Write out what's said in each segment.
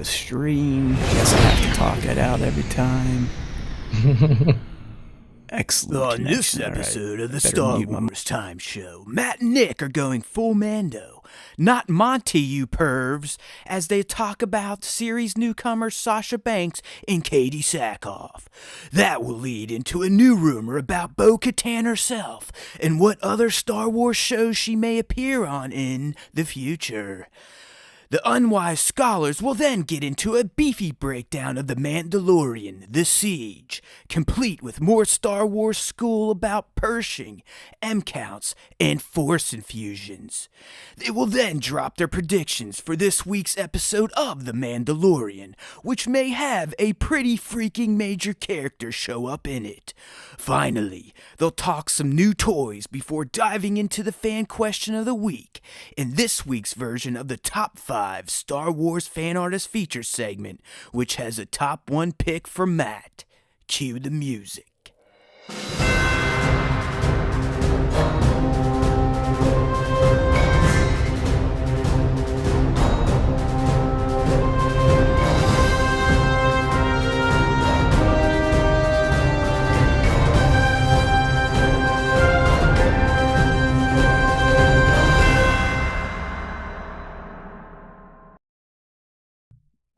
stream. Guess I have to talk it out every time. Excellent. On this episode of the Star Wars Time Show, Matt and Nick are going full Mando, not Monty, you pervs, as they talk about series newcomers Sasha Banks and Katie Sackoff. That will lead into a new rumor about Bo-Katan herself and what other Star Wars shows she may appear on in the future. The unwise scholars will then get into a beefy breakdown of The Mandalorian, The Siege, complete with more Star Wars school about Pershing, M-counts, and Force infusions. They will then drop their predictions for this week's episode of The Mandalorian, which may have a pretty freaking major character show up in it. Finally, they'll talk some new toys before diving into the fan question of the week in this week's version of the Top 5 Star Wars Fan Artist Feature segment, which has a top 1 pick for Matt. Cue the music.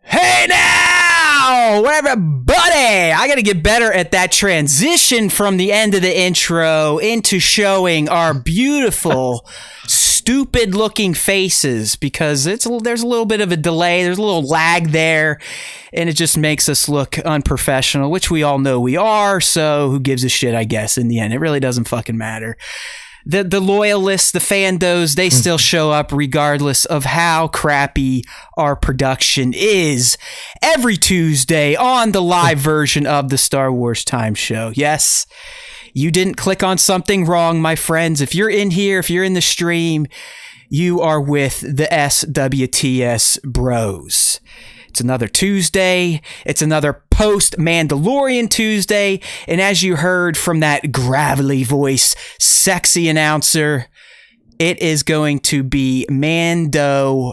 Hey now, everybody! I gotta get better at that transition from the end of the intro into showing our beautiful, stupid-looking faces, because there's a little bit of a delay, there's a little lag there, and it just makes us look unprofessional, which we all know we are, so who gives a shit, I guess, in the end. It really doesn't fucking matter. The loyalists, the fandos, they still show up regardless of how crappy our production is every Tuesday on the live version of the Star Wars Time Show. Yes, you didn't click on something wrong, my friends. If you're in here, if you're in the stream, you are with the SWTS bros. It's another Tuesday. It's another post-Mandalorian Tuesday. And as you heard from that gravelly voice, sexy announcer, it is going to be Mando-fueled.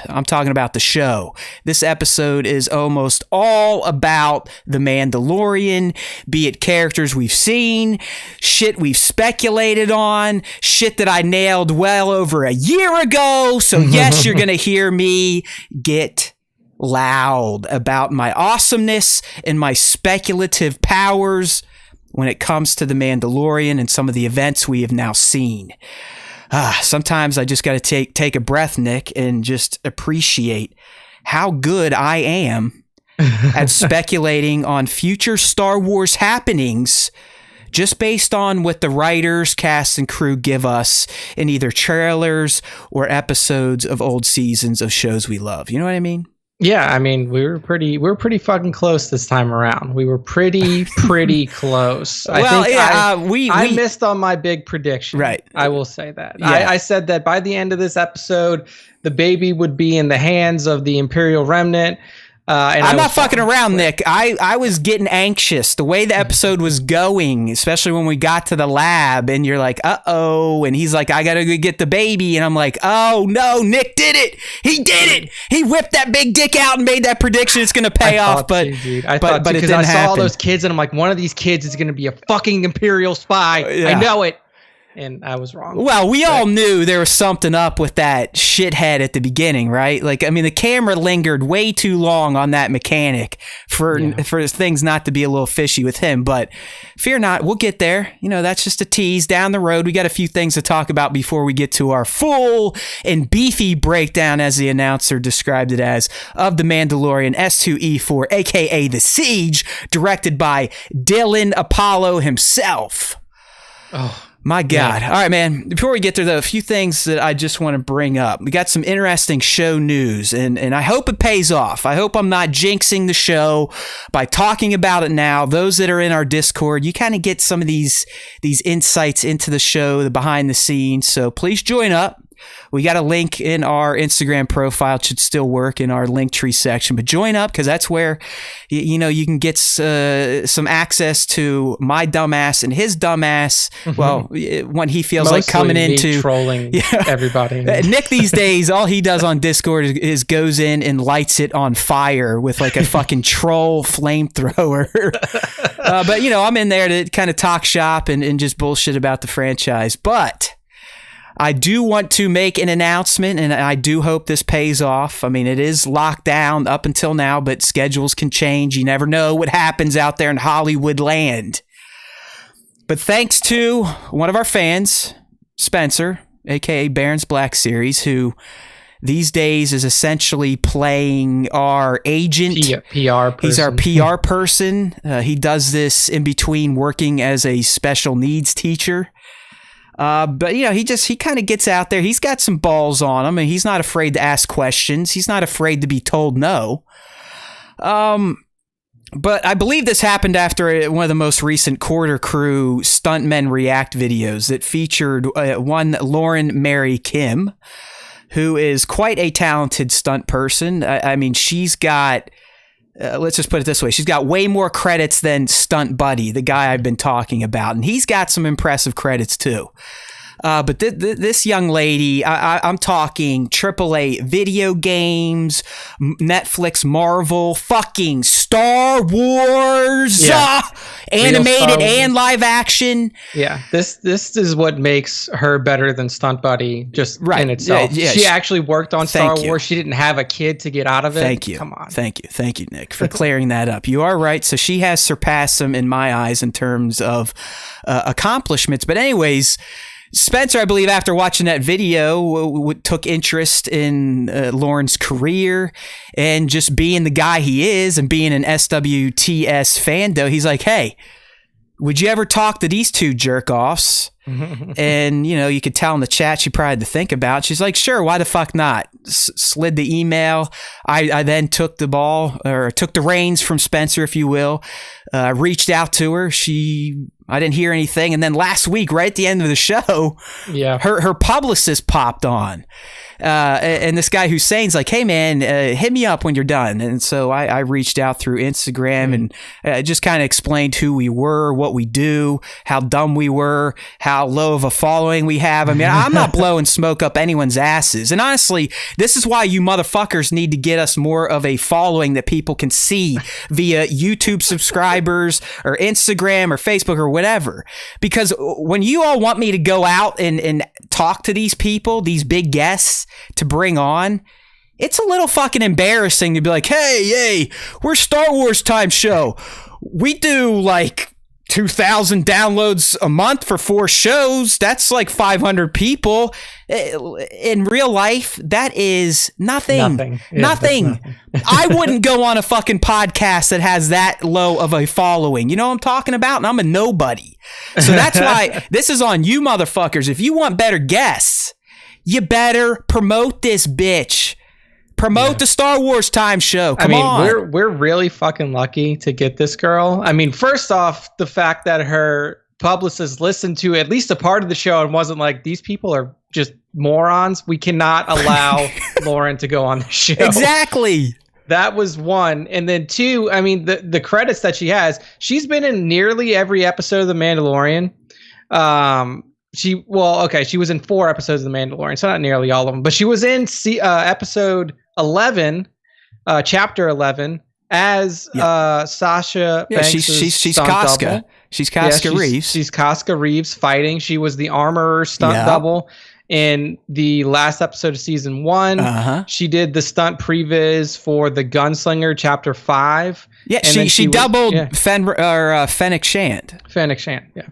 I'm talking about the show. This episode is almost all about The Mandalorian, be it characters we've seen, shit we've speculated on, shit that I nailed well over a year ago. So yes, you're going to hear me get loud about my awesomeness and my speculative powers when it comes to The Mandalorian and some of the events we have now seen. Sometimes I just got to take a breath, Nick, and just appreciate how good I am at speculating on future Star Wars happenings just based on what the writers, cast, and crew give us in either trailers or episodes of old seasons of shows we love. You know what I mean? Yeah, I mean, we were pretty fucking close this time around. We were pretty close. I missed on my big prediction. Right. I will say that. Yeah. I said that by the end of this episode, the baby would be in the hands of the Imperial Remnant. And I'm not fucking around, Nick. I was getting anxious. The way the episode was going, especially when we got to the lab, and you're like, uh-oh, and he's like, I gotta go get the baby, and I'm like, oh, no, Nick did it! He did it! He whipped that big dick out and made that prediction it's gonna pay off, but it didn't happen. Because I saw all those kids, and I'm like, one of these kids is gonna be a fucking Imperial spy. Yeah. I know it. And I was wrong. Well, we all knew there was something up with that shithead at the beginning, right? Like, I mean, the camera lingered way too long on that mechanic for things not to be a little fishy with him. But fear not, we'll get there. You know, that's just a tease down the road. We got a few things to talk about before we get to our full and beefy breakdown, as the announcer described it as, of The Mandalorian S2E4, aka The Siege, directed by Dylan Apollo himself. Oh. My God. Yeah. All right, man. Before we get there, though, a few things that I just want to bring up. We got some interesting show news, and I hope it pays off. I hope I'm not jinxing the show by talking about it now. Those that are in our Discord, you kind of get some of these insights into the show, the behind the scenes. So please join up. We got a link in our Instagram profile. It should still work in our Linktree section. But join up, because that's where, you can get some access to my dumbass and his dumbass. Well, when he feels mostly like coming into trolling everybody. Nick these days, all he does on Discord is goes in and lights it on fire with like a fucking troll flamethrower. But I'm in there to kind of talk shop and just bullshit about the franchise. But I do want to make an announcement, and I do hope this pays off. I mean, it is locked down up until now, but schedules can change. You never know what happens out there in Hollywood land. But thanks to one of our fans, Spencer, aka Baron's Black Series, who these days is essentially playing our agent. PR person. He's our PR person. He does this in between working as a special needs teacher. But he kind of gets out there. He's got some balls on him, and he's not afraid to ask questions. He's not afraid to be told no. But I believe this happened after one of the most recent Quarter Crew Stuntmen React videos that featured one Lauren Mary Kim, who is quite a talented stunt person. I mean, she's got, let's just put it this way, she's got way more credits than Stunt Buddy, the guy I've been talking about, and he's got some impressive credits too. But this young lady, I'm talking AAA video games, Netflix, Marvel, fucking Star Wars, animated and live action. Yeah, this is what makes her better than Stunt Buddy, just in itself. Yeah, she actually worked on Star Wars. She didn't have a kid to get out of it. Thank you. Come on. Thank you, Nick, for clearing that up. You are right. So she has surpassed him in my eyes in terms of accomplishments. But anyways, Spencer, I believe, after watching that video, took interest in Lauren's career and just being the guy he is and being an SWTS fando. He's like, hey, would you ever talk to these two jerk-offs? And, you could tell in the chat she probably had to think about it. She's like, sure, why the fuck not? Slid the email. I then took the ball, or took the reins from Spencer, if you will. Reached out to her. I didn't hear anything. And then last week, right at the end of the show, her publicist popped on. And this guy Hussein's like, hey man, hit me up when you're done. And so I reached out through Instagram and just kind of explained who we were, what we do, how dumb we were, how low of a following we have. I mean, I'm not blowing smoke up anyone's asses. And honestly, this is why you motherfuckers need to get us more of a following that people can see via YouTube subscribers or Instagram or Facebook or whatever. Because when you all want me to go out and talk to these people, these big guests to bring on, it's a little fucking embarrassing to be like, hey, we're Star Wars Time Show. We do like 2,000 downloads a month for 4 shows. That's like 500 people. In real life, that is nothing. Nothing. I wouldn't go on a fucking podcast that has that low of a following. You know what I'm talking about? And I'm a nobody. So that's why this is on you motherfuckers. If you want better guests, you better promote this bitch. Promote the Star Wars Time Show. Come on. We're really fucking lucky to get this girl. I mean, first off, the fact that her publicist listened to at least a part of the show and wasn't like, these people are just morons. We cannot allow Lauren to go on the show. Exactly. That was one. And then 2, I mean, the credits that she has, she's been in nearly every episode of The Mandalorian. She was in 4 episodes of The Mandalorian, so not nearly all of them, but she was in episode 11, chapter 11, as Sasha Banks' she's Casca. double. She's Casca Reeves. She's Casca Reeves fighting. She was the armorer stunt double in the last episode of season 1. She did the stunt previs for the Gunslinger chapter 5. Yeah, she doubled Fennec Shand. Fennec Shand, yeah.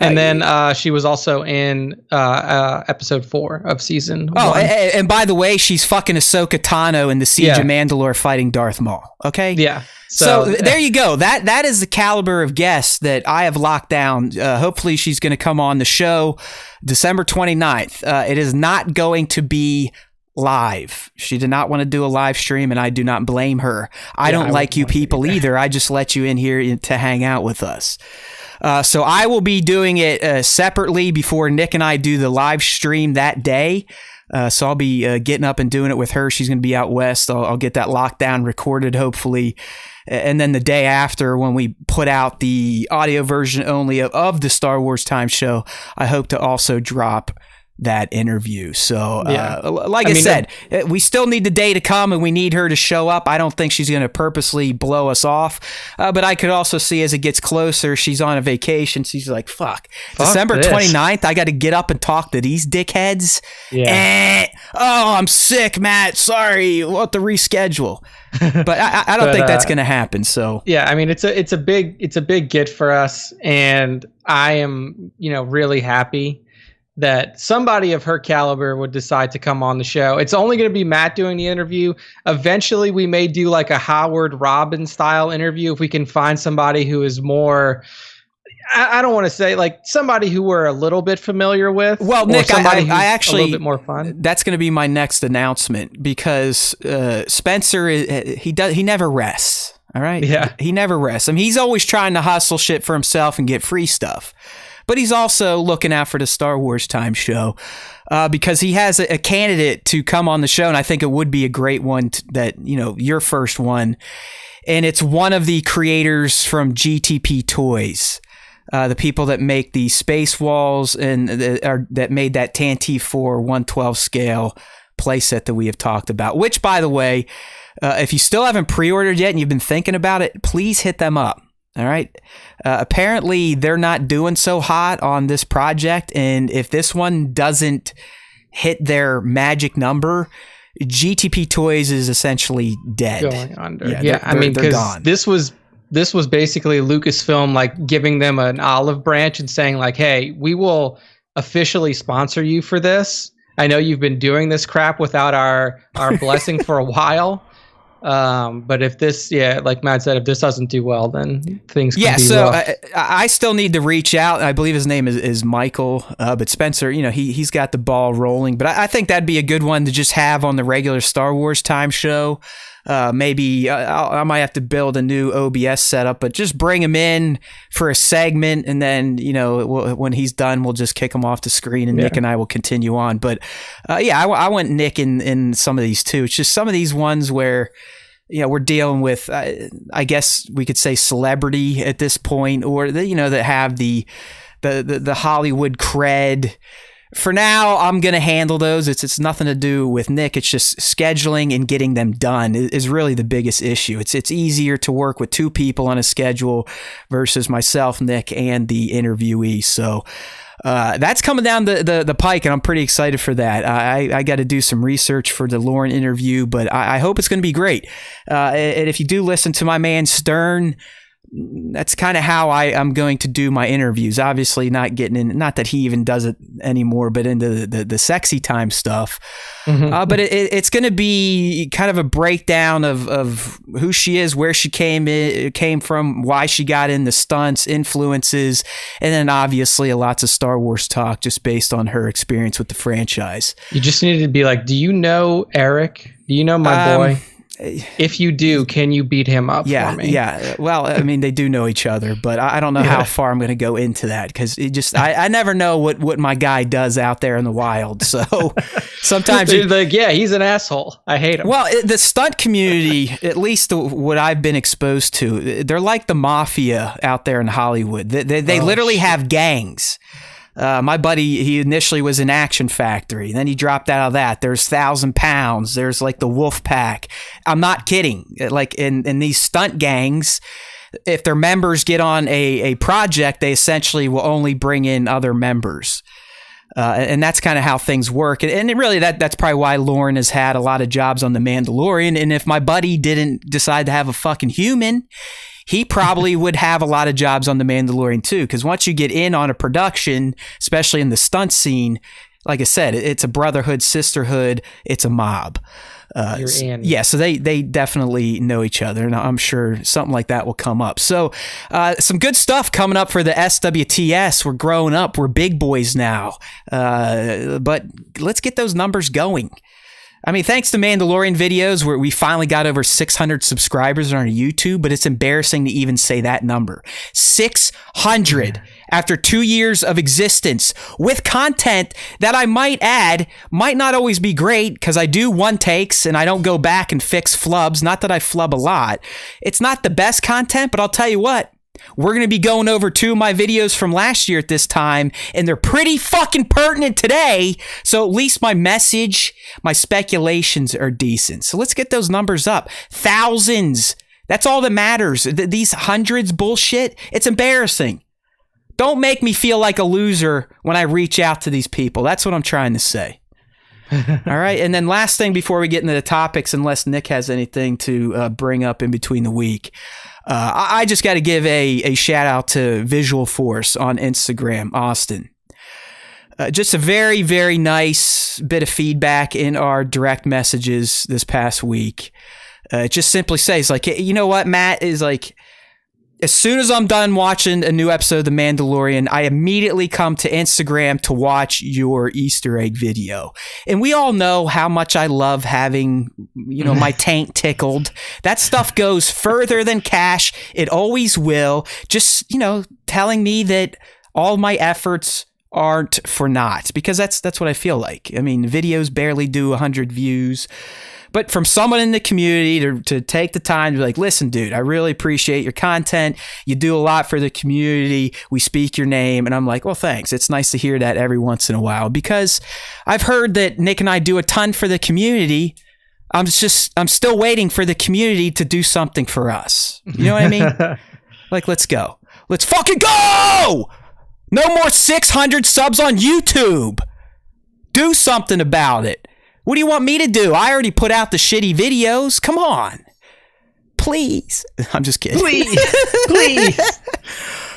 And then she was also in episode 4 of season 1. Oh, and by the way, she's fucking Ahsoka Tano in the Siege of Mandalore fighting Darth Maul. Okay? Yeah. So there you go. That is the caliber of guest that I have locked down. Hopefully she's going to come on the show December 29th. It is not going to be live. She did not want to do a live stream, and I do not blame her. I don't like you people either. I just let you in here to hang out with us. So I will be doing it separately before Nick and I do the live stream that day. So I'll be getting up and doing it with her. She's going to be out west. I'll get that lockdown recorded, hopefully. And then the day after, when we put out the audio version only of the Star Wars Time Show, I hope to also drop that interview. So I said, we still need the day to come and we need her to show up. I don't think she's going to purposely blow us off, but I could also see as it gets closer, she's on a vacation. She's like, fuck December this. 29th, I got to get up and talk to these dickheads. Oh, I'm sick, Matt, sorry, we'll have to reschedule. But I don't think that's going to happen. So yeah, I mean, it's a big get for us, and I am really happy that somebody of her caliber would decide to come on the show. It's only going to be Matt doing the interview. Eventually, we may do like a Howard Robin style interview if we can find somebody who is more, I don't want to say like somebody who we're a little bit familiar with. Well, Nick, I actually, a little bit more fun. That's going to be my next announcement because Spencer, he never rests. All right. Yeah. He never rests. I mean, he's always trying to hustle shit for himself and get free stuff. But he's also looking out for the Star Wars Time Show because he has a candidate to come on the show, and I think it would be a great one your first one. And it's one of the creators from GTP Toys, the people that make the Space Walls and that made that Tantive 4 112 scale playset that we have talked about. Which, by the way, if you still haven't pre-ordered yet and you've been thinking about it, please hit them up. All right. Apparently, they're not doing so hot on this project. And if this one doesn't hit their magic number, GTP Toys is essentially dead. Going under. Yeah, I mean, because this was basically Lucasfilm like giving them an olive branch and saying like, hey, we will officially sponsor you for this. I know you've been doing this crap without our blessing for a while. But if this, like Matt said, if this doesn't do well, then things can be rough. I still need to reach out. I believe his name is Michael, but Spencer, he's got the ball rolling. But I think that'd be a good one to just have on the regular Star Wars Time Show. Maybe I might have to build a new OBS setup, but just bring him in for a segment, and then when he's done, we'll just kick him off the screen, and Nick and I will continue on. But I want Nick in some of these too. It's just some of these ones where we're dealing with, I guess we could say celebrity at this point, or that have the Hollywood cred. For now, I'm going to handle those. It's nothing to do with Nick. It's just scheduling and getting them done is really the biggest issue. It's easier to work with two people on a schedule versus myself, Nick, and the interviewee. So that's coming down the pike, and I'm pretty excited for that. I got to do some research for the Lauren interview, but I hope it's going to be great. And if you do listen to my man Stern, that's kind of how I'm going to do my interviews. Obviously not getting in, not that he even does it anymore, but into the sexy time stuff. Mm-hmm. But it's going to be kind of a breakdown of who she is, where she came from, why she got in the stunts, influences, and then obviously lots of Star Wars talk just based on her experience with the franchise. You just need to be like, do you know Eric? Do you know my boy? If you do, can you beat him up for me? Yeah. Well, I mean, they do know each other, but I don't know how far I'm going to go into that because I never know what my guy does out there in the wild. So sometimes he's an asshole. I hate him. Well, the stunt community, at least what I've been exposed to, they're like the mafia out there in Hollywood. They literally have gangs. My buddy, he initially was in Action Factory. Then he dropped out of that. There's 1,000 Pounds. There's like the Wolf Pack. I'm not kidding. Like in these stunt gangs, if their members get on a project, they essentially will only bring in other members. And that's kind of how things work. And really, that's probably why Lauren has had a lot of jobs on The Mandalorian. And if my buddy didn't decide to have a fucking human, he probably would have a lot of jobs on The Mandalorian too, because once you get in on a production, especially in the stunt scene, like I said, it's a brotherhood, sisterhood, it's a mob. You're in. Yeah, so they definitely know each other, and I'm sure something like that will come up. So some good stuff coming up for the SWTS. We're growing up. We're big boys now. But let's get those numbers going. I mean, thanks to Mandalorian videos, where we finally got over 600 subscribers on our YouTube, but it's embarrassing to even say that number. 600. after 2 years of existence with content that I might add might not always be great because I do one takes and I don't go back and fix flubs. Not that I flub a lot. It's not the best content, but I'll tell you what. We're going to be going over 2 of my videos from last year at this time, and they're pretty fucking pertinent today. So at least my message, my speculations are decent. So let's get those numbers up. Thousands. That's all that matters. These hundreds bullshit, it's embarrassing. Don't make me feel like a loser when I reach out to these people. That's what I'm trying to say. All right. And then last thing before we get into the topics, unless Nick has anything to bring up in between the week, I just got to give a shout out to Visual Force on Instagram, Austin. Just a very, very nice bit of feedback in our direct messages this past week. It just simply says, like, you know what, Matt, is like, as soon as I'm done watching a new episode of The Mandalorian, I immediately come to Instagram to watch your Easter egg video. And we all know how much I love having, my tank tickled. That stuff goes further than cash. It always will. Just, telling me that all my efforts aren't for naught, because that's what I feel like. I mean, videos barely do 100 views. But from someone in the community to take the time to be like, listen, dude, I really appreciate your content. You do a lot for the community. We speak your name. And I'm like, well, thanks. It's nice to hear that every once in a while, because I've heard that Nick and I do a ton for the community. I'm still waiting for the community to do something for us. You know what I mean? Like, let's go. Let's fucking go! No more 600 subs on YouTube. Do something about it. What do you want me to do? I already put out the shitty videos. Come on. Please. I'm just kidding. Please.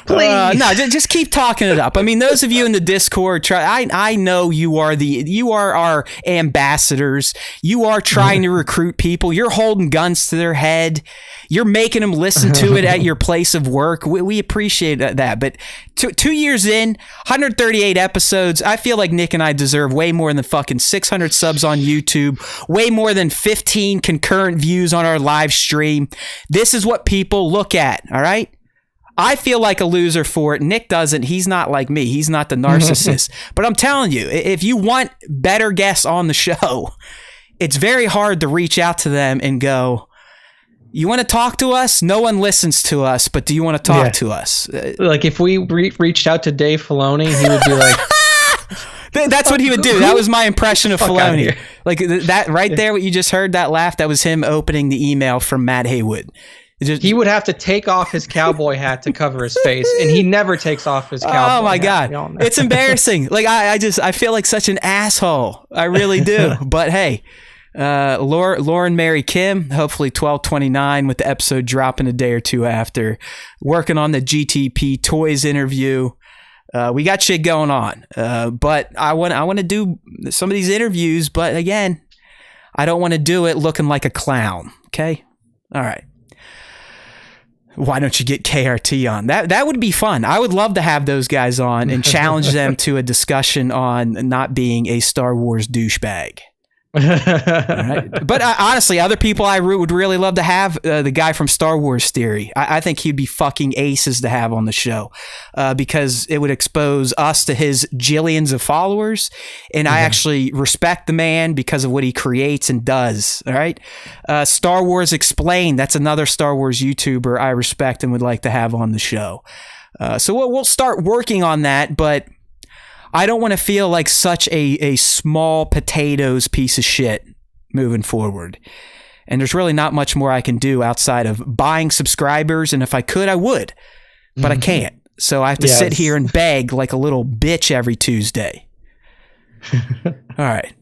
No, just keep talking it up. I mean, those of you in the Discord, I know you are our ambassadors. You are trying to recruit people. You're holding guns to their head. You're making them listen to it at your place of work. We appreciate that. But 2 years in, 138 episodes, I feel like Nick and I deserve way more than fucking 600 subs on YouTube, way more than 15 concurrent views on our live stream. This is what people look at, all right? I feel like a loser for it. Nick doesn't. He's not like me. He's not the narcissist. But I'm telling you, if you want better guests on the show, it's very hard to reach out to them and go, you want to talk to us? No one listens to us, but do you want to talk to us? Like if we reached out to Dave Filoni, he would be like... That's what he would do. That was my impression of Filoni. Like that right there, what you just heard, that laugh, that was him opening the email from Matt Haywood. He would have to take off his cowboy hat to cover his face, and he never takes off his cowboy hat. Oh my God. It's embarrassing. Like I feel like such an asshole. I really do. But hey, Lauren Mary Kim, hopefully 12/29 with the episode dropping a day or two after, working on the GTP Toys interview. We got shit going on. But I want to do some of these interviews, but again, I don't want to do it looking like a clown. Okay? All right. Why don't you get KRT on? That would be fun. I would love to have those guys on and challenge them to a discussion on not being a Star Wars douchebag. Right? But honestly, other people I would really love to have, the guy from Star Wars Theory. I think he'd be fucking aces to have on the show, because it would expose us to his jillions of followers, and I actually respect the man because of what he creates and does. All right, Star Wars Explained. That's another Star Wars YouTuber I respect and would like to have on the show. So we'll start working on that, but I don't want to feel like such a small potatoes piece of shit moving forward. And there's really not much more I can do outside of buying subscribers. And if I could, I would. But I can't. So I have to sit here and beg like a little bitch every Tuesday. All right.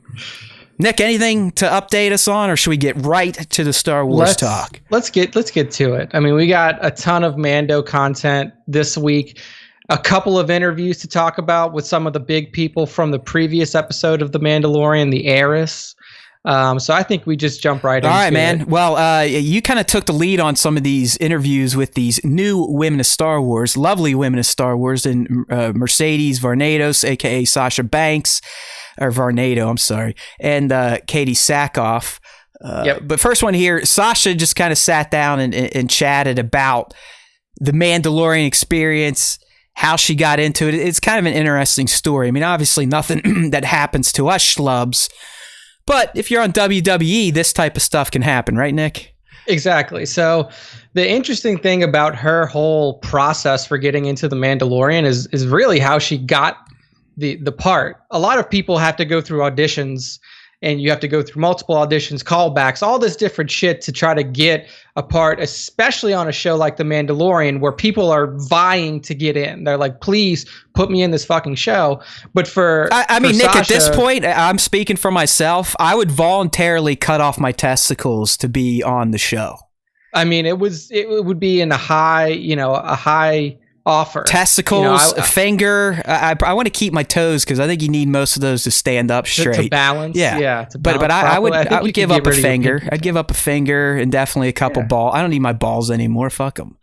Nick, anything to update us on, or should we get right to the Star Wars talk? Let's get to it. I mean, we got a ton of Mando content this week. A couple of interviews to talk about with some of the big people from the previous episode of The Mandalorian, the heiress. So I think we just jump right into it. All right, man. Well, you kind of took the lead on some of these interviews with these new women of Star Wars, lovely women of Star Wars, and Mercedes Varnados, a.k.a. Sasha Banks, or Varnado, I'm sorry, and Katie Sackoff. But first one here, Sasha just kind of sat down and chatted about the Mandalorian experience how she got into it. It's kind of an interesting story. I mean, obviously nothing that happens to us schlubs, but if you're on WWE, this type of stuff can happen, right, Nick? Exactly. So the interesting thing about her whole process for getting into The Mandalorian is really how she got the part. A lot of people have to go through auditions, and you have to go through multiple auditions, callbacks, all this different shit to try to get a part, especially on a show like The Mandalorian, where people are vying to get in. They're like, please put me in this fucking show. But I mean, Nick, at this point, I'm speaking for myself. I would voluntarily cut off my testicles to be on the show. I mean, it would be in a high offer. Testicles, a finger. I want to keep my toes because I think you need most of those to stand up straight. To balance. Yeah. To balance but I would give up a finger. I'd give up a finger and definitely a couple balls. I don't need my balls anymore. Fuck them.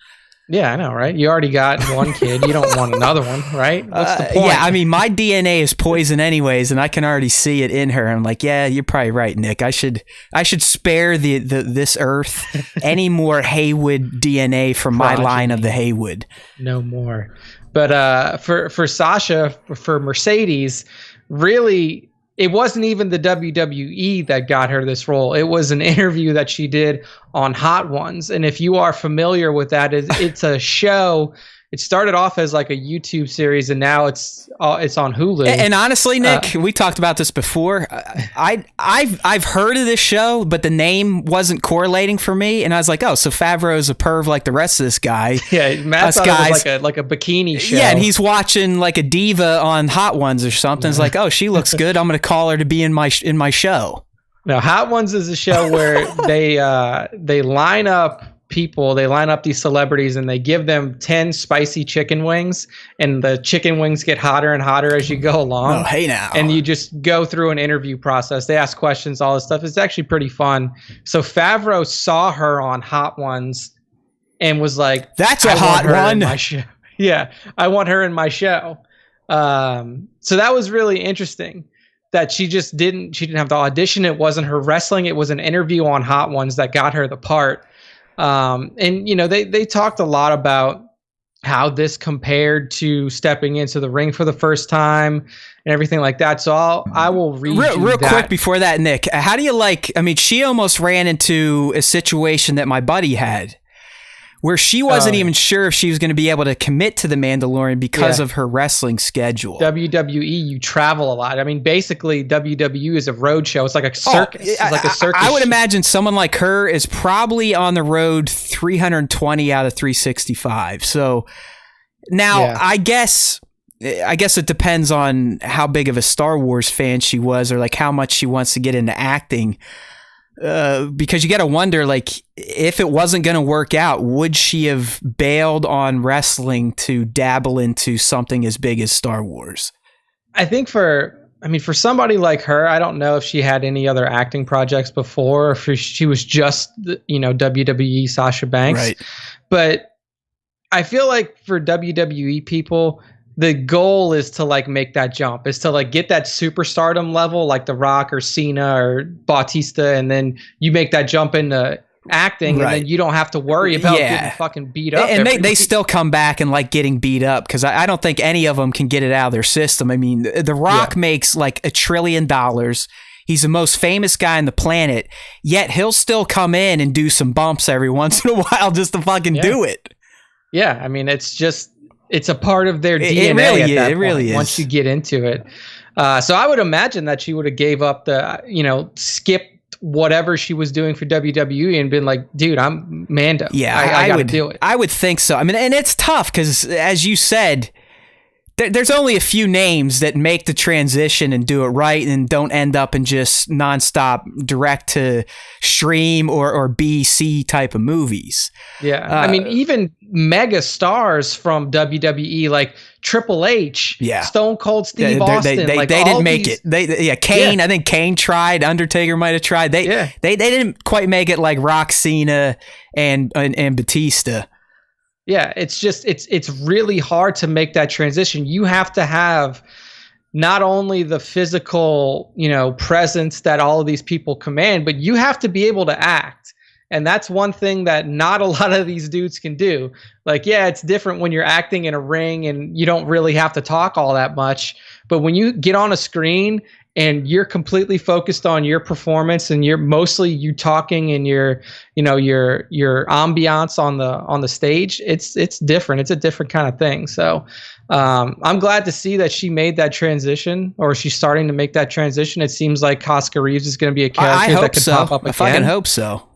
Yeah, I know, right? You already got one kid. You don't want another one, right? What's the point? Yeah, I mean, my DNA is poison anyways, and I can already see it in her. I'm like, yeah, you're probably right, Nick. I should spare this earth any more Haywood DNA from my line of the Haywood. No more. But for Sasha, for Mercedes, really, it wasn't even the WWE that got her this role. It was an interview that she did on Hot Ones. And if you are familiar with that, it's a show. It started off as like a YouTube series, and now it's on Hulu. And honestly, Nick, we talked about this before. I've heard of this show, but the name wasn't correlating for me, and I was like, oh, so Favreau's a perv like the rest of this guy. Yeah, Matt thought it was like a bikini show. Yeah, and he's watching like a diva on Hot Ones or something. It's like, oh, she looks good. I'm going to call her to be in my show. Now, Hot Ones is a show where they line up people, they line up these celebrities, and they give them 10 spicy chicken wings, and the chicken wings get hotter and hotter as you go along. Oh, hey now. And you just go through an interview process. They ask questions, all this stuff. It's actually pretty fun. So Favreau saw her on Hot Ones and was like, that's a hot one. Yeah, I want her in my show. So that was really interesting. That she didn't have the audition. It wasn't her wrestling. It was an interview on Hot Ones that got her the part. And you know, they talked a lot about how this compared to stepping into the ring for the first time and everything like that. So I will read real quick before that, Nick. How do you I mean, she almost ran into a situation that my buddy had, where she wasn't even sure if she was going to be able to commit to The Mandalorian because of her wrestling schedule. WWE, you travel a lot. I mean, basically, WWE is a road show. It's like a circus. It's like a circus. I would imagine someone like her is probably on the road 320 out of 365. So now, I guess it depends on how big of a Star Wars fan she was, or like how much she wants to get into acting. Because you got to wonder, like, if it wasn't going to work out, would she have bailed on wrestling to dabble into something as big as Star Wars? I think for somebody like her, I don't know if she had any other acting projects before, or if she was just, WWE Sasha Banks. Right. But I feel like for WWE people, the goal is to like make that jump, is to like get that superstardom level, like The Rock or Cena or Bautista, and then you make that jump into acting, and then you don't have to worry about getting fucking beat up. And they still come back and like getting beat up, because I don't think any of them can get it out of their system. I mean, The Rock makes like $1 trillion. He's the most famous guy on the planet, yet he'll still come in and do some bumps every once in a while just to fucking do it. Yeah, I mean, it's a part of their DNA. It really is. Once you get into it. So I would imagine that she would have gave up the, skipped whatever she was doing for WWE and been like, dude, I'm Mando. Yeah, I gotta do it. I would think so. I mean, and it's tough because, as you said, there's only a few names that make the transition and do it right and don't end up in just nonstop direct to stream or BC type of movies. Yeah. I mean, even mega stars from WWE, like Triple H, Stone Cold Steve Austin. They didn't make it. Kane, I think Kane tried. Undertaker might have tried. They didn't quite make it like Rock, Cena, and Batista. Yeah, it's just it's really hard to make that transition. You have to have not only the physical, presence that all of these people command, but you have to be able to act. And that's one thing that not a lot of these dudes can do. Like, yeah, it's different when you're acting in a ring and you don't really have to talk all that much. But when you get on a screen and you're completely focused on your performance and you're mostly you talking and your ambiance on the stage, it's different. It's a different kind of thing. So I'm glad to see that she made that transition, or she's starting to make that transition. It seems like Casca Reeves is going to be a character that could pop up again. I fucking hope so.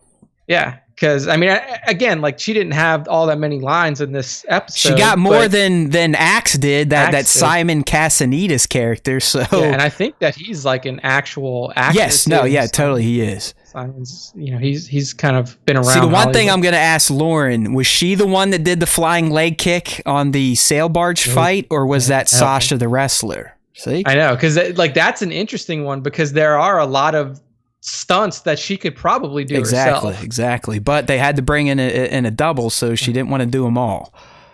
Yeah, because I mean, again, like she didn't have all that many lines in this episode. She got more than Axe did. That Simon Cassanitas character. So yeah, and I think that he's like an actual actor. Yes, no, yeah, totally, he is. Simon's, he's kind of been around. See, the one Hollywood. thing I'm going to ask Lauren, was she the one that did the flying leg kick on the sail barge fight, or was that Sasha the wrestler? See, I know, because like that's an interesting one, because there are a lot of stunts that she could probably do herself. Exactly. But they had to bring in a double, so she didn't want to do them all.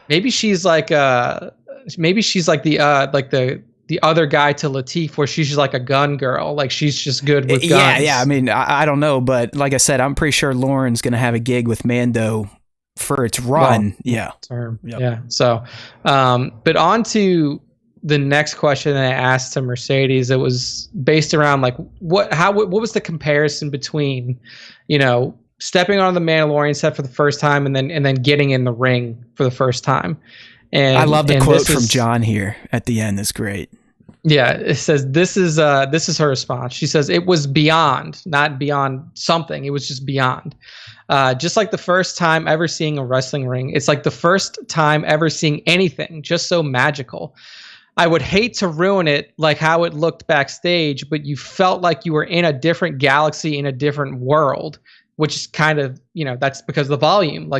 Maybe she's like the other guy to Lateef, where she's just like a gun girl, like she's just good with guns. Yeah. I mean, I don't know, but like I said, I'm pretty sure Lauren's going to have a gig with Mando for its run. Term. Yep. Yeah. So, but on to the next question that I asked to Mercedes, it was based around like what was the comparison between, stepping on the Mandalorian set for the first time and then getting in the ring for the first time. And I love the quote from John here at the end. It's great. Yeah, it says this is her response. She says it was beyond, not beyond something. It was just beyond. Just like the first time ever seeing a wrestling ring. It's like the first time ever seeing anything, just so magical. I would hate to ruin it like how it looked backstage, but you felt like you were in a different galaxy, in a different world, which is kind of, that's because the volume.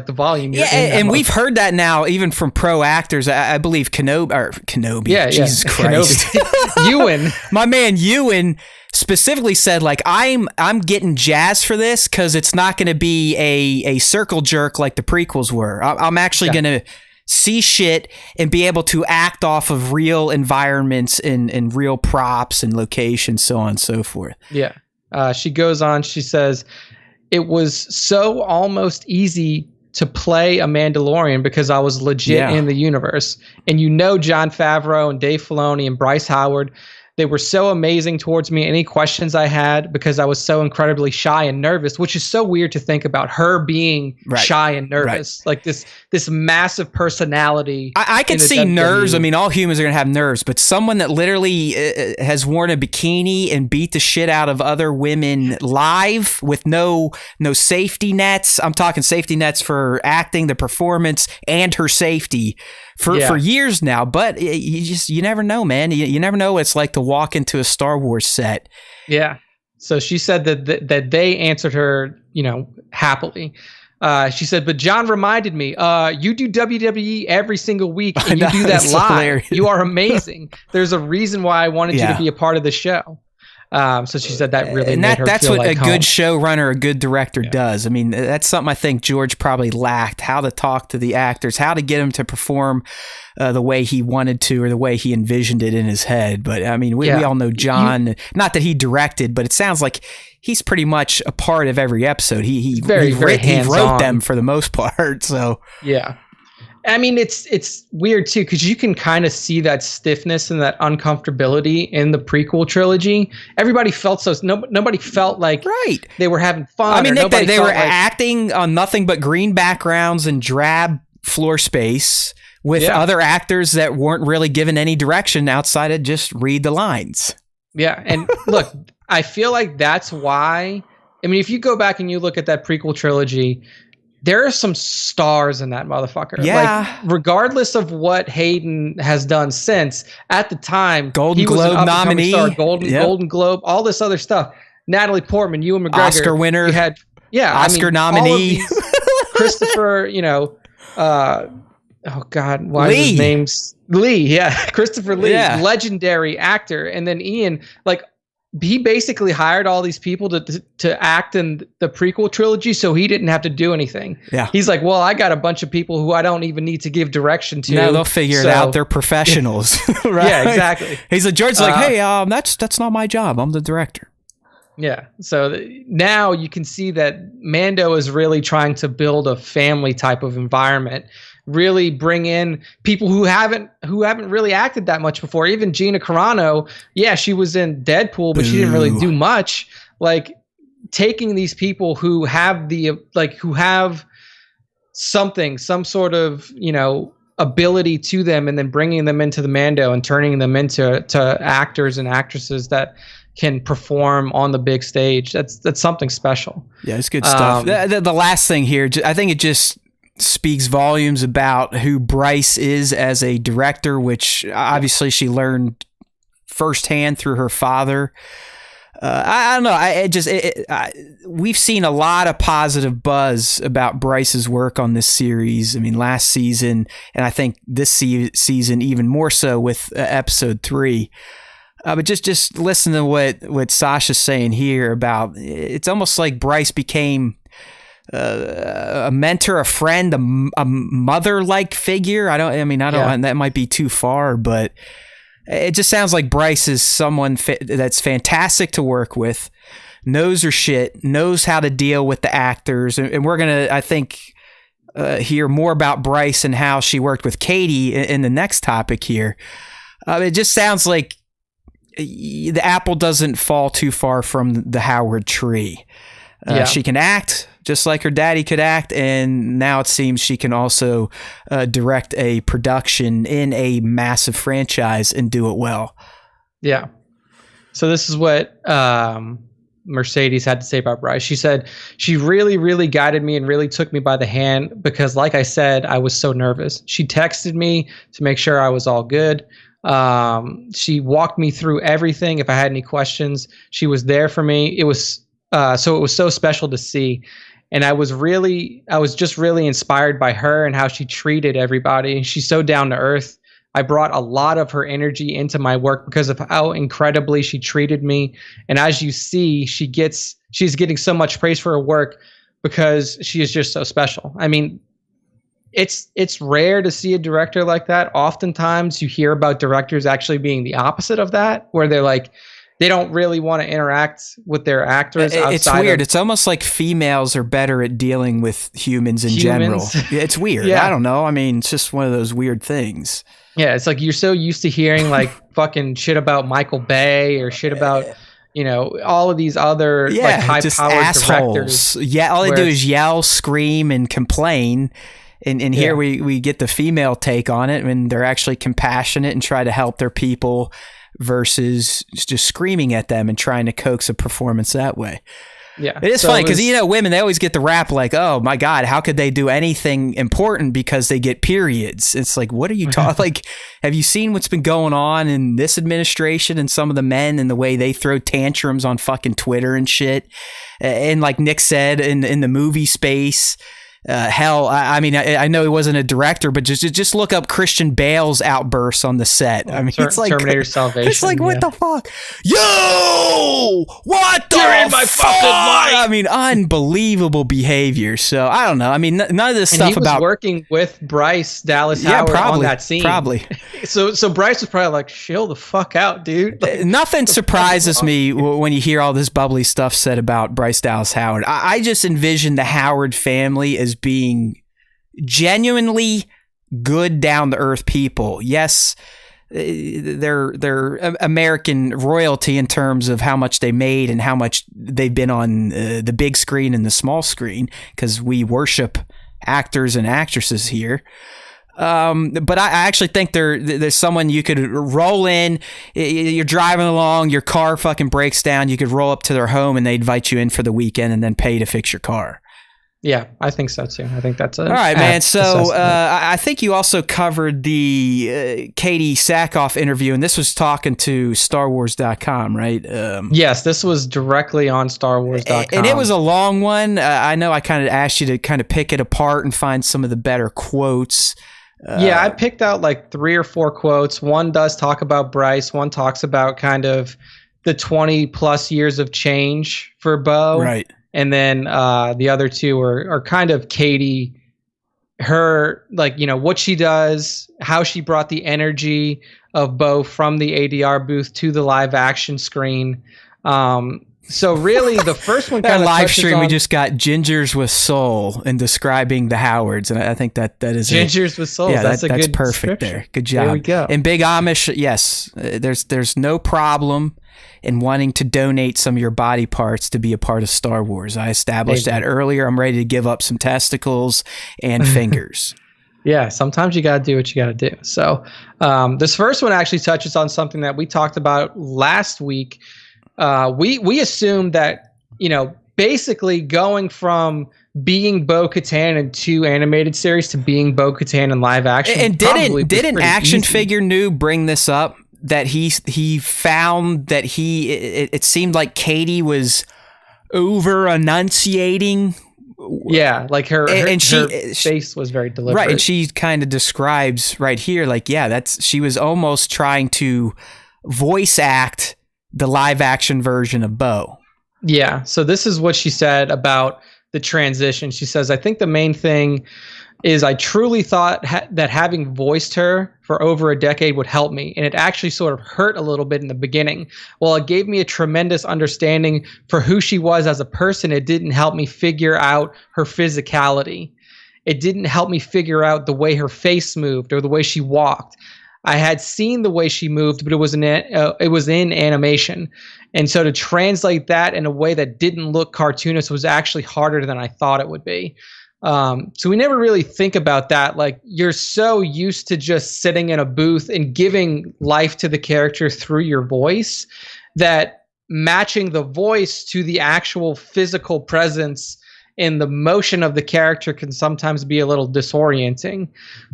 Yeah, and we've heard that now even from pro actors. I believe Kenobi. Yeah, Jesus Christ. Ewan. My man Ewan specifically said, like, I'm getting jazzed for this because it's not going to be a circle jerk like the prequels were. I'm actually going to see shit and be able to act off of real environments and real props and locations, so on and so forth. Yeah. She goes on, she says, it was so almost easy to play a Mandalorian because I was legit in the universe. And Jon Favreau and Dave Filoni and Bryce Howard, they were so amazing towards me. Any questions I had, because I was so incredibly shy and nervous, which is so weird to think about her being shy and nervous, like this massive personality. I could see nerves. I mean, all humans are going to have nerves, but someone that literally has worn a bikini and beat the shit out of other women live with no safety nets. I'm talking safety nets for acting, the performance, and her safety for years now. But you never know, man. You never know what it's like to walk into a Star Wars set. Yeah. So she said that they answered her, happily. She said, but John reminded me, you do WWE every single week and you do that live. Hilarious. You are amazing. There's a reason why I wanted you to be a part of the show. So she said that really made her that's feel what like a good showrunner, a good director does. I mean, that's something I think George probably lacked, how to talk to the actors, how to get them to perform the way he wanted to, or the way he envisioned it in his head. But I mean, we all know John, not that he directed, but it sounds like he's pretty much a part of every episode. He wrote them for the most part. So yeah. I mean, it's weird too, because you can kind of see that stiffness and that uncomfortability in the prequel trilogy. Everybody felt nobody felt like they were having fun. I mean, they were acting on nothing but green backgrounds and drab floor space with other actors that weren't really given any direction outside of just read the lines. Yeah, and look, I feel like that's why. I mean, if you go back and you look at that prequel trilogy, there are some stars in that motherfucker. Yeah. Like, regardless of what Hayden has done since, at the time, Golden Globe nominee, star, Golden Globe, all this other stuff. Natalie Portman, Ewan McGregor, Oscar winner. You had, Oscar nominee. Christopher, oh God, why is his name's Lee? Yeah, Christopher Lee, legendary actor, and then Ian, like. He basically hired all these people to act in the prequel trilogy, so he didn't have to do anything. Yeah, he's like, well, I got a bunch of people who I don't even need to give direction to. No, they'll figure it out. They're professionals. Right? Yeah, exactly. He's like, George's like, hey, that's not my job. I'm the director. Yeah. So now you can see that Mando is really trying to build a family type of environment, really bring in people who haven't really acted that much before. Even Gina Carano, yeah, she was in Deadpool, but she didn't really do much. Like taking these people who have who have some sort of, ability to them, and then bringing them into the Mando and turning them into actors and actresses that can perform on the big stage. That's something special. Yeah, it's good stuff. The last thing here, I think it just speaks volumes about who Bryce is as a director, which obviously she learned firsthand through her father. I don't know. We've seen a lot of positive buzz about Bryce's work on this series. I mean, last season, and I think this season even more so with episode 3. But just listen to what Sasha's saying here about, it's almost like Bryce became a mentor, a friend, a mother-like figure. That might be too far, but it just sounds like Bryce is someone that's fantastic to work with, knows her shit, knows how to deal with the actors. And we're going to, I think, hear more about Bryce and how she worked with Katie in the next topic here. It just sounds like the apple doesn't fall too far from the Howard tree. She can act just like her daddy could act, and now it seems she can also direct a production in a massive franchise and do it well. Yeah. So this is what Mercedes had to say about Bryce. She said, "She really, really guided me and really took me by the hand because, like I said, I was so nervous. She texted me to make sure I was all good. She walked me through everything. If I had any questions, she was there for me. It was so special to see. And I was just really inspired by her and how she treated everybody. She's so down to earth. I brought a lot of her energy into my work because of how incredibly she treated me. And as you see, she's getting so much praise for her work because she is just so special. I mean, it's rare to see a director like that. Oftentimes you hear about directors actually being the opposite of that, where they're like, they don't really want to interact with their actors. It's weird. It's almost like females are better at dealing with humans in general. It's weird. Yeah. I don't know. I mean, it's just one of those weird things. Yeah, it's like you're so used to hearing like fucking shit about Michael Bay or shit about, all of these other like high-powered directors. Yeah, all they do is yell, scream, and complain. And here we get the female take on it, and they're actually compassionate and try to help their people versus just screaming at them and trying to coax a performance that way. Yeah. It is funny because, women, they always get the rap like, oh my God, how could they do anything important because they get periods? It's like, what are you talking? Like, have you seen what's been going on in this administration and some of the men and the way they throw tantrums on fucking Twitter and shit? And like Nick said, in the movie space, hell, I mean, I know he wasn't a director, but just look up Christian Bale's outbursts on the set. I mean, it's like Terminator Salvation. It's like, what the fuck? Yo, what the You're in my fucking life. I mean, unbelievable behavior. So I don't know. I mean, none of this stuff he was about working with Bryce Dallas Howard on that scene. Probably. So Bryce was probably like, chill the fuck out, dude. Like, nothing surprises me when you hear all this bubbly stuff said about Bryce Dallas Howard. I just envision the Howard family as being genuinely good, down to earth people. Yes, they're American royalty in terms of how much they made and how much they've been on the big screen and the small screen, because we worship actors and actresses here. But I actually think there's someone you could roll in. You're driving along, your car fucking breaks down. You could roll up to their home and they invite you in for the weekend and then pay to fix your car. Yeah, I think so too. I think that's all right, man. So I think you also covered the Katie Sackoff interview, and this was talking to StarWars.com, right? Yes, this was directly on StarWars.com. And it was a long one. I know I kind of asked you to kind of pick it apart and find some of the better quotes. Yeah, I picked out like 3 or 4 quotes. One does talk about Bryce. One talks about kind of the 20 plus years of change for Bo. Right. And then the other 2 are kind of Katie, her, like, what she does, how she brought the energy of Bo from the ADR booth to the live action screen. So really, the first one that kind of live stream we just got Gingers with Soul in describing the Howards, and I think that is Gingers with Soul. Yeah, that's that's perfect there. Good job. There we go. And Big Amish, yes, there's no problem in wanting to donate some of your body parts to be a part of Star Wars. I established that earlier. I'm ready to give up some testicles and fingers. Yeah, sometimes you got to do what you got to do. So this first one actually touches on something that we talked about last week. We assumed that, basically going from being Bo-Katan in 2 animated series to being Bo-Katan in live action. And didn't Action Figure Noob bring this up? That he found that it seemed like Katie was over enunciating. Yeah, like her face was very deliberate. Right, and she kind of describes right here, like, yeah, she was almost trying to voice act the live action version of Bo. Yeah, so this is what she said about the transition. She says, I think the main thing is I truly thought that having voiced her for over a decade would help me, and it actually sort of hurt a little bit in the beginning. While it gave me a tremendous understanding for who she was as a person, it didn't help me figure out her physicality. It didn't help me figure out the way her face moved or the way she walked. I had seen the way she moved, but it was in animation. And so to translate that in a way that didn't look cartoonish was actually harder than I thought it would be. So we never really think about that. Like, you're so used to just sitting in a booth and giving life to the character through your voice that matching the voice to the actual physical presence and the motion of the character can sometimes be a little disorienting.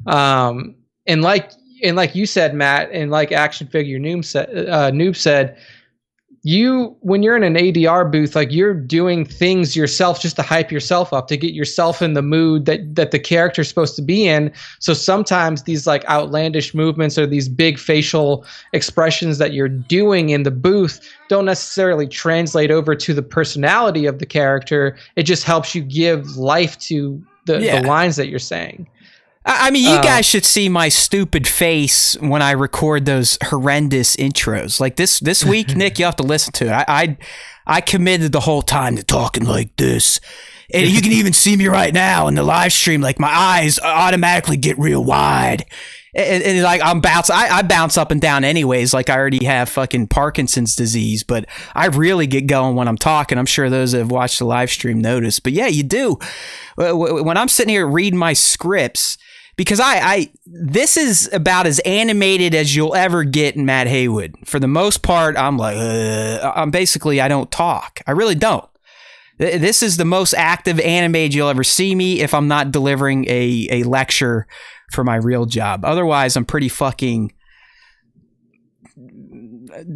And like you said, Matt, and like Action Figure Noob said, when you're in an ADR booth, like, you're doing things yourself just to hype yourself up, to get yourself in the mood that the character's supposed to be in. So sometimes these like outlandish movements or these big facial expressions that you're doing in the booth don't necessarily translate over to the personality of the character. It just helps you give life to the lines that you're saying. I mean, you guys should see my stupid face when I record those horrendous intros. Like this week, Nick, you have to listen to it. I committed the whole time to talking like this. And you can even see me right now in the live stream. Like, my eyes automatically get real wide. And like, I bounce up and down anyways. Like, I already have fucking Parkinson's disease, but I really get going when I'm talking. I'm sure those that have watched the live stream notice. But yeah, you do. When I'm sitting here reading my scripts, because this is about as animated as you'll ever get in Matt Haywood. For the most part, I'm like, I don't talk. I really don't. This is the most active animated you'll ever see me if I'm not delivering a lecture for my real job. Otherwise, I'm pretty fucking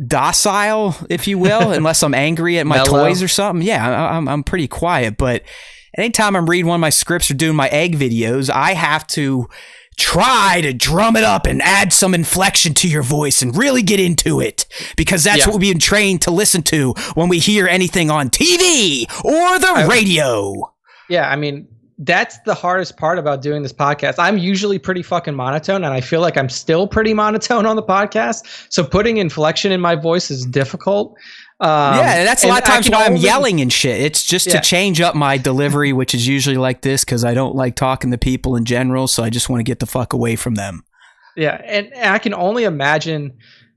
docile, if you will, unless I'm angry at my toys or something. Yeah, I'm pretty quiet, but anytime I'm reading one of my scripts or doing my egg videos, I have to try to drum it up and add some inflection to your voice and really get into it, because that's what we've been trained to listen to when we hear anything on TV or the radio. Yeah, I mean, that's the hardest part about doing this podcast. I'm usually pretty fucking monotone, and I feel like I'm still pretty monotone on the podcast. So putting inflection in my voice is difficult. That's a lot of times why I'm yelling and shit. It's just to change up my delivery, which is usually like this, because I don't like talking to people in general, so I just want to get the fuck away from them. Yeah, and I can only imagine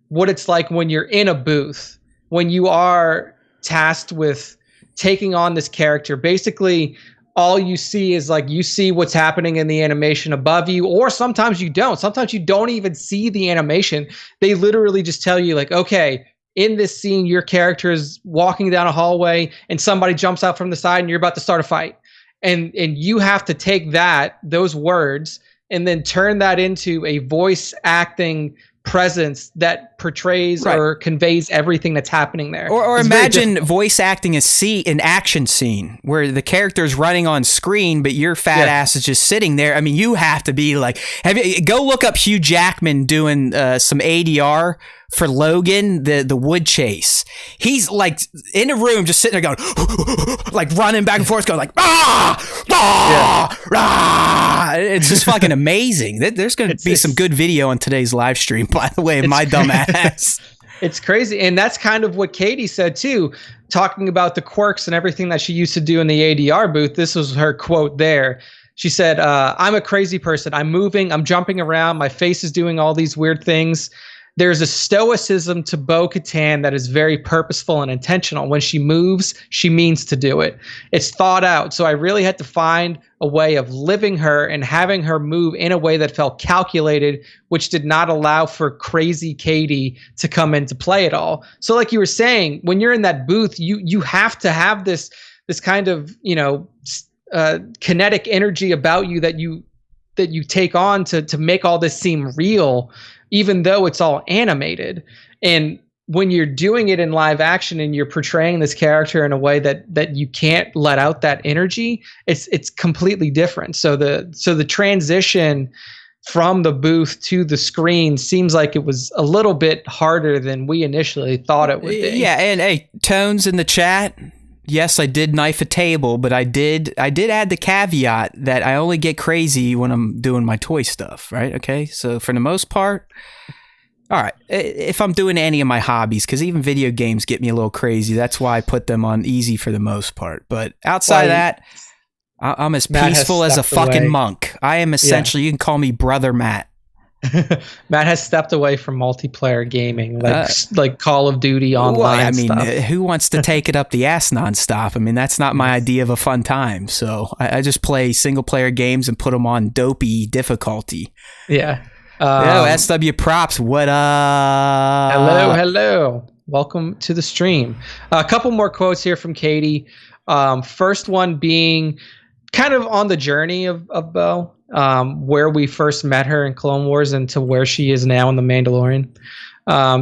what it's like when you're in a booth, when you are tasked with taking on this character. Basically, all you see is like, you see what's happening in the animation above you, or sometimes you don't. Sometimes you don't even see the animation. They literally just tell you, like, okay, in this scene, your character is walking down a hallway and somebody jumps out from the side and you're about to start a fight. And you have to take those words, and then turn that into a voice acting presence that portrays or conveys everything that's happening there. Or imagine voice acting an action scene where the character is running on screen, but your fat ass is just sitting there. I mean, you have to be like, go look up Hugh Jackman doing some ADR for Logan, the wood chase. He's like in a room just sitting there going like running back and forth, going like it's just fucking amazing. There's going to be some good video on today's live stream, by the way, my dumb ass. It's crazy. And that's kind of what Katie said too, talking about the quirks and everything that she used to do in the ADR booth. This was her quote there. She said, I'm a crazy person. I'm moving. I'm jumping around. My face is doing all these weird things. There's a stoicism to Bo-Katan that is very purposeful and intentional. When she moves, she means to do it. It's thought out. So I really had to find a way of living her and having her move in a way that felt calculated, which did not allow for crazy Katie to come into play at all. So like you were saying, when you're in that booth, you have to have this kind of, kinetic energy about you that you take on to make all this seem real, even though it's all animated. And when you're doing it in live action and you're portraying this character in a way that you can't let out that energy, it's completely different. So the transition from the booth to the screen seems like it was a little bit harder than we initially thought it would be. Yeah, and hey, Tones in the chat. Yes, I did knife a table, but I did add the caveat that I only get crazy when I'm doing my toy stuff, right? Okay, so for the most part, all right, if I'm doing any of my hobbies, because even video games get me a little crazy, that's why I put them on easy for the most part. But outside of that, I'm as peaceful as a fucking monk. I am essentially, you can call me Brother Matt. Matt has stepped away from multiplayer gaming, like Call of Duty online stuff. Who wants to take it up the ass nonstop? I mean, that's not my idea of a fun time. So I just play single player games and put them on dopey difficulty. Yeah. SW Props, what up? Hello. Welcome to the stream. A couple more quotes here from Katie. First one being kind of on the journey of Bo. Where we first met her in Clone Wars and to where she is now in The Mandalorian.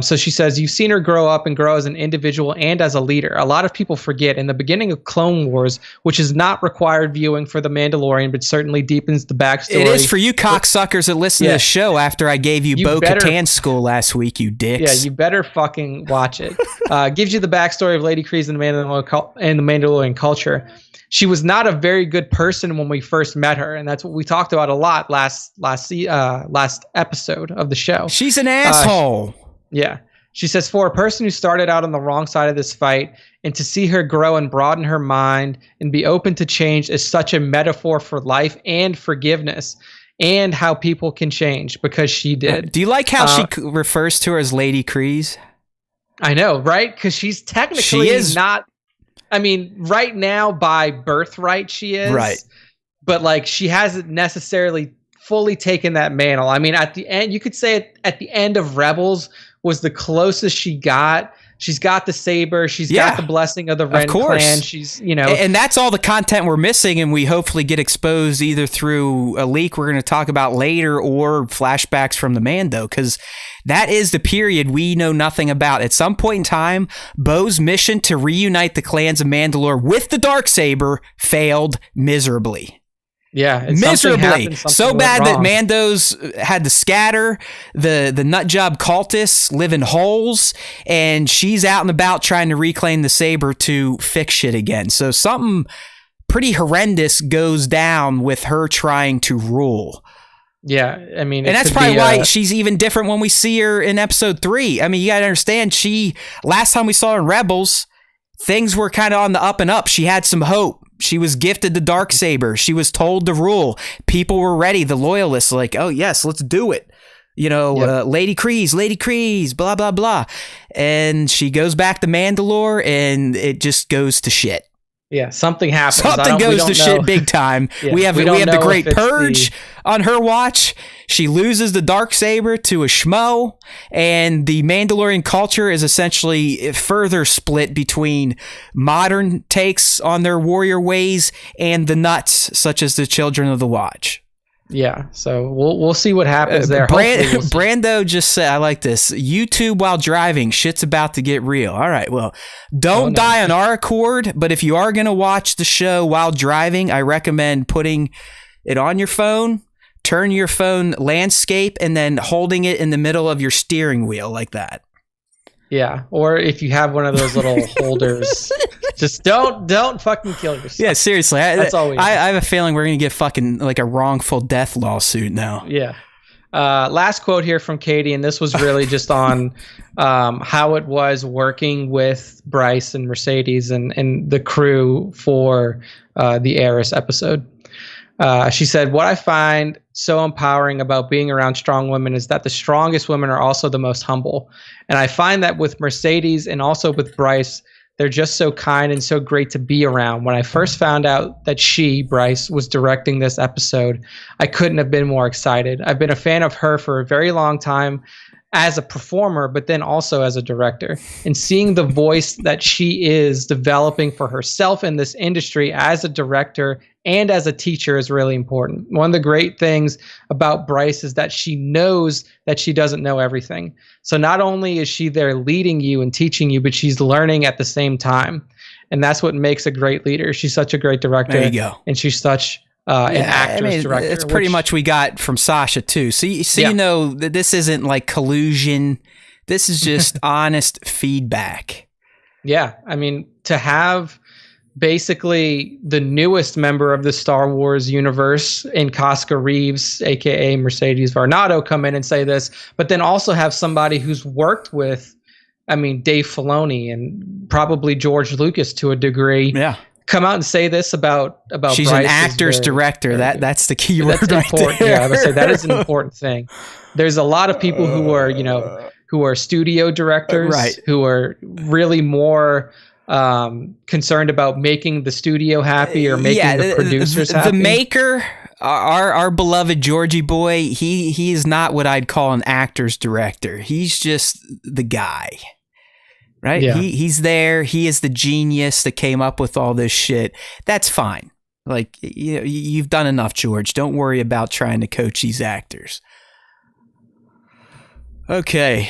So she says, you've seen her grow up and grow as an individual and as a leader. A lot of people forget in the beginning of Clone Wars, which is not required viewing for The Mandalorian, but certainly deepens the backstory. It is for you cocksuckers that listen to the show after I gave you Bo-Katan school last week, you dicks. Yeah, you better fucking watch it. Gives you the backstory of Lady Kryze and the Mandalorian culture. She was not a very good person when we first met her, and that's what we talked about a lot last episode of the show. She's an asshole. Yeah. She says, for a person who started out on the wrong side of this fight, and to see her grow and broaden her mind and be open to change is such a metaphor for life and forgiveness and how people can change, because she did. Do you like how she refers to her as Lady Kryze? I know, right? Because she's technically not... I mean, right now, by birthright, she is. Right. But, like, she hasn't necessarily fully taken that mantle. I mean, at the end, you could say at the end of Rebels was the closest she got. She's got the saber. She's got the blessing of the Ren clan. She's, And that's all the content we're missing, and we hopefully get exposed either through a leak we're going to talk about later or flashbacks from the Mando, because that is the period we know nothing about. At some point in time, Bo's mission to reunite the clans of Mandalore with the Darksaber failed miserably. Yeah, miserably. So bad that Mando's had to scatter. The nutjob cultists live in holes, and she's out and about trying to reclaim the saber to fix shit again. So something pretty horrendous goes down with her trying to rule. Yeah, I mean, and that's probably why she's even different when we see her in episode 3. I mean, you gotta understand, last time we saw her in Rebels, things were kind of on the up and up. She had some hope. She was gifted the Darksaber. She was told to rule. People were ready. The loyalists like, oh yes, let's do it. Lady Kryze, blah, blah, blah. And she goes back to Mandalore, and it just goes to shit. Yeah, something happens. Something goes to shit big time. Yeah, we have the Great Purge on her watch. She loses the Darksaber to a schmo, and the Mandalorian culture is essentially further split between modern takes on their warrior ways and the nuts, such as the Children of the Watch. Yeah, so we'll see what happens there. Brando just said, I like this. YouTube while driving, shit's about to get real. All right, well, don't die on our accord, but if you are going to watch the show while driving, I recommend putting it on your phone, turn your phone landscape, and then holding it in the middle of your steering wheel like that. Yeah, or if you have one of those little holders, just don't fucking kill yourself. Yeah, seriously. That's all I have a feeling we're going to get fucking like a wrongful death lawsuit now. Yeah. Last quote here from Katie, and this was really just on how it was working with Bryce and Mercedes and the crew for the Heiress episode. She said, "What I find so empowering about being around strong women is that the strongest women are also the most humble. And I find that with Mercedes and also with Bryce, they're just so kind and so great to be around. When I first found out that Bryce, was directing this episode, I couldn't have been more excited. I've been a fan of her for a very long time as a performer, but then also as a director. And seeing the voice that she is developing for herself in this industry as a director and as a teacher is really important. One of the great things about Bryce is that she knows that she doesn't know everything. So not only is she there leading you and teaching you, but she's learning at the same time. And that's what makes a great leader. She's such a great director. There you go. And she's such an actress director. It's pretty much we got from Sasha too. So you know that this isn't like collusion. This is just honest feedback. Yeah. I mean, to have basically the newest member of the Star Wars universe in Casca Reeves, aka Mercedes Varnado, come in and say this, but then also have somebody who's worked with, I mean, Dave Filoni and probably George Lucas to a degree. Yeah. Come out and say this about she's Bryce an actor's director. That's the key word right important. there. Yeah, I would say that is an important thing. There's a lot of people who are, who are studio directors, right, who are really more concerned about making the studio happy or making the producers happy. The maker, our beloved Georgie boy, he is not what I'd call an actor's director. He's just the guy. Right? Yeah. He's there. He is the genius that came up with all this shit. That's fine. Like, you've done enough, George. Don't worry about trying to coach these actors. Okay.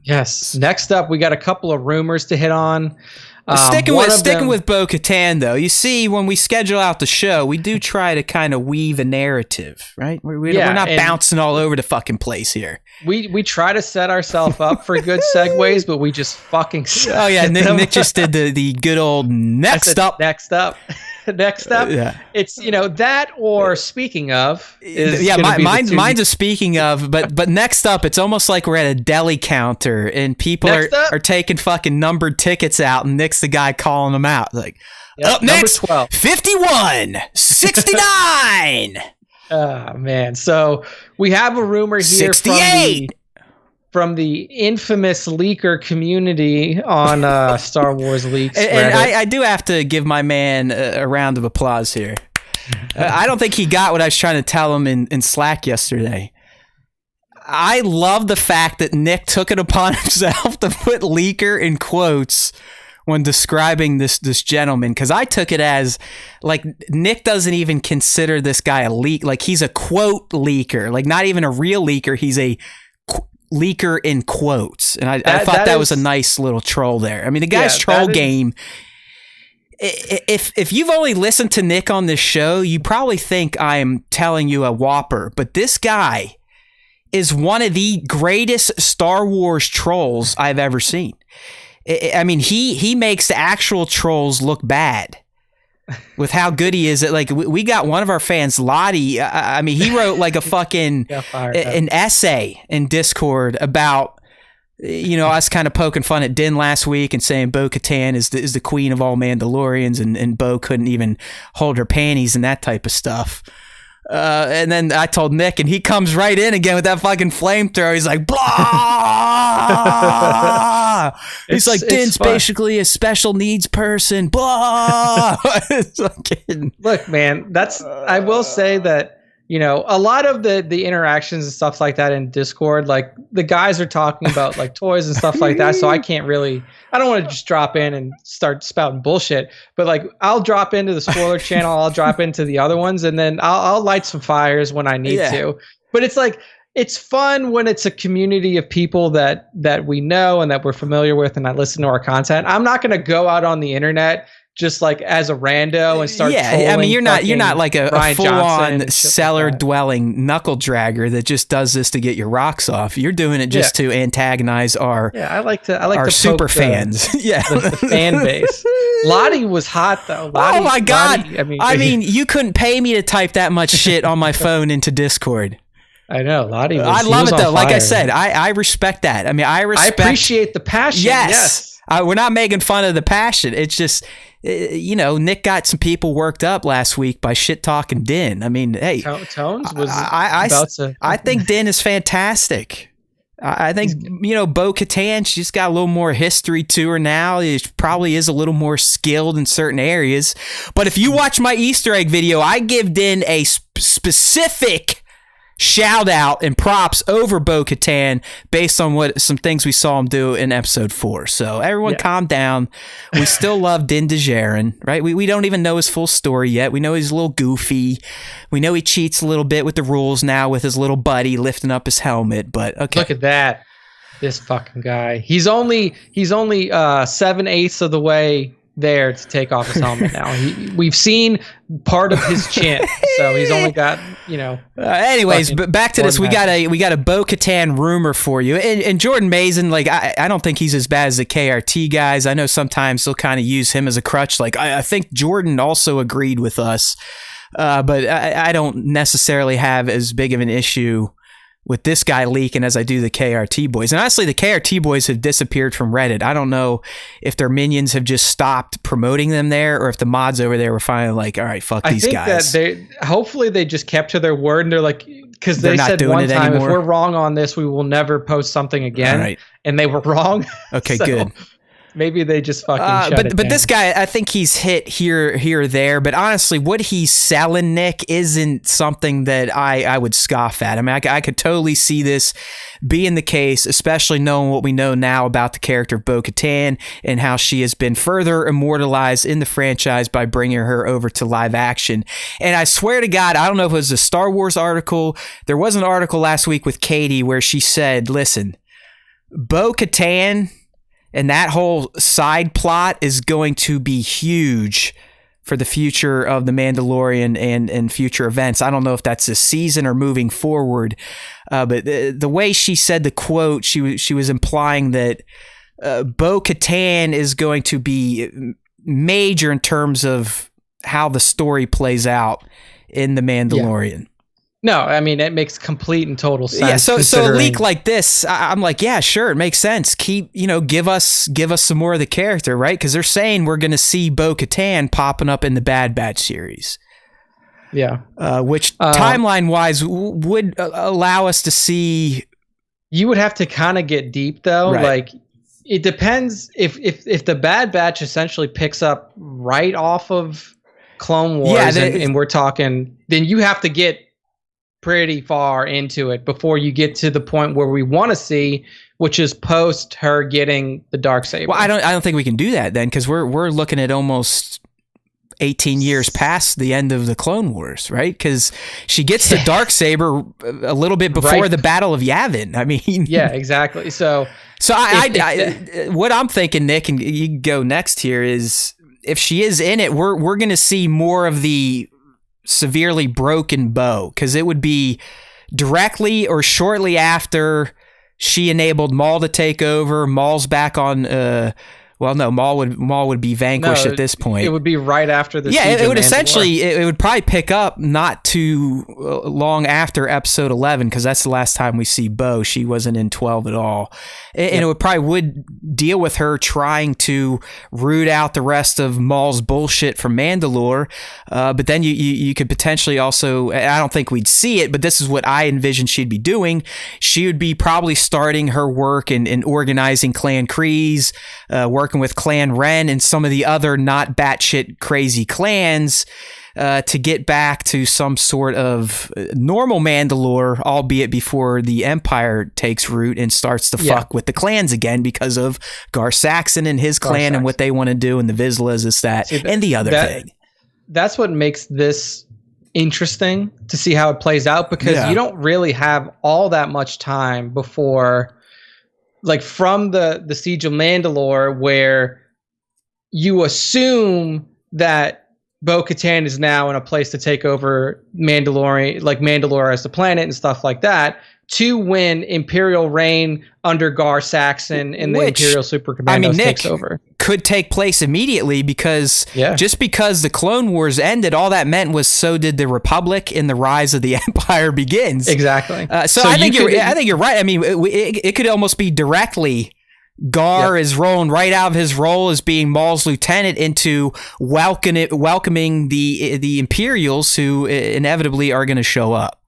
Yes. Next up, we got a couple of rumors to hit on. Sticking with Bo-Katan, though. You see, when we schedule out the show, we do try to kind of weave a narrative, right? We're not bouncing all over the fucking place here. We try to set ourselves up for good segues, but we just fucking suck. Oh yeah, Nick just did the good old next up. Yeah. It's that or speaking of is mine's a speaking of, but next up, it's almost like we're at a deli counter and people are taking fucking numbered tickets out, and Nick's the guy calling them out. Like, up next, 12. 51, 69. Oh man, so we have a rumor here 68. From the infamous leaker community on Star Wars Leaks. And I do have to give my man a round of applause here. I don't think he got what I was trying to tell him in Slack yesterday. I love the fact that Nick took it upon himself to put leaker in quotes when describing this gentleman, because I took it as like Nick doesn't even consider this guy a leak. Like, he's a quote leaker, like not even a real leaker. He's a leaker in quotes. And I thought that was a nice little troll there. I mean, the guy's troll game. If you've only listened to Nick on this show, you probably think I'm telling you a whopper, but this guy is one of the greatest Star Wars trolls I've ever seen. I mean, he makes the actual trolls look bad with how good he is. Like, we got one of our fans, Lottie. I mean, he wrote like a fucking an essay in Discord about, us kind of poking fun at Din last week and saying Bo-Katan is the queen of all Mandalorians, and Bo couldn't even hold her panties and that type of stuff. And then I told Nick, and he comes right in again with that fucking flamethrower. He's like, blah. He's like, Din's basically a special needs person. Blah. Look, man, I will say that, a lot of the interactions and stuff like that in Discord, like the guys are talking about like toys and stuff like that. So I don't want to just drop in and start spouting bullshit, but like I'll drop into the spoiler channel, I'll drop into the other ones, and then I'll light some fires when I need to. But it's like, it's fun when it's a community of people that we know and that we're familiar with, and I listen to our content. I'm not going to go out on the internet just like as a rando and start trolling. I mean, you're not like a full-on cellar-dwelling knuckle dragger that just does this to get your rocks off. You're doing it just to antagonize our I like to super fans. The fan base. Lottie was hot though. Oh my god! Lottie, I mean, you couldn't pay me to type that much shit on my phone into Discord. I know Lottie. I love it though. Like I said, I respect that. I mean, I appreciate the passion. Yes. We're not making fun of the passion. It's just, Nick got some people worked up last week by shit talking Din. I mean, hey, Tones was I think Din is fantastic. I think, Bo-Katan, she's got a little more history to her now. She probably is a little more skilled in certain areas. But if you watch my Easter egg video, I give Din a specific shout out and props over Bo-Katan based on some things we saw him do in episode 4. So everyone calm down. We still love Din Djarin, right? We don't even know his full story yet. We know he's a little goofy. We know he cheats a little bit with the rules now with his little buddy lifting up his helmet, but okay. Look at that. This fucking guy. He's only 7/8 of the way there to take off his helmet now. We've seen part of his chin, so he's only got anyways, but back to this, we got a Bo-Katan rumor for you, and Jordan Mazin. Like I don't think he's as bad as the KRT guys. I know sometimes they'll kind of use him as a crutch. Like I think Jordan also agreed with us, but I don't necessarily have as big of an issue with this guy leaking as I do the KRT boys. And honestly, the KRT boys have disappeared from Reddit. I don't know if their minions have just stopped promoting them there or if the mods over there were finally like, all right, fuck these guys. I think that hopefully they just kept to their word and they're like, because they said one time, if we're wrong on this, we will never post something again. Right. And they were wrong. Okay, good. Maybe they just fucking shut it down. But this guy, I think he's hit here or there. But honestly, what he's selling, Nick, isn't something that I would scoff at. I mean, I could totally see this being the case, especially knowing what we know now about the character of Bo-Katan and how she has been further immortalized in the franchise by bringing her over to live action. And I swear to God, I don't know if it was a Star Wars article. There was an article last week with Katie where she said, listen, Bo-Katan and that whole side plot is going to be huge for the future of The Mandalorian and future events. I don't know if that's this season or moving forward, but the way she said the quote, she was implying that Bo-Katan is going to be major in terms of how the story plays out in The Mandalorian. Yeah. No, I mean, it makes complete and total sense. Yeah, so a leak like this, I'm like, yeah, sure, it makes sense. Give us some more of the character, right? Because they're saying we're going to see Bo-Katan popping up in the Bad Batch series. Yeah. Which timeline-wise would allow us to see... You would have to kind of get deep, though. Right. Like, it depends if the Bad Batch essentially picks up right off of Clone Wars, and we're talking, then you have to get pretty far into it before you get to the point where we want to see, which is post her getting the Darksaber. Well, I don't think we can do that then, because we're looking at almost 18 years past the end of the Clone Wars, right? Because she gets the Darksaber a little bit before the Battle of Yavin. I mean, yeah, exactly. So I what I'm thinking, Nick, and you can go next here, is if she is in it, we're going to see more of the severely broken Bo, because it would be directly or shortly after she enabled Maul to take over. Maul's back on Maul would be vanquished at this point. It would be right after the siege it would essentially it would probably pick up not too long after episode 11, because that's the last time we see Bo. She wasn't in 12 at all, and it would deal with her trying to root out the rest of Maul's bullshit from Mandalore. But then you could potentially also, I don't think we'd see it, but this is what I envision she'd be doing. She would be probably starting her work in organizing Clan Kryze, working with Clan Ren and some of the other not batshit crazy clans to get back to some sort of normal Mandalore, albeit before the Empire takes root and starts to fuck with the clans again because of Gar Saxon and his clan and what they want to do, and the Vizslas, and the other thing. That's what makes this interesting to see how it plays out, because you don't really have all that much time before, like, from the Siege of Mandalore, where you assume that Bo-Katan is now in a place to take over Mandalore as the planet and stuff like that, to when Imperial reign under Gar Saxon and the Imperial Super Commandos takes over. Could take place immediately because just because the Clone Wars ended, all that meant was so did the Republic and the rise of the Empire begins. Exactly. So I think you're right. I mean, it could almost be directly. Gar is rolling right out of his role as being Maul's lieutenant into welcoming the Imperials who inevitably are going to show up.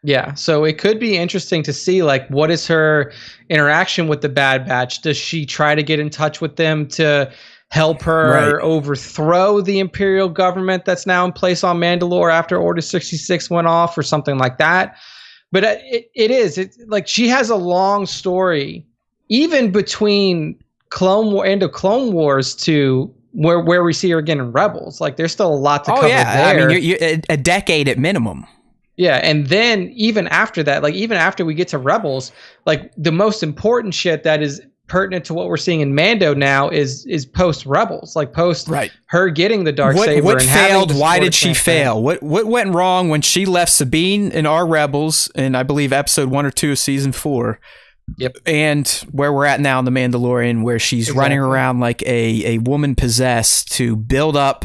Yeah, so it could be interesting to see, like, what is her interaction with the Bad Batch? Does she try to get in touch with them to help her overthrow the Imperial government that's now in place on Mandalore after Order 66 went off or something like that? But it's like she has a long story, even between end of Clone Wars to where we see her again in Rebels. Like, there's still a lot to cover there. I mean, you're a decade at minimum. Yeah, and then even after that, like even after we get to Rebels, like the most important shit that is pertinent to what we're seeing in Mando now is post Rebels, like post her getting the Darksaber. What and failed? Why did she fail? What went wrong when she left Sabine in our Rebels in I believe episode 1 or 2 of season 4? Yep. And where we're at now in The Mandalorian, where she's running around like a woman possessed to build up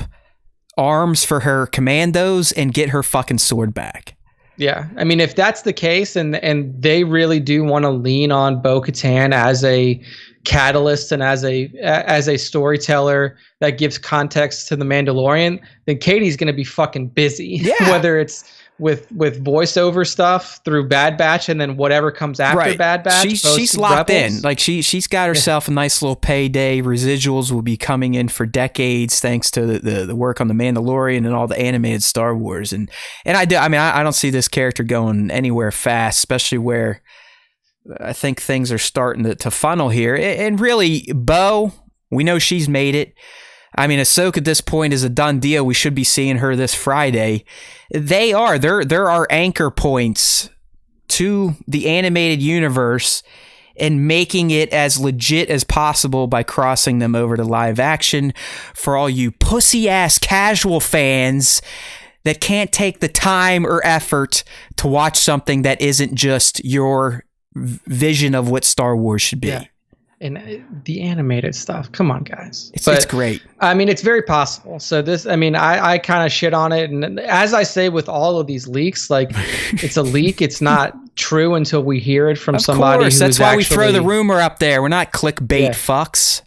arms for her commandos and get her fucking sword back. Yeah, I mean, if that's the case, and they really do want to lean on Bo-Katan as a catalyst and as a storyteller that gives context to the Mandalorian, then Katie's going to be fucking busy. Yeah. Whether it's with voiceover stuff through Bad Batch and then whatever comes after Bad Batch. She's locked in. Like she's got herself a nice little payday. Residuals will be coming in for decades thanks to the work on the Mandalorian and all the animated Star Wars. And I don't see this character going anywhere fast, especially where I think things are starting to funnel here. And really, Bo, we know she's made it. I mean, Ahsoka at this point is a done deal. We should be seeing her this Friday. There are anchor points to the animated universe and making it as legit as possible by crossing them over to live action for all you pussy-ass casual fans that can't take the time or effort to watch something that isn't just your vision of what Star Wars should be. Yeah. And the animated stuff, come on, guys. It's great. I mean, it's very possible. So this, I mean, I kind of shit on it. And as I say with all of these leaks, like it's a leak. It's not true until we hear it from somebody. Of course, that's why we throw the rumor up there. We're not clickbait fucks.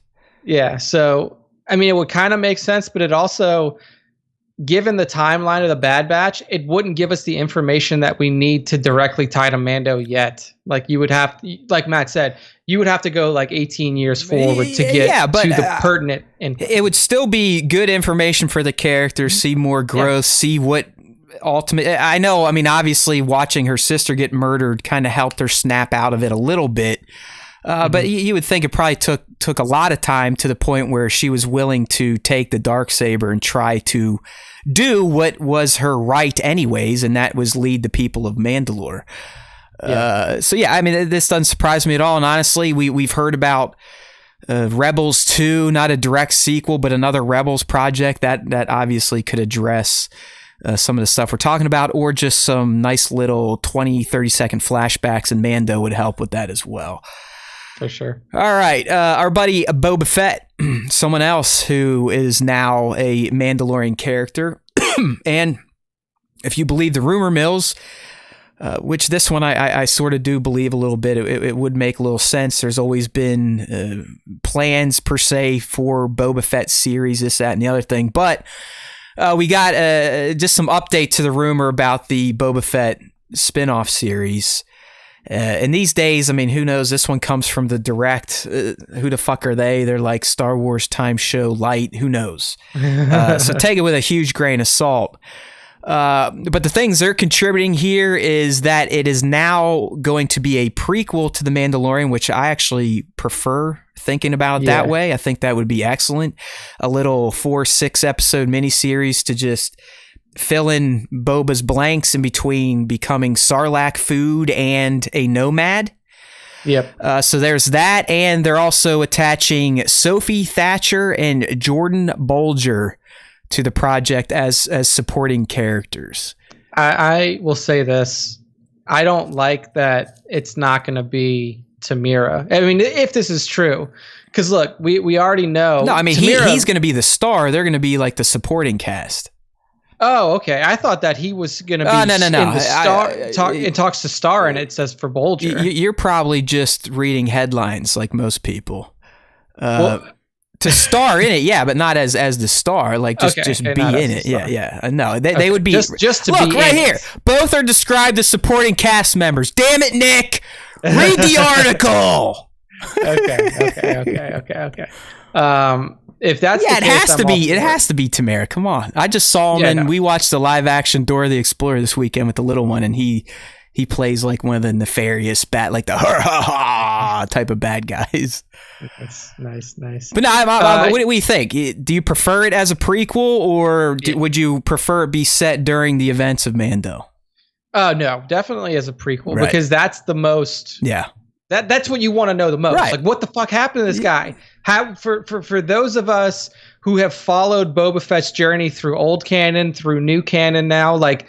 Yeah. So, I mean, it would kind of make sense, but it also, given the timeline of the Bad Batch, it wouldn't give us the information that we need to directly tie to Mando yet. Like you would have, like Matt said, you would have to go like 18 years forward to get to the pertinent input. It would still be good information for the character, see more growth, see what ultimate. I know, I mean, obviously watching her sister get murdered kind of helped her snap out of it a little bit. But you would think it probably took a lot of time to the point where she was willing to take the Darksaber and try to do what was her right anyways, and that was lead the people of Mandalore. So yeah, I mean, this doesn't surprise me at all. And honestly, we've heard about Rebels 2, not a direct sequel, but another Rebels project that obviously could address some of the stuff we're talking about, or just some nice little 20-30 second flashbacks, and Mando would help with that as well. For sure. All right. Our buddy Boba Fett, someone else who is now a Mandalorian character. And if you believe the rumor mills, which this one I sort of do believe a little bit, it would make a little sense. There's always been plans per se for Boba Fett series, this, that, and the other thing. But we got just some update to the rumor about the Boba Fett spinoff series. And these days, I mean, who knows? This one comes from the direct. Who the fuck are they? They're like Star Wars Time Show Light. Who knows? So take it with a huge grain of salt. But the things they're contributing here is that it is now going to be a prequel to The Mandalorian, which I actually prefer thinking about it that way. I think that would be excellent. A little 4-6 episode miniseries to just fill in Boba's blanks in between becoming Sarlacc food and a nomad. Yep. So there's that, and they're also attaching Sophie Thatcher and Jordan Bolger to the project as supporting characters. I will say this. I don't like that it's not going to be Tamira. I mean, if this is true, because look, we already know. No, I mean, Tamira, he's going to be the star. They're going to be like the supporting cast. Oh, okay. I thought that he was going to be no. in the Star. It talks to Star, and it says for Bolger. You're probably just reading headlines like most people. To star in it, yeah, but not as the star. Like just be in it. Yeah. No, they would be just to look be right in here. it. Both are described as supporting cast members. Damn it, Nick! Read the article. Okay. If that's it case, has to be. It has to be Tamara. Come on. I just saw him, and we watched the live action Dora the Explorer this weekend with the little one, and he plays like one of the nefarious like the ha ha ha type of bad guys. That's nice. But no, what do you think? Do you prefer it as a prequel, or would you prefer it be set during the events of Mando? Oh no, definitely as a prequel, right. Because that's the most. Yeah. That's what you want to know the most. Right. Like, what the fuck happened to this guy? How for those of us who have followed Boba Fett's journey through old canon, through new canon now, like,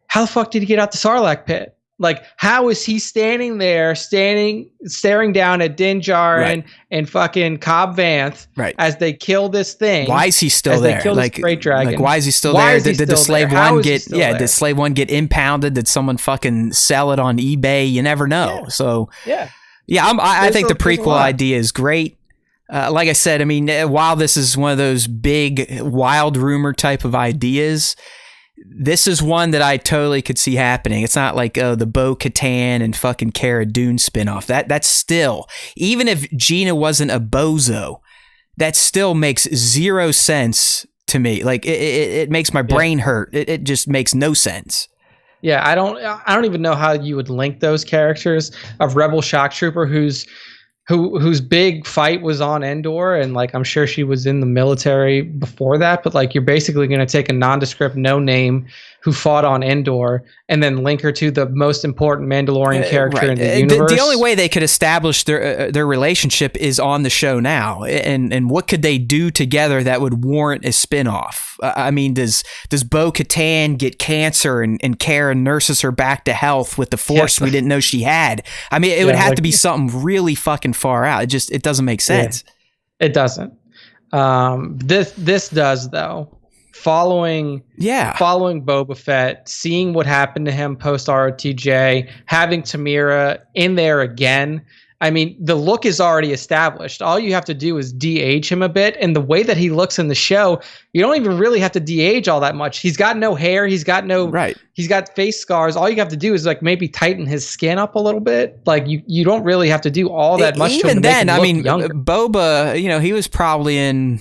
how the fuck did he get out the Sarlacc pit? Like, how is he staring down at Din Djarin and fucking Cobb Vanth as they kill this thing? Why is he still there? Like, great dragon. Like, why is he still there? Did the slave one get? Yeah, did slave one get impounded? Did someone fucking sell it on eBay? You never know. Yeah. So yeah. I think the prequel idea is great. Like I said, I mean, while this is one of those big, wild rumor type of ideas, this is one that I totally could see happening. It's not like the Bo-Katan and fucking Cara Dune spinoff. That's still, even if Gina wasn't a bozo, that still makes zero sense to me. Like it makes my brain hurt. It just makes no sense. Yeah, I don't even know how you would link those characters of Rebel Shock Trooper whose big fight was on Endor, and like I'm sure she was in the military before that, but like you're basically going to take a nondescript no name who fought on Endor and then link her to the most important Mandalorian character in the universe. The only way they could establish their relationship is on the show now, and what could they do together that would warrant a spinoff? I mean, does Bo-Katan get cancer and Cara nurses her back to health with the Force we didn't know she had? I mean, it would have to be something really fucking far out. It doesn't make sense. Yeah, it doesn't. This does though. Following Boba Fett, seeing what happened to him post ROTJ, having Tamira in there again. I mean, the look is already established. All you have to do is de-age him a bit, and the way that he looks in the show, you don't even really have to de-age all that much. He's got no hair. He's got He's got face scars. All you have to do is like maybe tighten his skin up a little bit. Like you don't really have to do all that much. Even to him then, to make him I mean, younger. Boba, he was probably in.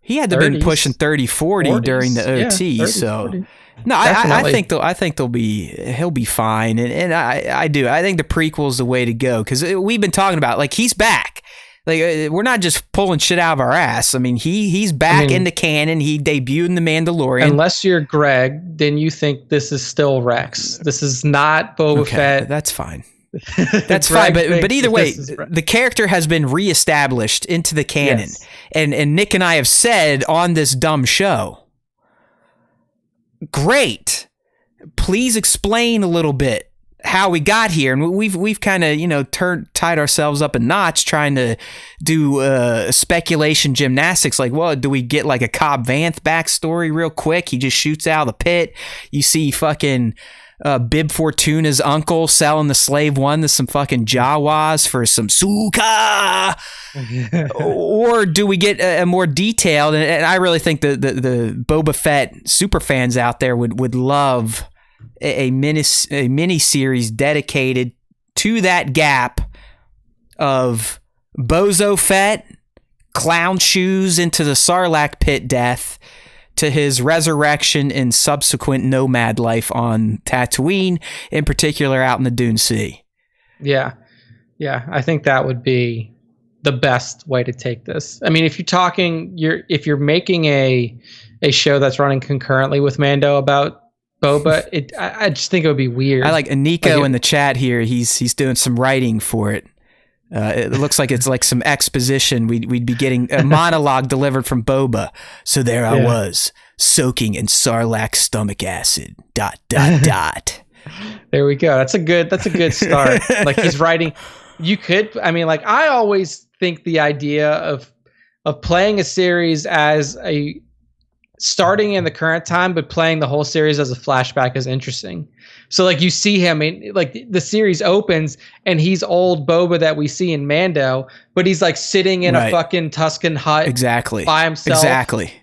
He had to have been pushing 30, 40 40s. During the OT. Yeah, 30, so 40. No, I think he'll be fine. And I do. I think the prequel is the way to go, because we've been talking about, like, he's back. Like, we're not just pulling shit out of our ass. I mean, he's back in the canon. He debuted in The Mandalorian. Unless you're Greg, then you think this is still Rex. This is not Boba Fett. That's fine. That's fine, but either way, the character has been reestablished into the canon, and Nick and I have said on this dumb show, great. Please explain a little bit how we got here, and we've kind of tied ourselves up a notch trying to do speculation gymnastics. Like, well, do we get like a Cobb Vanth backstory real quick? He just shoots out of the pit. You see fucking. Bib Fortuna's uncle selling the slave one to some fucking Jawas for some suka, or do we get a more detailed? And I really think the Boba Fett super fans out there would love a mini series dedicated to that gap of Bozo Fett, clown shoes into the Sarlacc pit death, to his resurrection and subsequent nomad life on Tatooine, in particular out in the Dune Sea. Yeah, I think that would be the best way to take this. I mean, if you're making a show that's running concurrently with Mando about Boba, I just think it would be weird. I like Nico in the chat here. He's doing some writing for it. It looks like it's like some exposition. We'd be getting a monologue delivered from Boba. So there I was, soaking in Sarlacc stomach acid. ... There we go. That's a good start. Like he's writing. You could. I mean, like I always think the idea of playing a series as a starting in the current time, but playing the whole series as a flashback is interesting. So like you see him in like the series opens and he's old Boba that we see in Mando, but he's like sitting in a fucking Tuscan hut by himself.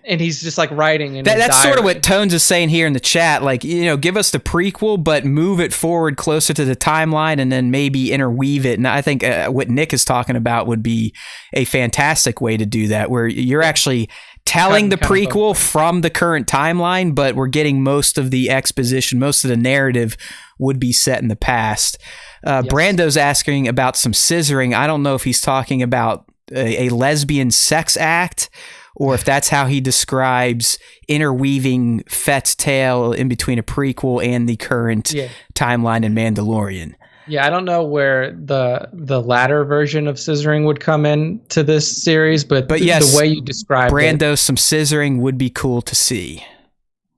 And he's just like writing in his that's diary. sort of what Tones is saying here in the chat. Like, you know, give us the prequel, but move it forward closer to the timeline and then maybe interweave it. And I think what Nick is talking about would be a fantastic way to do that, where you're actually telling the prequel from the current timeline, but we're getting most of the exposition, most of the narrative would be set in the past. Brando's asking about some scissoring. I don't know if he's talking about a lesbian sex act or if that's how he describes interweaving Fett's tale in between a prequel and the current timeline in Mandalorian. Yeah, I don't know where the latter version of scissoring would come in to this series, but yes, the way you described Brando, some scissoring would be cool to see.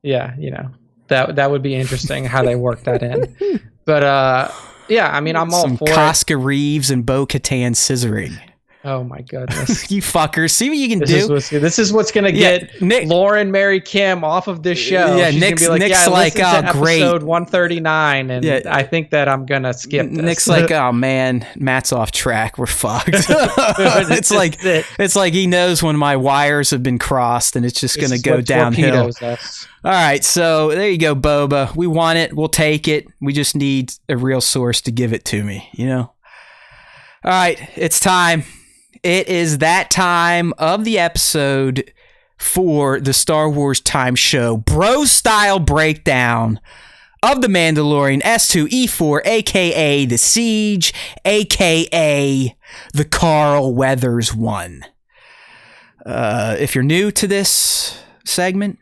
Yeah, you know, that would be interesting how they work that in. But yeah, I mean, I'm all for Casca Reeves and Bo-Katan scissoring. Oh my goodness. You fuckers. See what you can do. This is what's going to get Lauren Mary Kim off of this show. Yeah, she's Nick's gonna be like, like, oh, great. Episode 139, and I think that I'm going to skip this. Nick's like, oh man, Matt's off track. We're fucked. It's like he knows when my wires have been crossed and it's just going to go downhill. All right, so there you go, Boba. We want it. We'll take it. We just need a real source to give it to me, you know? All right, it's time. It is that time of the episode for the Star Wars Time Show bro-style breakdown of The Mandalorian, S2E4, a.k.a. The Siege, a.k.a. the Carl Weathers one. If you're new to this segment,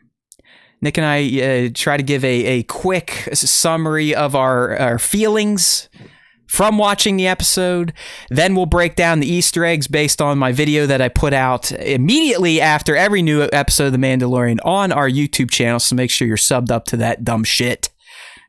Nick and I try to give a quick summary of our feelings from watching the episode. Then we'll break down the Easter eggs based on my video that I put out immediately after every new episode of The Mandalorian on our YouTube channel. So make sure you're subbed up to that dumb shit.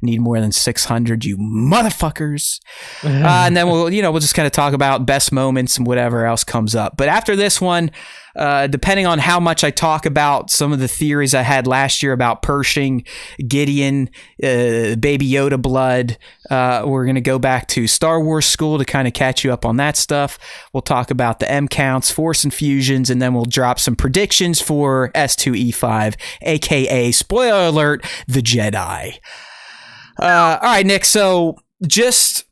Need more than 600, you motherfuckers. And then we'll just kind of talk about best moments and whatever else comes up. But after this one, depending on how much I talk about some of the theories I had last year about Pershing, Gideon, Baby Yoda blood, we're going to go back to Star Wars School to kind of catch you up on that stuff. We'll talk about the M counts, Force Infusions, and then we'll drop some predictions for S2E5, aka, spoiler alert, the Jedi. All right, Nick, so just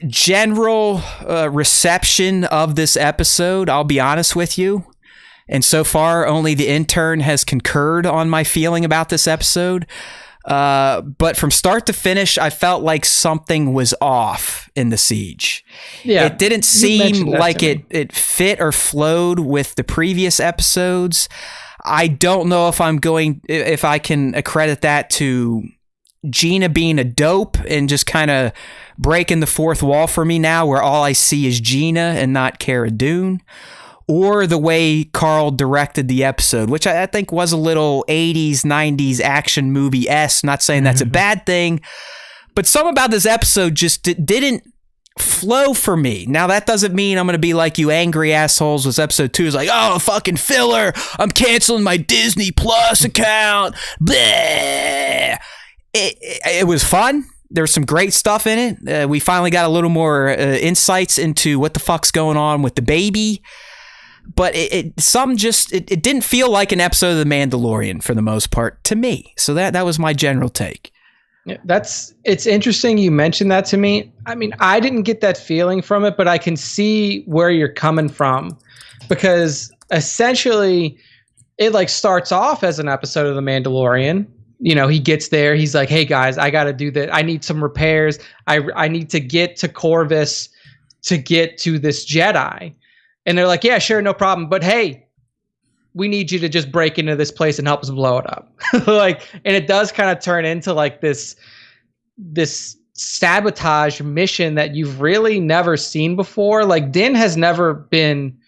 general reception of this episode, I'll be honest with you. And so far, only the intern has concurred on my feeling about this episode. But from start to finish, I felt like something was off in The Siege. Yeah, it didn't seem like it fit or flowed with the previous episodes. I don't know if I can accredit that to Gina being a dope and just kind of breaking the fourth wall for me now, where all I see is Gina and not Cara Dune, or the way Carl directed the episode, which I think was a little 80s, 90s action movie-esque. Not saying that's a bad thing, but something about this episode just didn't flow for me. Now, that doesn't mean I'm going to be like you angry assholes with episode 2 is like, oh, fucking filler. I'm canceling my Disney Plus account. Bleh. It was fun. There was some great stuff in it. We finally got a little more insights into what the fuck's going on with the baby. But it didn't feel like an episode of The Mandalorian for the most part to me. So that was my general take. Yeah, it's interesting you mentioned that to me. I mean, I didn't get that feeling from it, but I can see where you're coming from, because essentially it like starts off as an episode of The Mandalorian. You know, he gets there. He's like, hey, guys, I got to do that. I need some repairs. I need to get to Corvus to get to this Jedi. And they're like, yeah, sure, no problem. But hey, we need you to just break into this place and help us blow it up. And it does kind of turn into like this sabotage mission that you've really never seen before. Like Din has never been,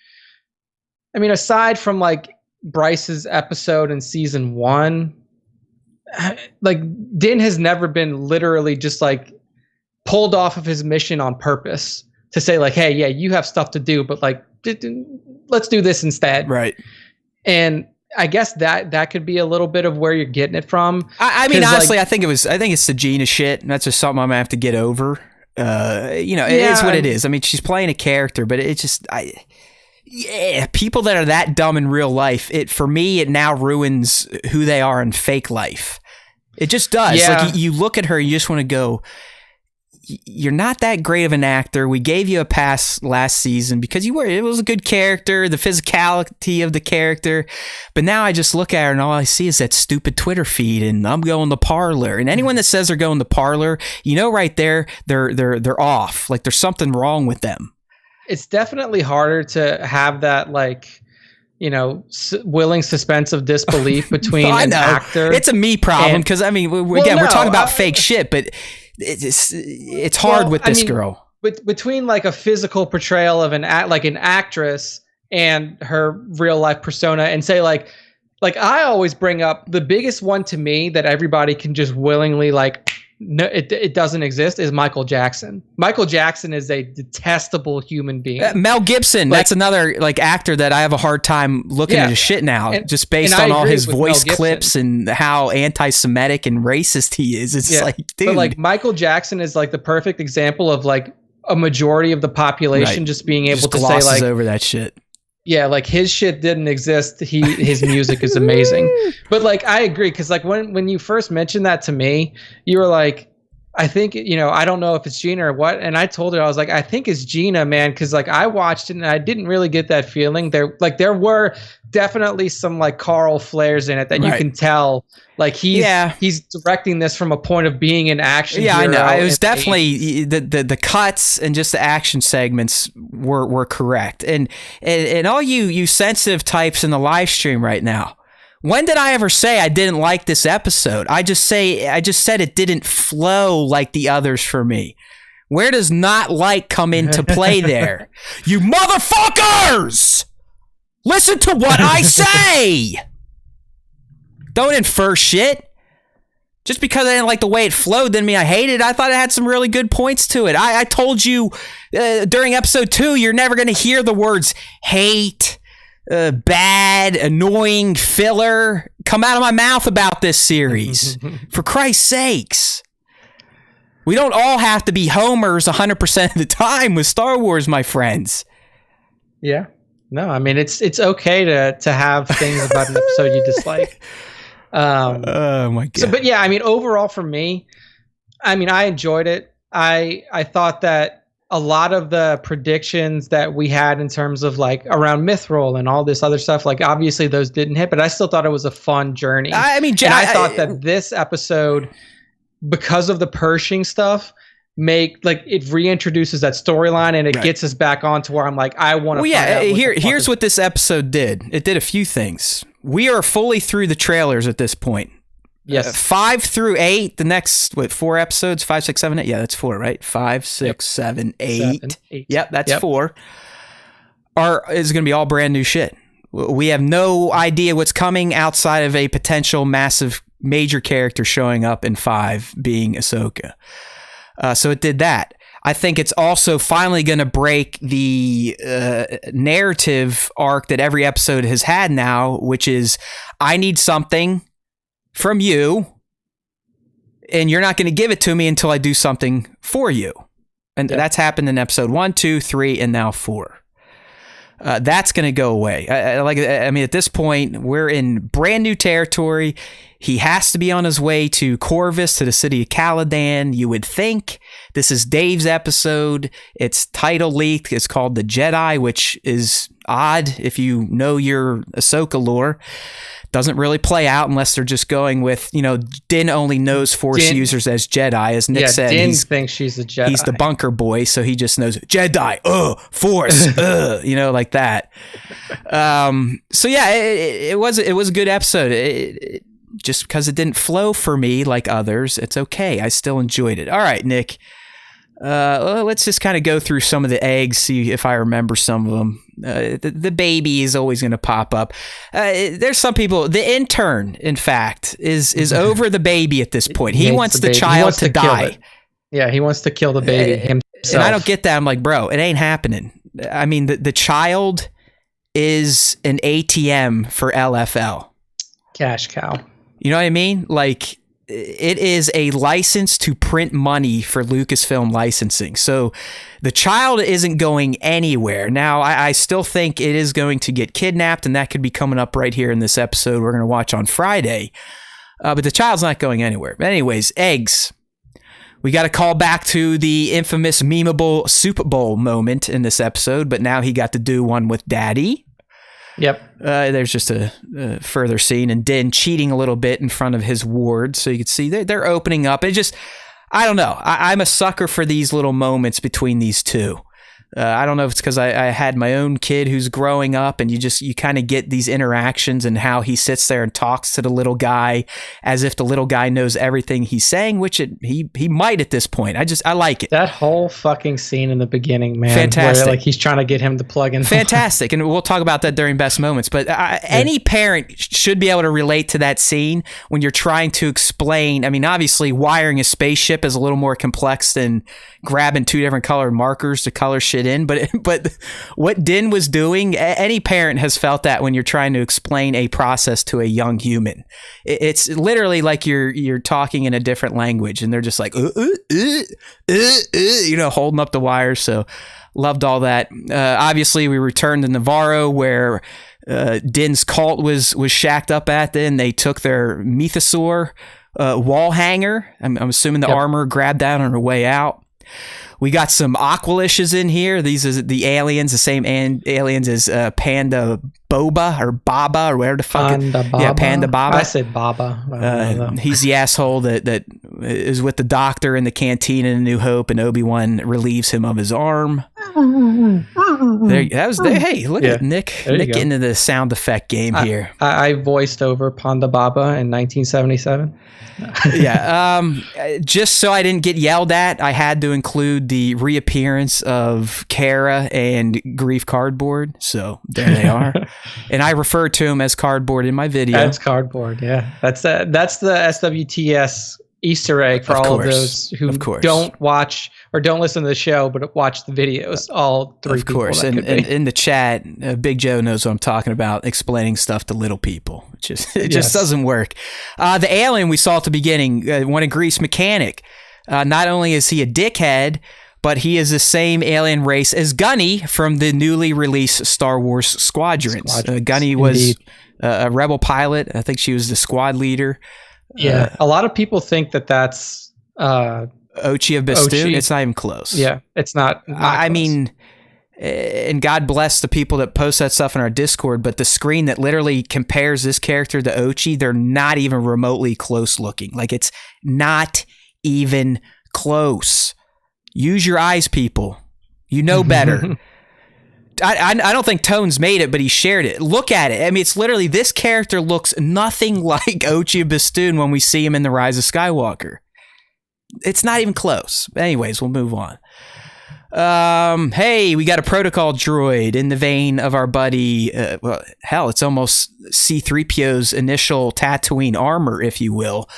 I mean, aside from like Bryce's episode in season 1, like Din has never been literally just like pulled off of his mission on purpose to say like, hey, yeah, you have stuff to do, but like, let's do this instead. Right. And I guess that could be a little bit of where you're getting it from. I mean, honestly, like, I think it's the Gina shit. And that's just something I'm gonna have to get over. It is what it is. I mean, she's playing a character, but it just, people that are that dumb in real life, for me, it now ruins who they are in fake life. It just does. Yeah. Like you look at her, you just want to go, you're not that great of an actor. We gave you a pass last season because it was a good character, the physicality of the character. But now I just look at her and all I see is that stupid Twitter feed and I'm going to Parlor. And anyone that says they're going to Parlor, right there, they're off. Like there's something wrong with them. It's definitely harder to have that like, willing suspense of disbelief between an actor. It's a me problem because I mean, we're talking about fake shit, but it's hard with this girl. Between like a physical portrayal of an actress and her real life persona, and say like I always bring up the biggest one to me that everybody can just willingly like. No, it doesn't exist. Is Michael Jackson? Michael Jackson is a detestable human being. Mel Gibson, that's another like actor that I have a hard time looking at his shit now, just based on all his voice clips and how anti-Semitic and racist he is. It's like, dude. But like Michael Jackson is like the perfect example of like a majority of the population just being able to say like over that shit. Yeah, like his shit didn't exist. His music is amazing. But like I agree, because like when you first mentioned that to me, you were like, I think, I don't know if it's Gina or what. And I told her, I was like, I think it's Gina, man, because like I watched it and I didn't really get that feeling. There were definitely some like Carl flares in it that you can tell. Like he's directing this from a point of being an action hero. I know. It was definitely the cuts and just the action segments were correct. And all you sensitive types in the live stream right now, when did I ever say I didn't like this episode? I just said it didn't flow like the others for me. Where does not like come into play there? You motherfuckers! Listen to what I say! Don't infer shit. Just because I didn't like the way it flowed didn't mean I hated it. I thought it had some really good points to it. I told you during episode 2, you're never going to hear the words hate, bad, annoying, filler come out of my mouth about this series. For Christ's sakes. We don't all have to be homers 100% of the time with Star Wars, my friends. Yeah. No, I mean, it's okay to have things about an episode you dislike. Oh my God. So, but yeah, I mean, overall for me, I mean, I enjoyed it. I thought that a lot of the predictions that we had in terms of like around Mithril and all this other stuff, like obviously those didn't hit, but I still thought it was a fun journey. I mean, I thought that this episode, because of the Pershing stuff, it reintroduces that storyline and it gets us back on to where I'm like, I want to. Well, yeah. Here's what this episode did. It did a few things. We are fully through the trailers at this point. Yes. 5 through 8. The next 4 episodes. 5, 6, 7, 8. Yeah, that's 4, right? 5, 6, 7, 8. Yep, that's 4. Is going to be all brand new shit. We have no idea what's coming outside of a potential massive major character showing up in 5 being Ahsoka. So it did that. I think it's also finally going to break the narrative arc that every episode has had now, which is I need something from you, and you're not going to give it to me until I do something for you. And that's happened in episode 1, 2, 3, and now 4. That's going to go away. I mean, at this point, we're in brand new territory. He has to be on his way to Corvus, to the city of Caladan. You would think this is Dave's episode. It's title leaked. It's called The Jedi, which is odd if you know your Ahsoka lore. Doesn't really play out unless they're just going with, Din only knows Force users as Jedi. As Nick said, Din thinks she's a Jedi. He's the bunker boy, so he just knows Jedi, Force, like that. So yeah, it was a good episode. Just because it didn't flow for me like others, it's okay. I still enjoyed it. All right, Nick, Let's just kind of go through some of the eggs, see if I remember some of them. The baby is always going to pop up. There's some people. The intern, in fact, is over the baby at this point. He wants the child to die. Yeah, he wants to kill the baby himself. And I don't get that. I'm like, bro, it ain't happening. I mean, the child is an ATM for LFL. Cash cow. You know what I mean? Like, it is a license to print money for Lucasfilm licensing. So the child isn't going anywhere. Now, I still think it is going to get kidnapped, and that could be coming up right here in this episode we're going to watch on Friday. But the child's not going anywhere. But anyways, eggs. We got to call back to the infamous memeable Super Bowl moment in this episode, but now he got to do one with Daddy. Yep. There's just a further scene, and Din cheating a little bit in front of his ward, so you can see they're opening up. It just, I don't know. I'm a sucker for these little moments between these two. I don't know if it's because I had my own kid who's growing up, and you kind of get these interactions and how he sits there and talks to the little guy as if the little guy knows everything he's saying, which he might at this point. I like it. That whole fucking scene in the beginning, man. Fantastic. Where, like, he's trying to get him to plug in. Fantastic. And we'll talk about that during Best Moments. But any parent should be able to relate to that scene when you're trying to explain. I mean, obviously, wiring a spaceship is a little more complex than grabbing two different colored markers to color shit in, but what Din was doing, any parent has felt that when you're trying to explain a process to a young human. It's literally like you're talking in a different language, and they're just like holding up the wires. So loved all that. Obviously, we returned to Navarro, where Din's cult was shacked up at. Then they took their mythosaur wall hanger. I'm assuming the armor grabbed that on her way out. We got some Aqualishes in here. These are the aliens, the same aliens as Panda Boba or Baba or whatever the fuck. Panda Baba. I said Baba. He's the asshole that is with the doctor in the canteen in A New Hope, and Obi-Wan relieves him of his arm. Hey, look at Nick getting into the sound effect game here. I voiced over Panda Baba in 1977. Just so I didn't get yelled at, I had to include the reappearance of Kara and Grief Cardboard. So there they are. And I refer to him as Cardboard in my video. That's Cardboard, yeah. That's the SWTS Easter egg for all of those who don't watch or don't listen to the show, but watch the videos. All three people. Of course. And in the chat, Big Joe knows what I'm talking about, explaining stuff to little people. It just doesn't work. The alien we saw at the beginning, one of Grease mechanic. Not only is he a dickhead, but he is the same alien race as Gunny from the newly released Star Wars Squadrons. Gunny was a rebel pilot. I think she was the squad leader. Yeah, a lot of people think that's Ochi of Bastoon. It's not even close. Yeah, it's not I mean, and God bless the people that post that stuff in our Discord, but the screen that literally compares this character to Ochi, they're not even remotely close looking. Like, it's not even close. Use your eyes, people. You know better. I don't think Tones made it, but he shared it. Look at it. I mean, it's literally, this character looks nothing like Ochi of Bastoon when we see him in The Rise of Skywalker. It's not even close. Anyways, we'll move on. Hey, we got a protocol droid in the vein of our buddy. It's almost C-3PO's initial Tatooine armor, if you will.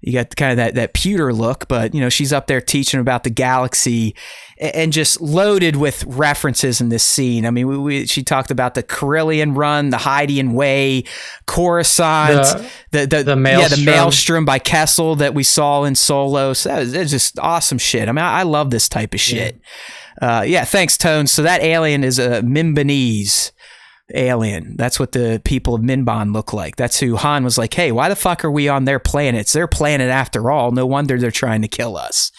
You got kind of that pewter look, but she's up there teaching about the galaxy, and just loaded with references in this scene. I mean, she talked about the Carillion Run, the Hydian Way, Coruscant, the Maelstrom by Kessel that we saw in Solo. So that's just awesome shit. I mean, I love this type of shit. Thanks, Tone. So that alien is a Mimbanese alien. That's what the people of Minban look like. That's who Han was like, hey, why the fuck are we on their planet? It's their planet after all. No wonder they're trying to kill us.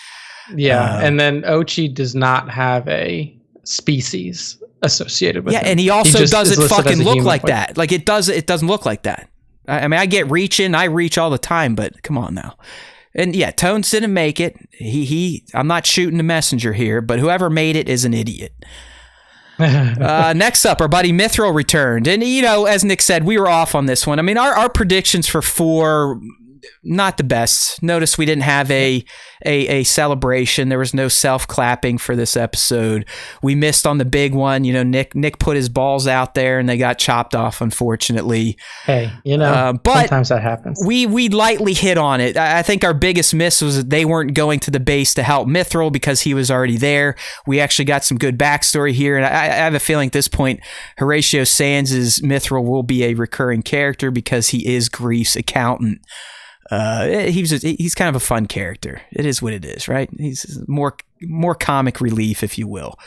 Yeah, and then Ochi does not have a species associated with him. And he also doesn't fucking look like that. Like, it doesn't look like that. I mean, I get reaching, I reach all the time, but come on now. And yeah, Tones didn't make it. I'm not shooting the messenger here, but whoever made it is an idiot. Next up, our buddy Mithril returned. And, as Nick said, we were off on this one. I mean, our predictions for 4 not the best. Notice we didn't have a celebration. There was no self-clapping for this episode. We missed on the big one. You know, Nick put his balls out there and they got chopped off, unfortunately. Hey, you know, but sometimes that happens. We lightly hit on it. I think our biggest miss was that they weren't going to the base to help Mithril because he was already there. We actually got some good backstory here, and I have a feeling at this point Horatio Sands' Mithril will be a recurring character because he is Grief's accountant. He's kind of a fun character. It is what it is, right? He's more comic relief, if you will.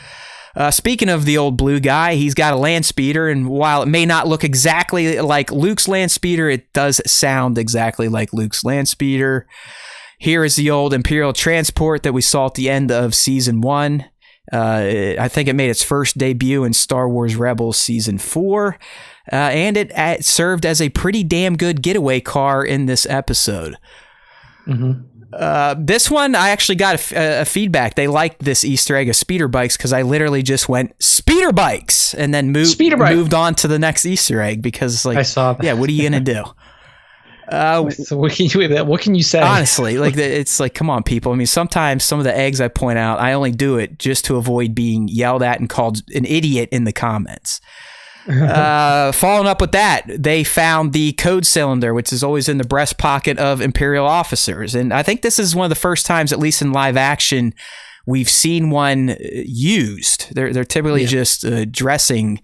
Speaking of the old blue guy, he's got a land speeder, and while it may not look exactly like Luke's land speeder, it does sound exactly like Luke's land speeder. Here is the old Imperial transport that we saw at the end of Season 1. I think it made its first debut in Star Wars Rebels Season 4. And it served as a pretty damn good getaway car in this episode. Mm-hmm. This one, I actually got a feedback. They liked this Easter egg of speeder bikes because I literally just went, speeder bikes! And then moved on to the next Easter egg because, like, I saw that. Yeah, what are you going to do? So what can you say? Honestly, like it's like, come on, people. I mean, sometimes some of the eggs I point out, I only do it just to avoid being yelled at and called an idiot in the comments. Following up with that, they found the code cylinder, which is always in the breast pocket of Imperial officers. And I think this is one of the first times, at least in live action, we've seen one used. They're typically just dressings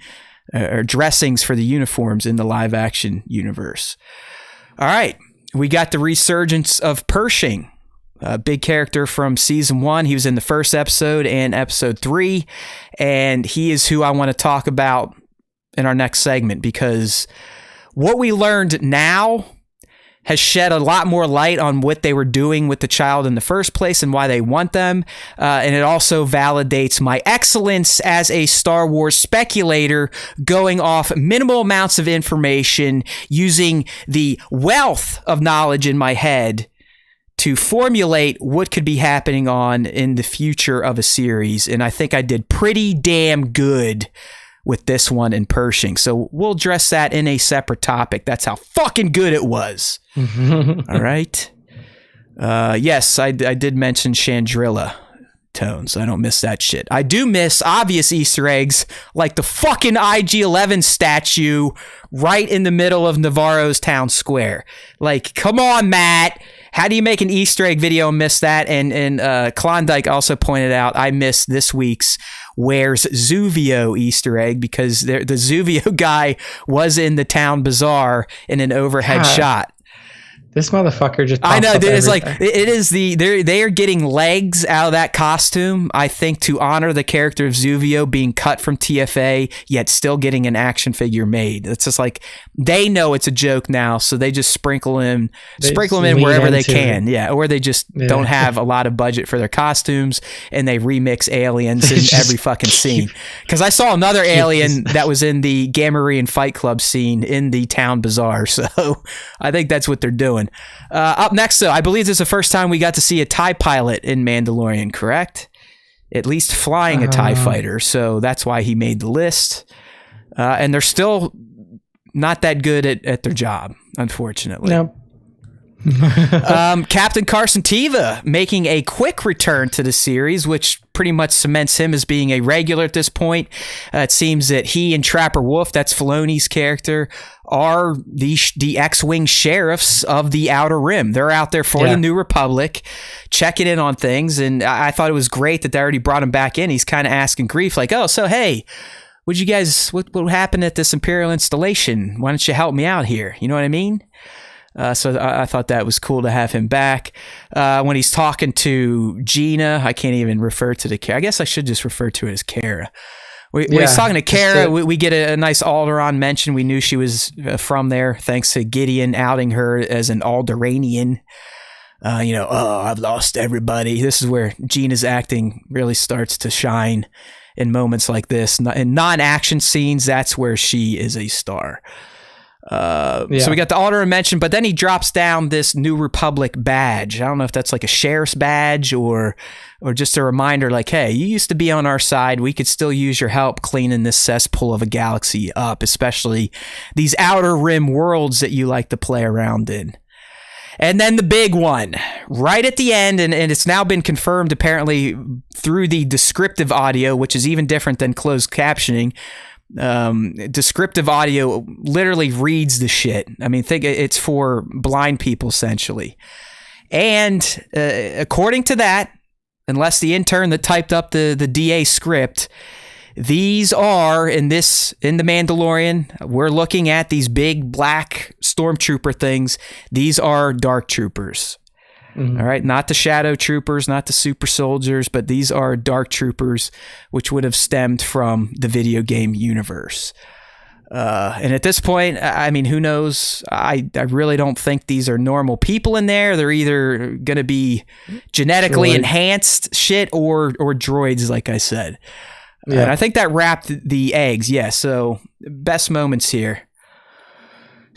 for the uniforms in the live action universe. All right, we got the resurgence of Pershing, a big character from Season 1. He was in the first episode and Episode 3, and he is who I want to talk about in our next segment, because what we learned now has shed a lot more light on what they were doing with the child in the first place and why they want them. And it also validates my excellence as a Star Wars speculator, going off minimal amounts of information, using the wealth of knowledge in my head to formulate what could be happening on in the future of a series. And I think I did pretty damn good with this one in Pershing. So we'll address that in a separate topic. That's how fucking good it was. All right. Yes, I did mention Chandrilla tones. I don't miss that shit. I do miss obvious Easter eggs like the fucking IG-11 statue right in the middle of Navarro's town square. Like, come on, Matt. How do you make an Easter egg video and miss that? And Klondike also pointed out I missed this week's Where's Zuvio Easter egg because the Zuvio guy was in the town bazaar in an overhead shot. This motherfucker just I know, it's like it is they are getting legs out of that costume, I think, to honor the character of Zuvio being cut from TFA yet still getting an action figure made. It's just like they know it's a joke now, so they just sprinkle him in wherever they can. Yeah, or they just don't have a lot of budget for their costumes and they remix aliens in every fucking scene. Because I saw another alien that was in the Gamorrean Fight Club scene in the town bazaar, so I think that's what they're doing. Up next, though, I believe this is the first time we got to see a TIE pilot in Mandalorian, correct? At least flying a TIE fighter, so that's why he made the list. And they're still not that good at their job, unfortunately. No. Captain Carson Teva making a quick return to the series, which pretty much cements him as being a regular at this point. It seems that he and Trapper Wolf, that's Filoni's character, are the X-Wing sheriffs of the Outer Rim. They're out there for the New Republic, checking in on things, and I thought it was great that they already brought him back in. He's kind of asking Grief, like, oh, so hey, what happened at this Imperial installation? Why don't you help me out here? You know what I mean? So I thought that was cool to have him back. When he's talking to Gina, I can't even refer to the Kara. I guess I should just refer to it as Kara. When he's talking to Kara, we get a nice Alderaan mention. We knew she was from there, thanks to Gideon outing her as an Alderanian. I've lost everybody. This is where Gina's acting really starts to shine in moments like this. In non-action scenes, that's where she is a star. So we got the Alderaan mention, but then he drops down this New Republic badge. I don't know if that's like a sheriff's badge or just a reminder like, hey, you used to be on our side. We could still use your help cleaning this cesspool of a galaxy up, especially these Outer Rim worlds that you like to play around in. And then the big one, right at the end, and it's now been confirmed apparently through the descriptive audio, which is even different than closed captioning. Descriptive audio literally reads the shit. I mean, think it's for blind people essentially. And according to that, unless the intern that typed up the DA script, these are in The Mandalorian, we're looking at these big black stormtrooper things. These are dark troopers. Mm-hmm. All right, not the shadow troopers, not the super soldiers, but these are dark troopers, which would have stemmed from the video game universe. And at this point, I mean, who knows? I really don't think these are normal people in there. They're either going to be genetically enhanced shit or droids, like I said. Yeah. And I think that wrapped the eggs. Yeah, so best moments here.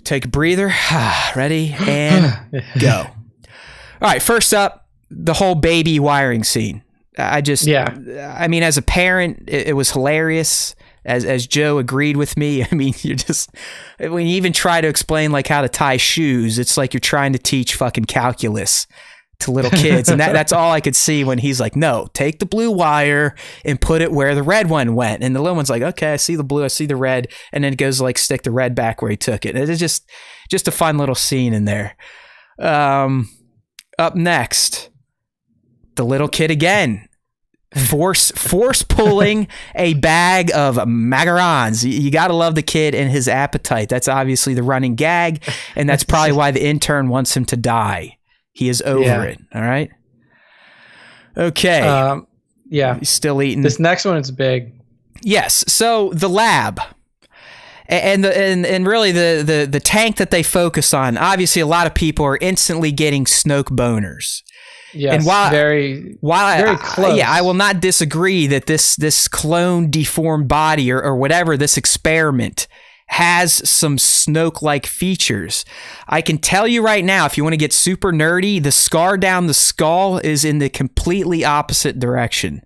Take a breather. Ready? And go. All right, first up, the whole baby wiring scene. I mean, as a parent, it was hilarious. As Joe agreed with me, I mean, when you even try to explain like how to tie shoes, it's like you're trying to teach fucking calculus to little kids. And that's all I could see when he's like, no, take the blue wire and put it where the red one went. And the little one's like, okay, I see the blue, I see the red. And then it goes like stick the red back where he took it. It's just a fun little scene in there. Up next, the little kid again. Force pulling a bag of macarons. You got to love the kid and his appetite. That's obviously the running gag, and that's probably why the intern wants him to die. He is over it. All right. Okay. He's still eating. This next one is big. Yes. So the lab. And really the tank that they focus on. Obviously, a lot of people are instantly getting Snoke boners. Yes, and while very close. I will not disagree that this clone deformed body or whatever, this experiment has some Snoke-like features. I can tell you right now, if you want to get super nerdy, the scar down the skull is in the completely opposite direction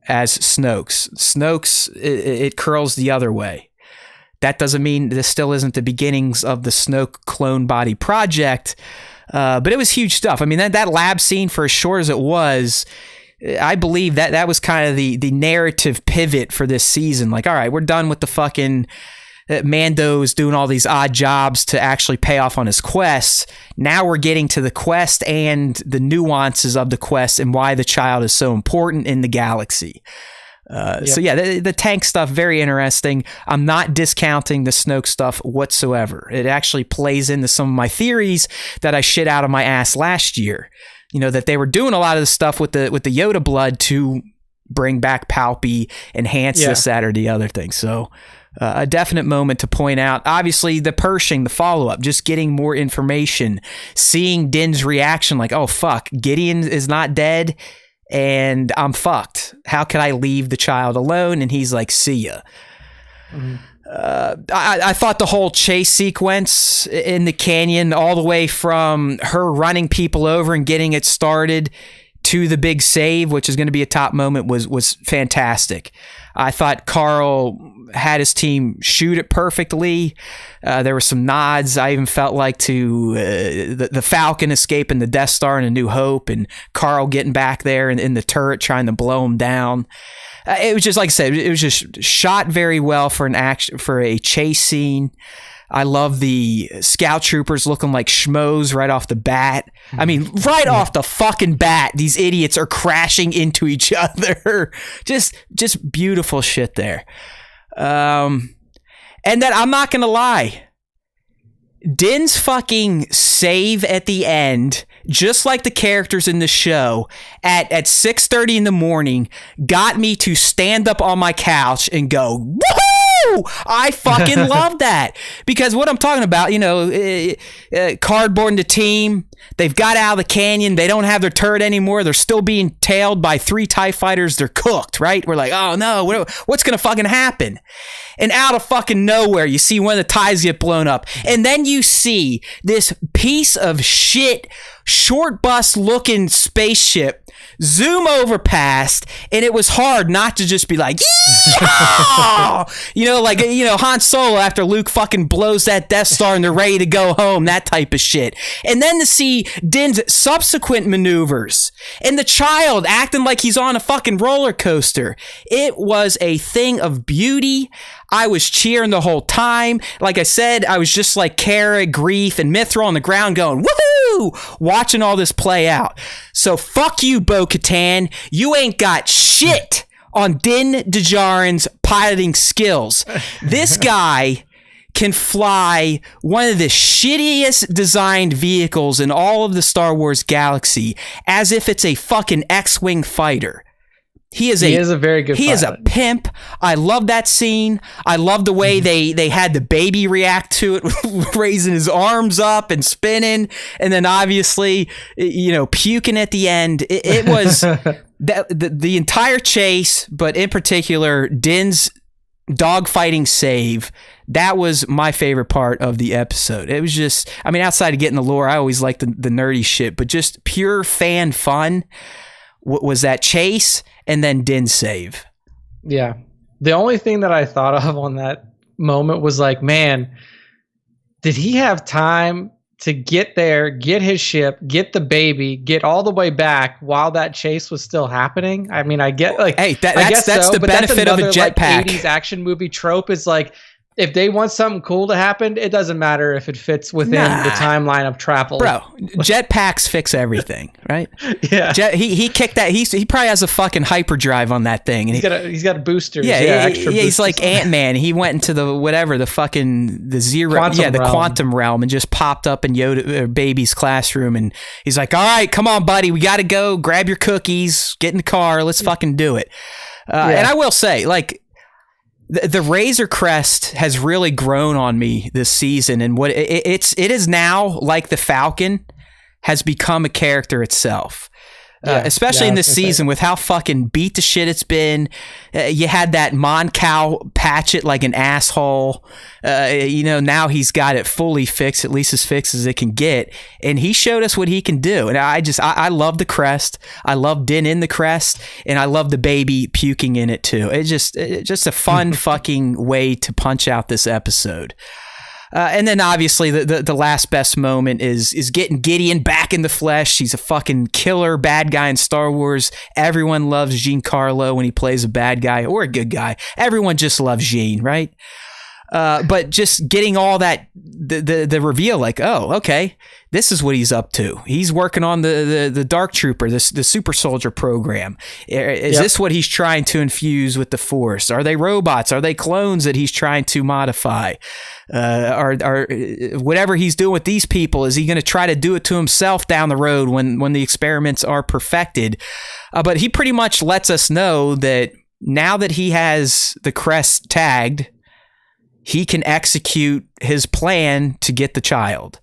as Snoke's. Snoke's, it curls the other way. That doesn't mean this still isn't the beginnings of the Snoke clone body project. But it was huge stuff. I mean, that lab scene, for as short as it was, I believe that was kind of the narrative pivot for this season. Like, all right, we're done with the fucking Mando's doing all these odd jobs to actually pay off on his quests. Now we're getting to the quest and the nuances of the quest and why the child is so important in the galaxy. So yeah, the tank stuff, very interesting. I'm not discounting the Snoke stuff whatsoever. It actually plays into some of my theories that I shit out of my ass last year. You know, that they were doing a lot of the stuff with the Yoda blood to bring back Palpy, enhance this, that, or the other thing. So a definite moment to point out. Obviously, the Pershing, the follow-up, just getting more information, seeing Din's reaction like, oh, fuck, Gideon is not dead. And I'm fucked. How can I leave the child alone? And he's like, see ya. Mm-hmm. I thought the whole chase sequence in the canyon, all the way from her running people over and getting it started to the big save, which is going to be a top moment, was fantastic. I thought Carl had his team shoot it perfectly. There were some nods. I even felt like to the Falcon escaping the Death Star in A New Hope, and Carl getting back there in the turret trying to blow him down. It was just, like I said, it was just shot very well for a chase scene. I love the scout troopers looking like schmoes right off the bat. I mean, right off the fucking bat, these idiots are crashing into each other. Just beautiful shit there. And then I'm not going to lie. Din's fucking save at the end, just like the characters in the show, at 6:30 in the morning, got me to stand up on my couch and go, woohoo! I fucking love that. Because what I'm talking about, you know, cardboarding the team, they've got out of the canyon, they don't have their turret anymore, they're still being tailed by 3 TIE fighters, they're cooked, right? We're like, oh no, what's gonna fucking happen? And out of fucking nowhere, you see one of the TIEs get blown up. And then you see this piece of shit, short bus looking spaceship zoom over past, and it was hard not to just be like, yeah! Like Han Solo after Luke fucking blows that Death Star and they're ready to go home, that type of shit. And then to see Din's subsequent maneuvers and the child acting like he's on a fucking roller coaster, it was a thing of beauty. I was cheering the whole time. Like I said, I was just like Cara, Grief, and Mithril on the ground going, woohoo, watching all this play out. So fuck you, Bo-Katan. You ain't got shit on Din Djarin's piloting skills. This guy can fly one of the shittiest designed vehicles in all of the Star Wars galaxy as if it's a fucking X-Wing fighter. He is a very good pilot. He is a pimp. I love that scene. I love the way they had the baby react to it, raising his arms up and spinning, and then obviously, puking at the end. It was the entire chase, but in particular, Din's dogfighting save. That was my favorite part of the episode. It was just, outside of getting the lore, I always liked the nerdy shit, but just pure fan fun was that chase and then Din's save. Yeah. The only thing that I thought of on that moment was like, man, did he have time to get there, get his ship, get the baby, get all the way back while that chase was still happening? I get like, hey, that's the benefit of a jetpack. Like 80s action movie trope is like, if they want something cool to happen, it doesn't matter if it fits within the timeline of travel. Bro, jetpacks fix everything, right? Yeah. He kicked that. He probably has a fucking hyperdrive on that thing. And he's got boosters. Yeah, he's like Ant-Man. He went into the zero, quantum realm and just popped up in Baby's classroom. And he's like, all right, come on, buddy. We got to go. Grab your cookies. Get in the car. Let's fucking do it. And I will say, like, the Razor Crest has really grown on me this season, and what it is now, like the Falcon, has become a character itself. Especially in this season with how fucking beat to shit it's been. You had that Mon Cal patch it like an asshole. Now he's got it fully fixed, at least as fixed as it can get. And he showed us what he can do. And I love the crest. I love Din in the crest. And I love the baby puking in it too. It's just a fun fucking way to punch out this episode. And then obviously the last best moment is getting Gideon back in the flesh. He's a fucking killer bad guy in Star Wars. Everyone loves Giancarlo when he plays a bad guy or a good guy. Everyone just loves Jean, right? But just getting all that, the reveal, like, oh, okay, this is what he's up to. He's working on the Dark Trooper, the super soldier program. Is this what he's trying to infuse with the Force? Are they robots? Are they clones that he's trying to modify? Are whatever he's doing with these people, is he going to try to do it to himself down the road when the experiments are perfected? But he pretty much lets us know that now that he has the crest tagged, he can execute his plan to get the child.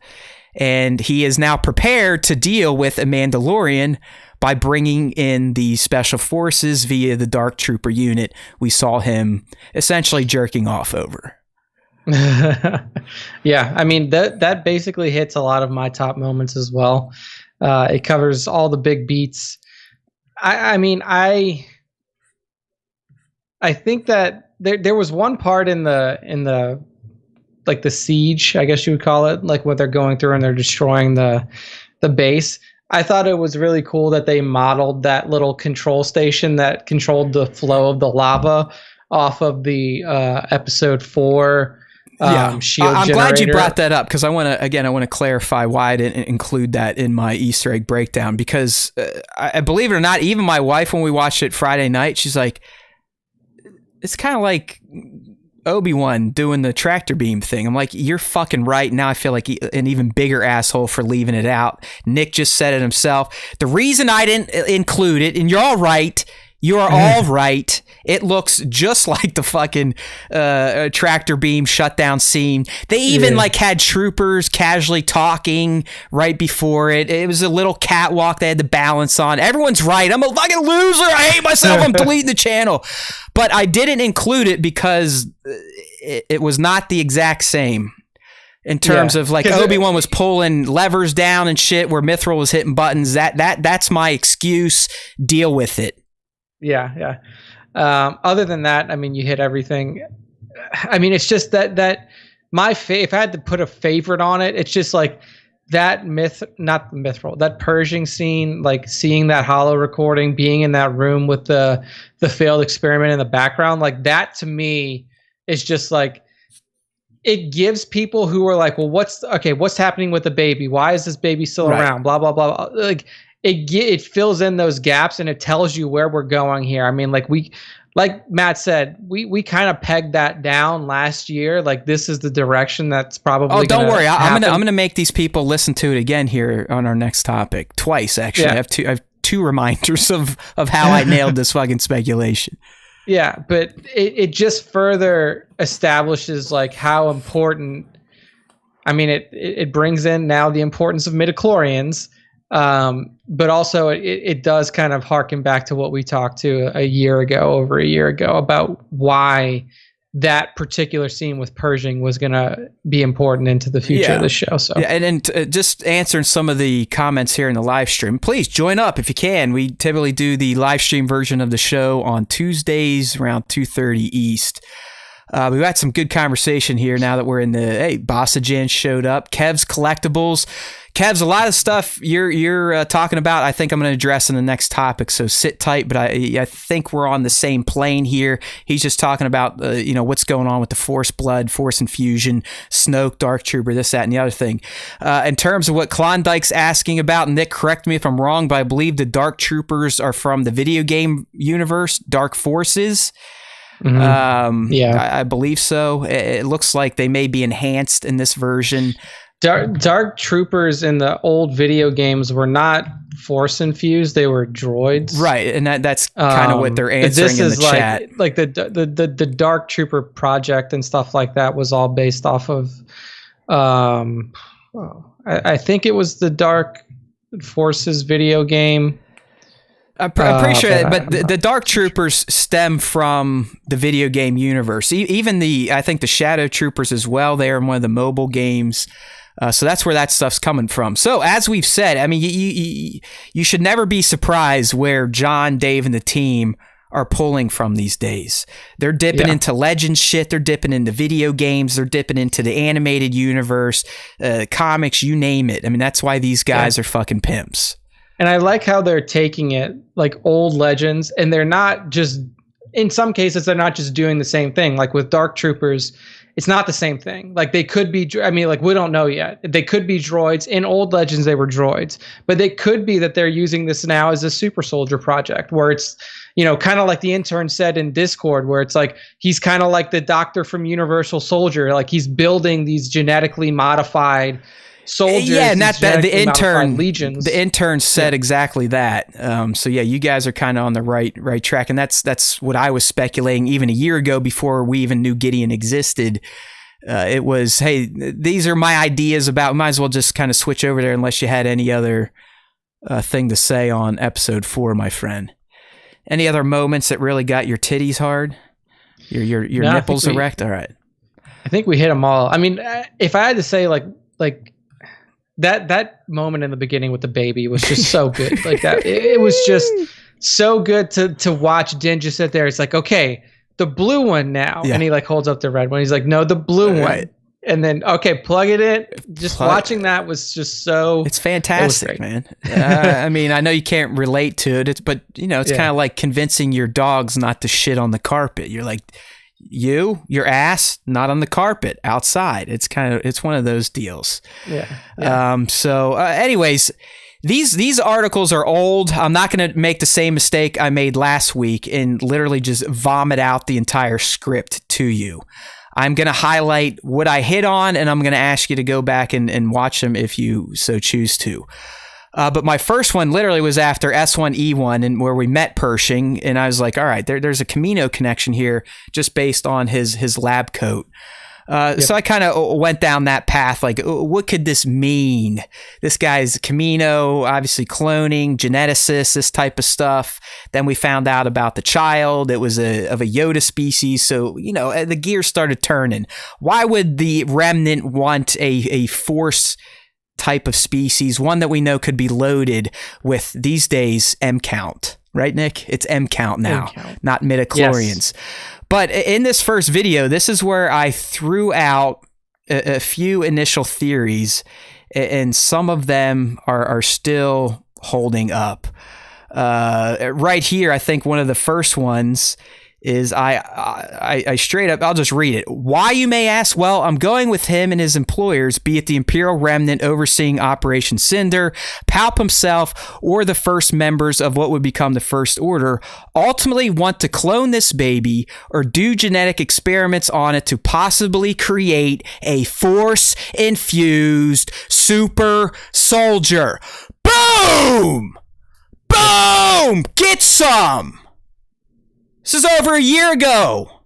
And he is now prepared to deal with a Mandalorian by bringing in the special forces via the Dark Trooper unit we saw him essentially jerking off over. Yeah, that basically hits a lot of my top moments as well. It covers all the big beats. I think that there was one part in the like the siege, I guess you would call it, like what they're going through and they're destroying the base. I thought it was really cool that they modeled that little control station that controlled the flow of the lava off of the episode 4 shield I'm generator. Glad you brought that up because I want to clarify why I didn't include that in my Easter egg breakdown, because I believe it or not, even my wife, when we watched it Friday night, she's like, it's kind of like Obi-Wan doing the tractor beam thing. I'm like, you're fucking right. Now I feel like an even bigger asshole for leaving it out. Nick just said it himself. The reason I didn't include it, and you're all right, you are all right. It looks just like the fucking tractor beam shutdown scene. They even had troopers casually talking right before it. It was a little catwalk they had to balance on. Everyone's right. I'm a fucking loser. I hate myself. I'm deleting the channel. But I didn't include it because it was not the exact same. in terms of like Obi-Wan was pulling levers down and shit where Mithril was hitting buttons. That's my excuse. Deal with it. Yeah. Other than that, I mean, you hit everything. I mean, it's just that if I had to put a favorite on it, it's just like that not the Mithril, that purging scene, like seeing that holo recording, being in that room with the failed experiment in the background, like that to me is just like, it gives people who are like, well, what's happening with the baby? Why is this baby still around? Blah, blah, blah. Like it fills in those gaps and it tells you where we're going here. I mean, like Matt said, we kind of pegged that down last year. Like this is the direction that's probably. Oh, don't worry. I'm gonna make these people listen to it again here on our next topic twice. Actually, I have two reminders of how I nailed this fucking speculation. Yeah, but it just further establishes like how important. I mean, it brings in now the importance of midichlorians, but also it does kind of harken back to what we talked to over a year ago, about why that particular scene with purging was going to be important into the future of the show. So and just answering some of the comments here in the live stream, please join up if you can. We typically do the live stream version of the show on Tuesdays around 2:30 East. We've got some good conversation here now that we're in the, Bossajan showed up. Kev's Collectibles. Kev's, a lot of stuff you're talking about, I think I'm going to address in the next topic, so sit tight, but I think we're on the same plane here. He's just talking about, what's going on with the Force Blood, Force Infusion, Snoke, Dark Trooper, this, that, and the other thing. In terms of what Klondike's asking about, Nick, correct me if I'm wrong, but I believe the Dark Troopers are from the video game universe, Dark Forces. Mm-hmm. I believe so. It looks like they may be enhanced in this version. Dark Troopers in the old video games were not Force infused; they were droids, right? And that's kind of what they're answering in the chat. Like the Dark Trooper project and stuff like that was all based off of. I think it was the Dark Forces video game. I'm pretty sure, but the Dark Troopers stem from the video game universe. Even I think the Shadow Troopers as well. They are in one of the mobile games. So that's where that stuff's coming from. So as we've said, I mean, you should never be surprised where John, Dave, and the team are pulling from these days. They're dipping into legend shit. They're dipping into video games. They're dipping into the animated universe, comics, you name it. I mean, that's why these guys are fucking pimps. And I like how they're taking it like old legends, and they're not just, in some cases, they're not just doing the same thing. Like with Dark Troopers, it's not the same thing. Like they could be, I mean, like we don't know yet. They could be droids. In old legends, they were droids. But they could be that they're using this now as a super soldier project where it's, kind of like the intern said in Discord, where it's like he's kind of like the doctor from Universal Soldier. Like he's building these genetically modified soldiers. Yeah, and the intern legions. The intern said exactly that. So yeah, you guys are kind of on the right track, and that's what I was speculating even a year ago before we even knew Gideon existed. It was, hey, these are my ideas about. Might as well just kind of switch over there unless you had any other thing to say on episode 4, my friend. Any other moments that really got your titties hard, your nipples erect? All right, I think we hit them all. I mean, if I had to say like. That moment in the beginning with the baby was just so good. Like that, it was just so good to watch Din just sit there. It's like, okay, the blue one now, and he like holds up the red one. He's like, no, the blue one, and then okay, plug it in. Just watching that was just so. It's fantastic, man. I mean, I know you can't relate to it, but it's kind of like convincing your dogs not to shit on the carpet. You're like. Your ass not on the carpet outside. It's one of those deals. Anyways, these articles are old. I'm not going to make the same mistake I made last week and literally just vomit out the entire script to you. I'm going to highlight what I hit on, and I'm going to ask you to go back and watch them if you so choose to. But my first one literally was after S1E1 and where we met Pershing, and I was like, all right, there's a Camino connection here just based on his lab coat. So I kind of went down that path. Like, what could this mean? This guy's Camino, obviously cloning, geneticist, this type of stuff. Then we found out about the child. It was of a Yoda species. So, you know, the gears started turning. Why would the remnant want a Force type of species? One that we know could be loaded with, these days, M count. Right, Nick? It's M count now, not midichlorians. Yes. But in this first video, this is where I threw out a few initial theories, and some of them are still holding up. Right here, I think one of the first ones is I straight up, I'll just read it. Why, you may ask? Well, I'm going with him and his employers, be it the Imperial Remnant overseeing Operation Cinder, Palp himself, or the first members of what would become the First Order, ultimately want to clone this baby or do genetic experiments on it to possibly create a Force-infused super soldier. Boom! Boom! Get some! This is over a year ago.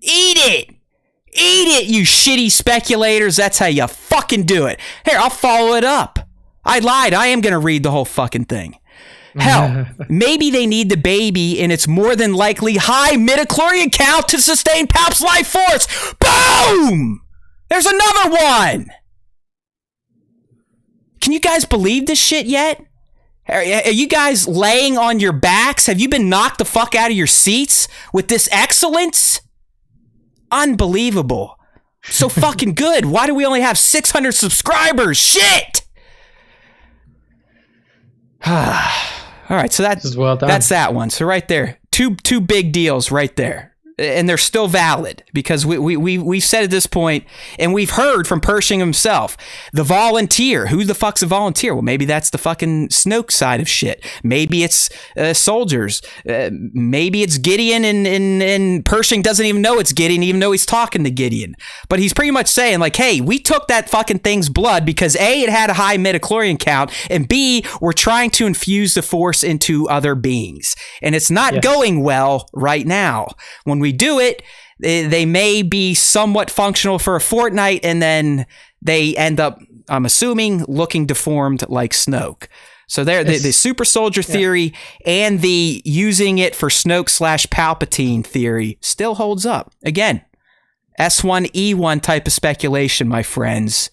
Eat it. Eat it, you shitty speculators. That's how you fucking do it. Here, I'll follow it up. I lied. I am going to read the whole fucking thing. Hell, maybe they need the baby and it's more than likely high midichlorian count to sustain Palp's life force. Boom! There's another one. Can you guys believe this shit yet? Are you guys laying on your backs? Have you been knocked the fuck out of your seats with this excellence? Unbelievable. So fucking good. Why do we only have 600 subscribers? Shit! All right, so that's well done. That's that one. So right there, two big deals right there. And they're still valid because we've said at this point, and we've heard from Pershing himself, the volunteer. Who the fuck's a volunteer? Well, maybe that's the fucking Snoke side of shit. Maybe it's soldiers. Maybe it's Gideon, and Pershing doesn't even know it's Gideon, even though he's talking to Gideon. But he's pretty much saying, like, hey, we took that fucking thing's blood because A, it had a high midichlorian count, and B, we're trying to infuse the Force into other beings. And it's not going well right now. When we do it, they may be somewhat functional for a fortnight, and then they end up, I'm assuming, looking deformed like Snoke. So there, the super soldier theory and the using it for Snoke/Palpatine theory still holds up. Again, S1E1 type of speculation, my friends.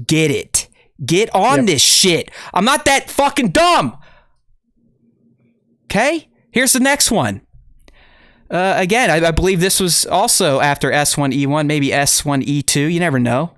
Get it. Get on this shit. I'm not that fucking dumb. Okay? Here's the next one. Again, I believe this was also after S1E1, maybe S1E2. You never know.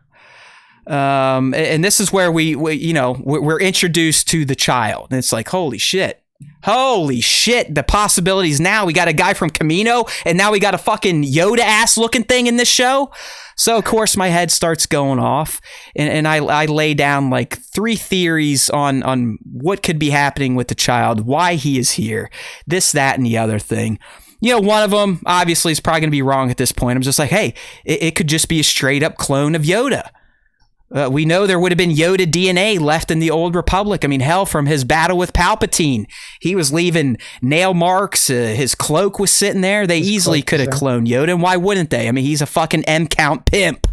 And this is where we're introduced to the child. And it's like, holy shit. Holy shit. The possibilities now. We got a guy from Camino, and now we got a fucking Yoda-ass looking thing in this show. So, of course, my head starts going off, and I lay down like 3 theories on what could be happening with the child, why he is here, this, that, and the other thing. You know, one of them, obviously, is probably going to be wrong at this point. I'm just like, hey, it could just be a straight-up clone of Yoda. We know there would have been Yoda DNA left in the Old Republic. I mean, hell, from his battle with Palpatine, he was leaving nail marks. His cloak was sitting there. They easily could have cloned Yoda, and why wouldn't they? I mean, he's a fucking M-count pimp.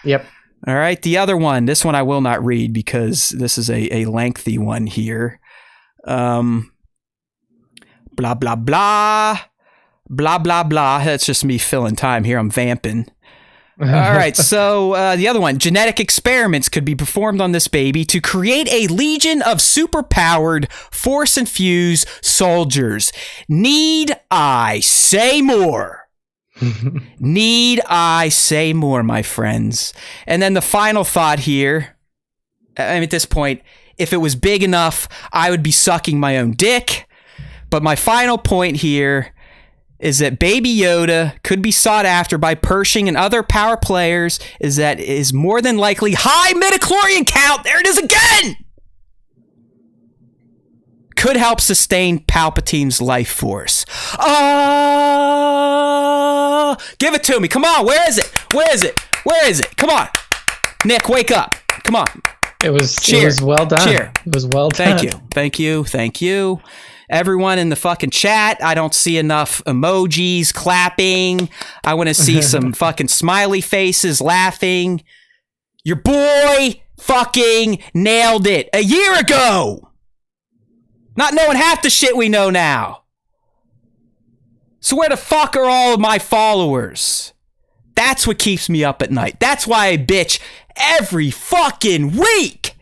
Yep. All right, the other one, this one I will not read because this is a lengthy one here. Blah, blah, blah. Blah, blah, blah. That's just me filling time here. I'm vamping. All right. So the other one, genetic experiments could be performed on this baby to create a legion of superpowered Force-infused soldiers. Need I say more? Need I say more, my friends? And then the final thought here, I mean, at this point, if it was big enough, I would be sucking my own dick. But my final point here is that Baby Yoda could be sought after by Pershing and other power players, is more than likely high midichlorian count. There it is again. Could help sustain Palpatine's life force. Give it to me. Come on. Where is it? Where is it? Where is it? Come on. Nick, wake up. Come on. It was well done. Cheer. It was well done. Thank you. Everyone in the fucking chat, I don't see enough emojis clapping. I want to see some fucking smiley faces laughing. Your boy fucking nailed it a year ago. Not knowing half the shit we know now. So where the fuck are all of my followers? That's what keeps me up at night. That's why I bitch every fucking week.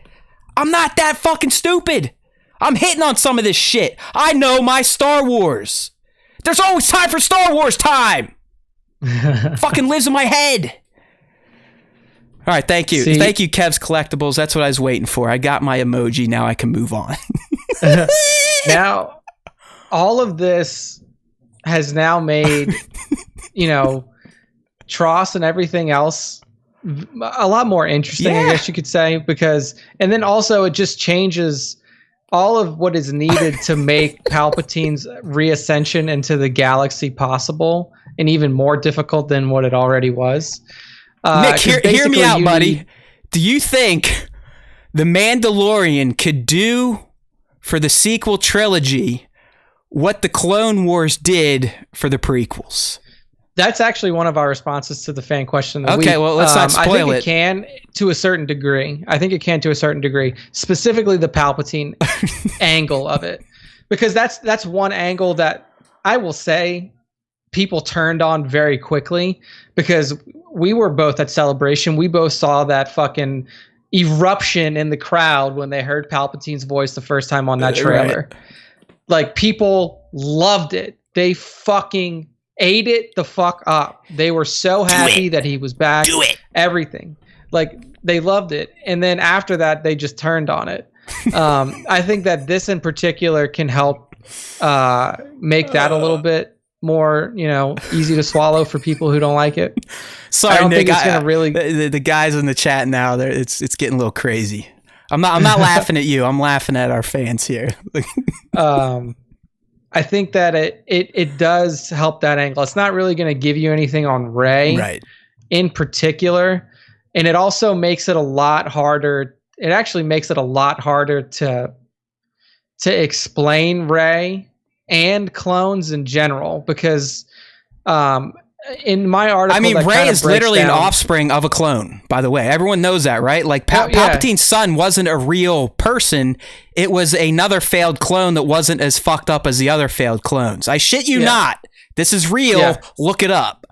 I'm not that fucking stupid. I'm hitting on some of this shit. I know my Star Wars. There's always time for Star Wars time. Fucking lives in my head. All right, thank you. Thank you, Kev's Collectibles. That's what I was waiting for. I got my emoji. Now I can move on. Now, all of this has now made, Tross and everything else a lot more interesting, I guess you could say, and then also it just changes all of what is needed to make Palpatine's reascension into the galaxy possible and even more difficult than what it already was. Nick, hear me out, buddy. Do you think the Mandalorian could do for the sequel trilogy what the Clone Wars did for the prequels? That's actually one of our responses to the fan question of the week. Okay, well, let's not spoil I think it. it can to a certain degree. Specifically the Palpatine angle of it. Because that's one angle that I will say people turned on very quickly, because we were both at Celebration. We both saw that fucking eruption in the crowd when they heard Palpatine's voice the first time on that trailer. Right. Like, people loved it. They fucking ate it the fuck up. They were so happy that he was back. Do it. Everything. Like, they loved it. And then after that, they just turned on it. I think that this in particular can help make that a little bit more, easy to swallow for people who don't like it. Sorry, I don't Nick, think it's gonna really. The guys in the chat now, it's getting a little crazy. I'm not laughing at you. I'm laughing at our fans here. I think that it does help that angle. It's not really going to give you anything on Rey, right, in particular, and it also makes it a lot harder. It actually makes it a lot harder to explain Rey and clones in general, because in my article, Rey is literally an offspring of a clone, by the way. Everyone knows that, right? Like, Palpatine's son wasn't a real person. It was another failed clone that wasn't as fucked up as the other failed clones. I shit you not. This is real. Yeah. Look it up.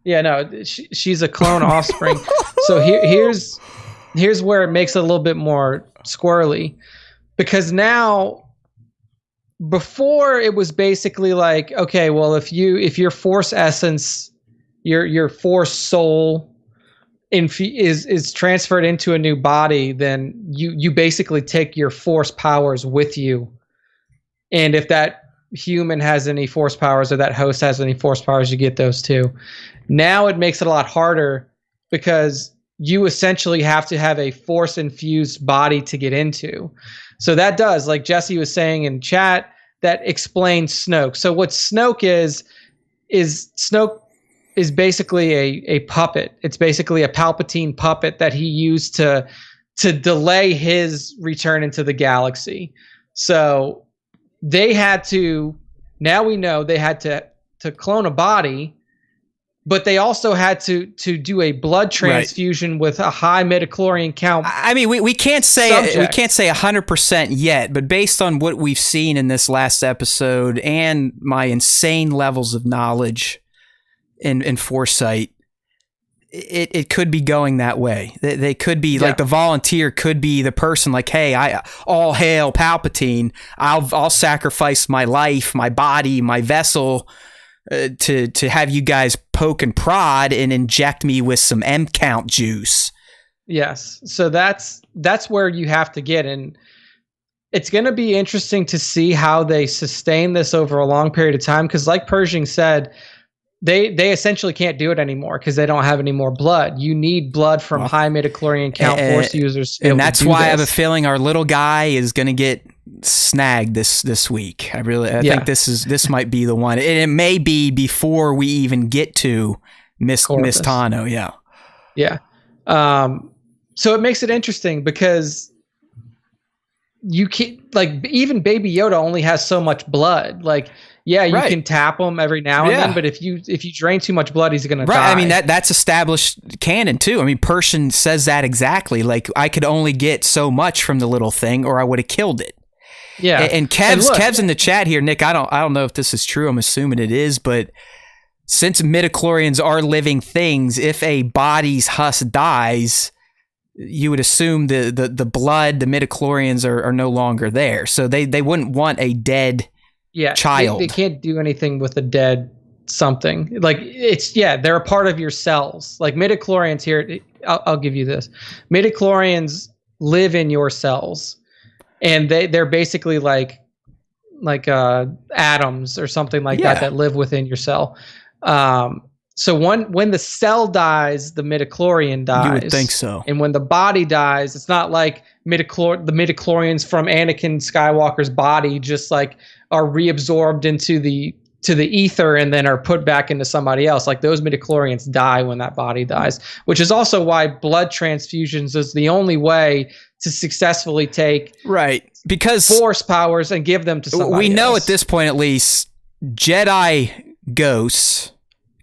Yeah, no, she's a clone offspring. So here's where it makes it a little bit more squirrely, because now, before it was basically like, okay, well, if your force essence, your force soul is transferred into a new body, then you basically take your force powers with you. And if that human has any force powers, or that host has any force powers, you get those too. Now it makes it a lot harder, because you essentially have to have a force infused body to get into. So that does, like Jesse was saying in chat, that explains Snoke. So what Snoke is Snoke is basically a puppet. It's basically a Palpatine puppet that he used to delay his return into the galaxy. So they had to, now we know they had to clone a body, but they also had to do a blood transfusion with a high midichlorian count. I mean, we can't say 100% yet, but based on what we've seen in this last episode and my insane levels of knowledge and foresight, it could be going that way. They could be like, the volunteer could be the person like, hey, all hail Palpatine. I'll sacrifice my life, my body, my vessel, to have you guys poke and prod and inject me with some M count juice. Yes. So that's where you have to get. And it's going to be interesting to see how they sustain this over a long period of time. Cause like Pershing said, they essentially can't do it anymore because they don't have any more blood. You need blood from high midichlorian count force users. And that's why I have a feeling our little guy is going to get snagged this week. I think this might be the one. And it may be before we even get to Miss Tano. Yeah. Yeah. So it makes it interesting because you can't, like, even Baby Yoda only has so much blood. Like, yeah, you can tap him every now and then, but if you drain too much blood, he's gonna die. I mean, that's established canon too. I mean, Pershing says that exactly. Like, I could only get so much from the little thing, or I would have killed it. Yeah. And Kev's in the chat here, Nick. I don't know if this is true. I'm assuming it is, but since midichlorians are living things, if a body's husk dies, you would assume the blood, the midichlorians are no longer there. So they wouldn't want a dead child. They can't do anything with a dead something. Like, they're a part of your cells. Like, midichlorians here, I'll give you this. Midichlorians live in your cells, and they're basically like atoms or something like that live within your cell. So when the cell dies, the midichlorian dies. You would think so. And when the body dies, it's not like the midichlorians from Anakin Skywalker's body just like are reabsorbed into the ether and then are put back into somebody else. Like, those midichlorians die when that body dies, which is also why blood transfusions is the only way to successfully take because force powers and give them to somebody we know else. At this point, at least, Jedi ghosts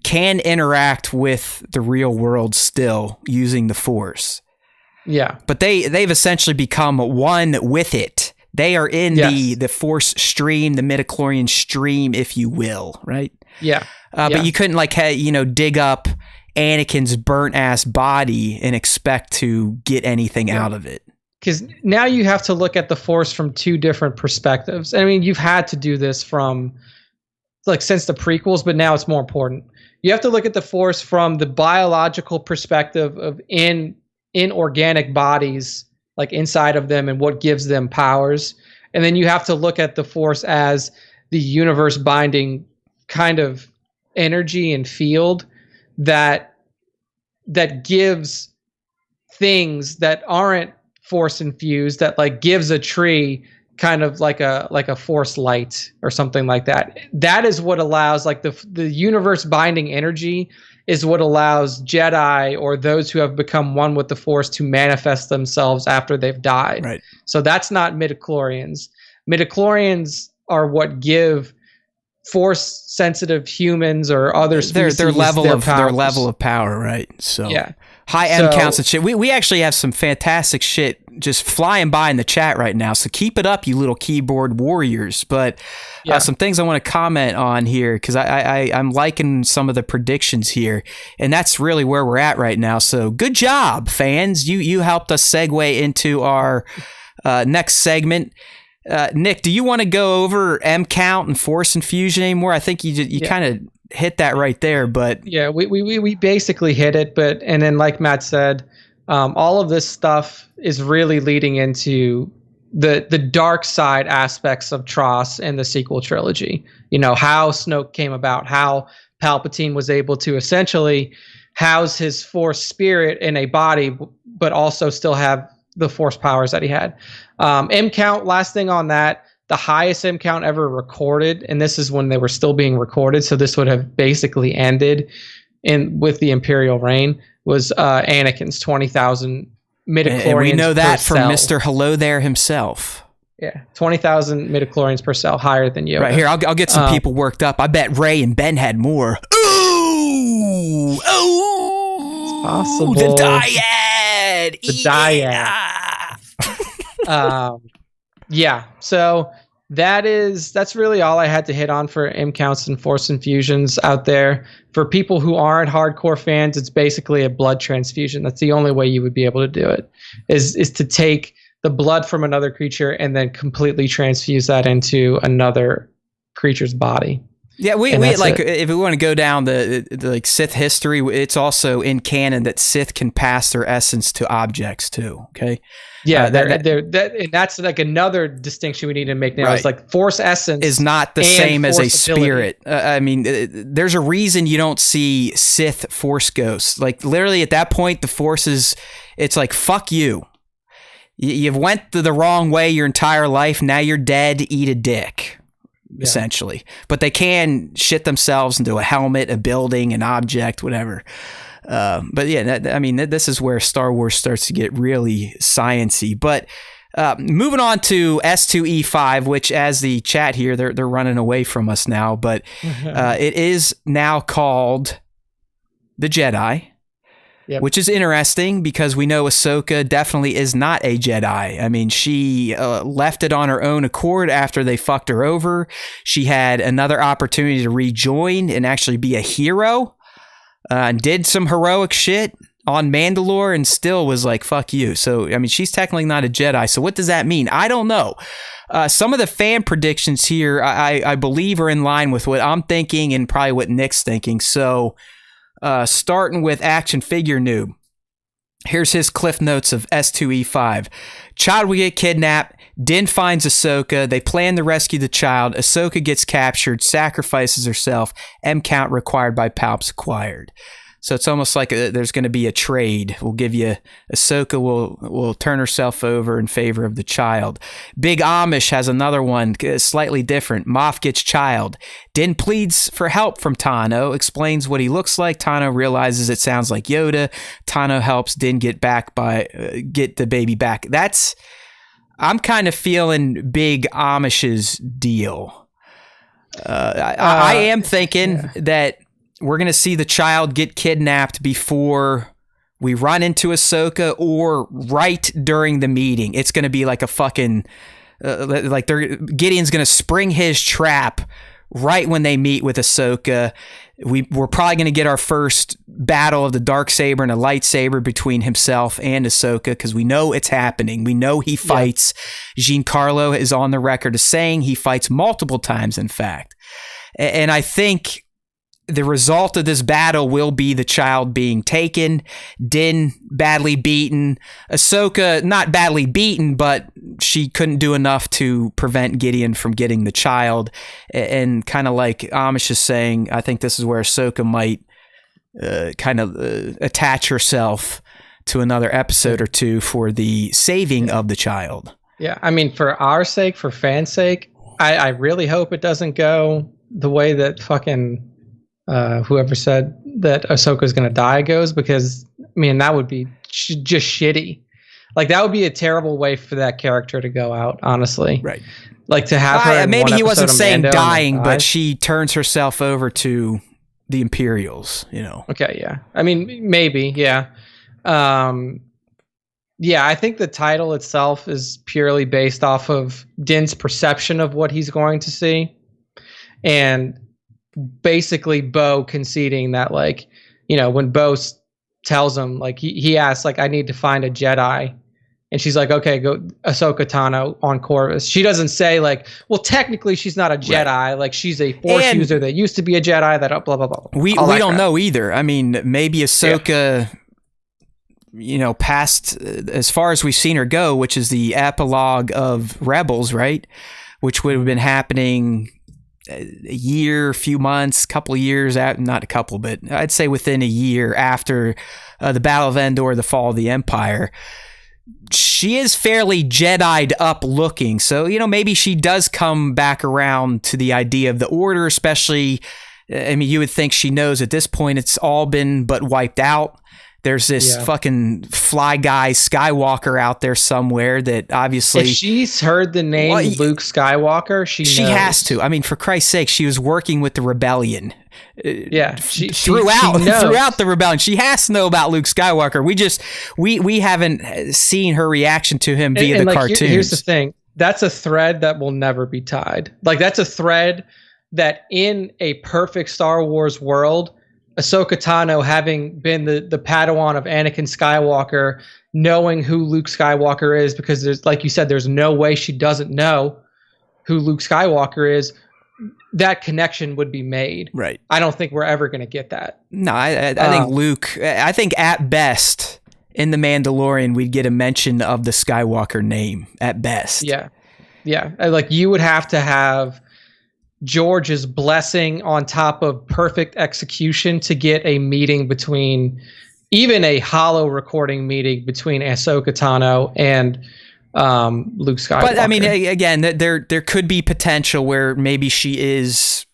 can interact with the real world still using the Force. Yeah. But they've essentially become one with it. They are in the Force stream, the midichlorian stream, if you will, right? Yeah. But you couldn't dig up Anakin's burnt ass body and expect to get anything out of it. Because now you have to look at the Force from two different perspectives. I mean, you've had to do this from since the prequels, but now it's more important. You have to look at the Force from the biological perspective of inorganic bodies, like inside of them, and what gives them powers. And then you have to look at the Force as the universe binding kind of energy and field that gives things that aren't Force infused, that like gives a tree kind of like a Force light or something like that. That is what allows, like, the universe binding energy is what allows Jedi or those who have become one with the Force to manifest themselves after they've died. Right. So that's not midichlorians. Midichlorians are what give Force sensitive humans or other species their level of power, right? So high M counts and shit. We actually have some fantastic shit just flying by in the chat right now. So keep it up, you little keyboard warriors. But some things I want to comment on here, because I'm liking some of the predictions here, and that's really where we're at right now. So good job, fans. You helped us segue into our next segment. Nick, do you want to go over M count and Force infusion anymore? I think you kind of hit that right there, but we basically hit it. But and then, like Matt said, all of this stuff is really leading into the dark side aspects of TROS and the sequel trilogy. You know, how Snoke came about, how Palpatine was able to essentially house his Force spirit in a body, but also still have the Force powers that he had. M count, last thing on that, the highest M count ever recorded, and this is when they were still being recorded, so this would have basically ended with the Imperial reign, was Anakin's 20,000 midichlorians. And we know that from Mr. Hello There himself. Yeah, 20,000 midichlorians per cell, higher than Yoda. Right here, I'll get some people worked up. I bet Rey and Ben had more. Ooh! It's possible. The dyad! So that's really all I had to hit on for M counts and Force infusions out there. For people who aren't hardcore fans, it's basically a blood transfusion. That's the only way you would be able to do it, is to take the blood from another creature and then completely transfuse that into another creature's body. Yeah, we like if we want to go down the like Sith history, it's also in canon that Sith can pass their essence to objects too. Okay. Yeah, and that's like another distinction we need to make now. Right. It's like Force essence is not the same as a spirit. I mean, there's a reason you don't see Sith Force ghosts. Like literally at that point, the Force it's like, fuck you. You've went the wrong way your entire life. Now you're dead. Eat a dick. Yeah. Essentially, but they can shit themselves into a helmet, a building, an object, whatever. But yeah, I mean, this is where Star Wars starts to get really science-y. But Moving on to S2E5, which, as the chat here, they're running away from us now, but it is now called the Jedi, which is interesting because we know Ahsoka definitely is not a Jedi. I mean, she left it on her own accord after they fucked her over. She had another opportunity to rejoin and actually be a hero, and did some heroic shit on Mandalore and still was like, fuck you. So, I mean, she's technically not a Jedi. So what does that mean? I don't know. Some of the fan predictions here, I believe, are in line with what I'm thinking and probably what Nick's thinking. So, starting with Action Figure Noob. Here's his cliff notes of S2E5. Child will get kidnapped. Din finds Ahsoka. They plan to rescue the child. Ahsoka gets captured, sacrifices herself. M count required by Palps acquired. So it's almost like there's going to be a trade. We'll give you Ahsoka will turn herself over in favor of the child. Big Amish has another one, slightly different. Moff gets child. Din pleads for help from Tano, explains what he looks like. Tano realizes it sounds like Yoda. Tano helps Din get the baby back. I'm kind of feeling Big Amish's deal. I am thinking that we're going to see the child get kidnapped before we run into Ahsoka or right during the meeting. It's going to be like a fucking, Gideon's going to spring his trap right when they meet with Ahsoka. We're probably going to get our first battle of the Darksaber and a lightsaber between himself and Ahsoka because we know it's happening. We know he fights. Giancarlo is on the record as saying he fights multiple times, in fact. And I think the result of this battle will be the child being taken, Din badly beaten, Ahsoka not badly beaten, but she couldn't do enough to prevent Gideon from getting the child. And kind of like Amish is saying, I think this is where Ahsoka might attach herself to another episode or two for the saving of the child. Yeah, I mean, for our sake, for fans' sake, I really hope it doesn't go the way that fucking whoever said that Ahsoka's gonna die goes, because I mean that would be just shitty. Like that would be a terrible way for that character to go out, honestly. Right. Like to have her. Maybe he wasn't saying dying, but she turns herself over to the Imperials. You know. Okay. Yeah. I mean, maybe. Yeah. Yeah. I think the title itself is purely based off of Din's perception of what he's going to see, and basically Bo conceding that, like, you know, when Bo tells him, like, he asks, like, I need to find a Jedi, and she's like, okay, go Ahsoka Tano on Corvus. She doesn't say, like, well, technically she's not a Jedi, right. Like she's a Force user that used to be a Jedi, that blah blah blah. We don't know either. I mean, maybe Ahsoka, you know, past as far as we've seen her go, which is the epilogue of Rebels, right? Which would have been happening a year, few months, couple of years out, not a couple, but I'd say within a year after the Battle of Endor, the fall of the Empire. She is fairly Jedi'd up looking. So, you know, maybe she does come back around to the idea of the Order, especially, I mean, you would think she knows at this point it's all been but wiped out. There's this fucking fly guy Skywalker out there somewhere that obviously... If she's heard the name Luke Skywalker, she knows. Has to. I mean, for Christ's sake, she was working with the rebellion. Yeah. Throughout the rebellion. She has to know about Luke Skywalker. We haven't seen her reaction to him via the cartoons. Here's the thing. That's a thread that will never be tied. Like, that's a thread that in a perfect Star Wars world... Ahsoka Tano, having been the Padawan of Anakin Skywalker, knowing who Luke Skywalker is, because there's, like you said, there's no way she doesn't know who Luke Skywalker is, that connection would be made. Right. I don't think we're ever going to get that. No, I think Luke, I think at best in The Mandalorian, we'd get a mention of the Skywalker name at best. Yeah. Yeah. Like you would have to have George's blessing on top of perfect execution to get a meeting between, even a hollow recording meeting between Ahsoka Tano and Luke Skywalker. But I mean, again, there could be potential where maybe she is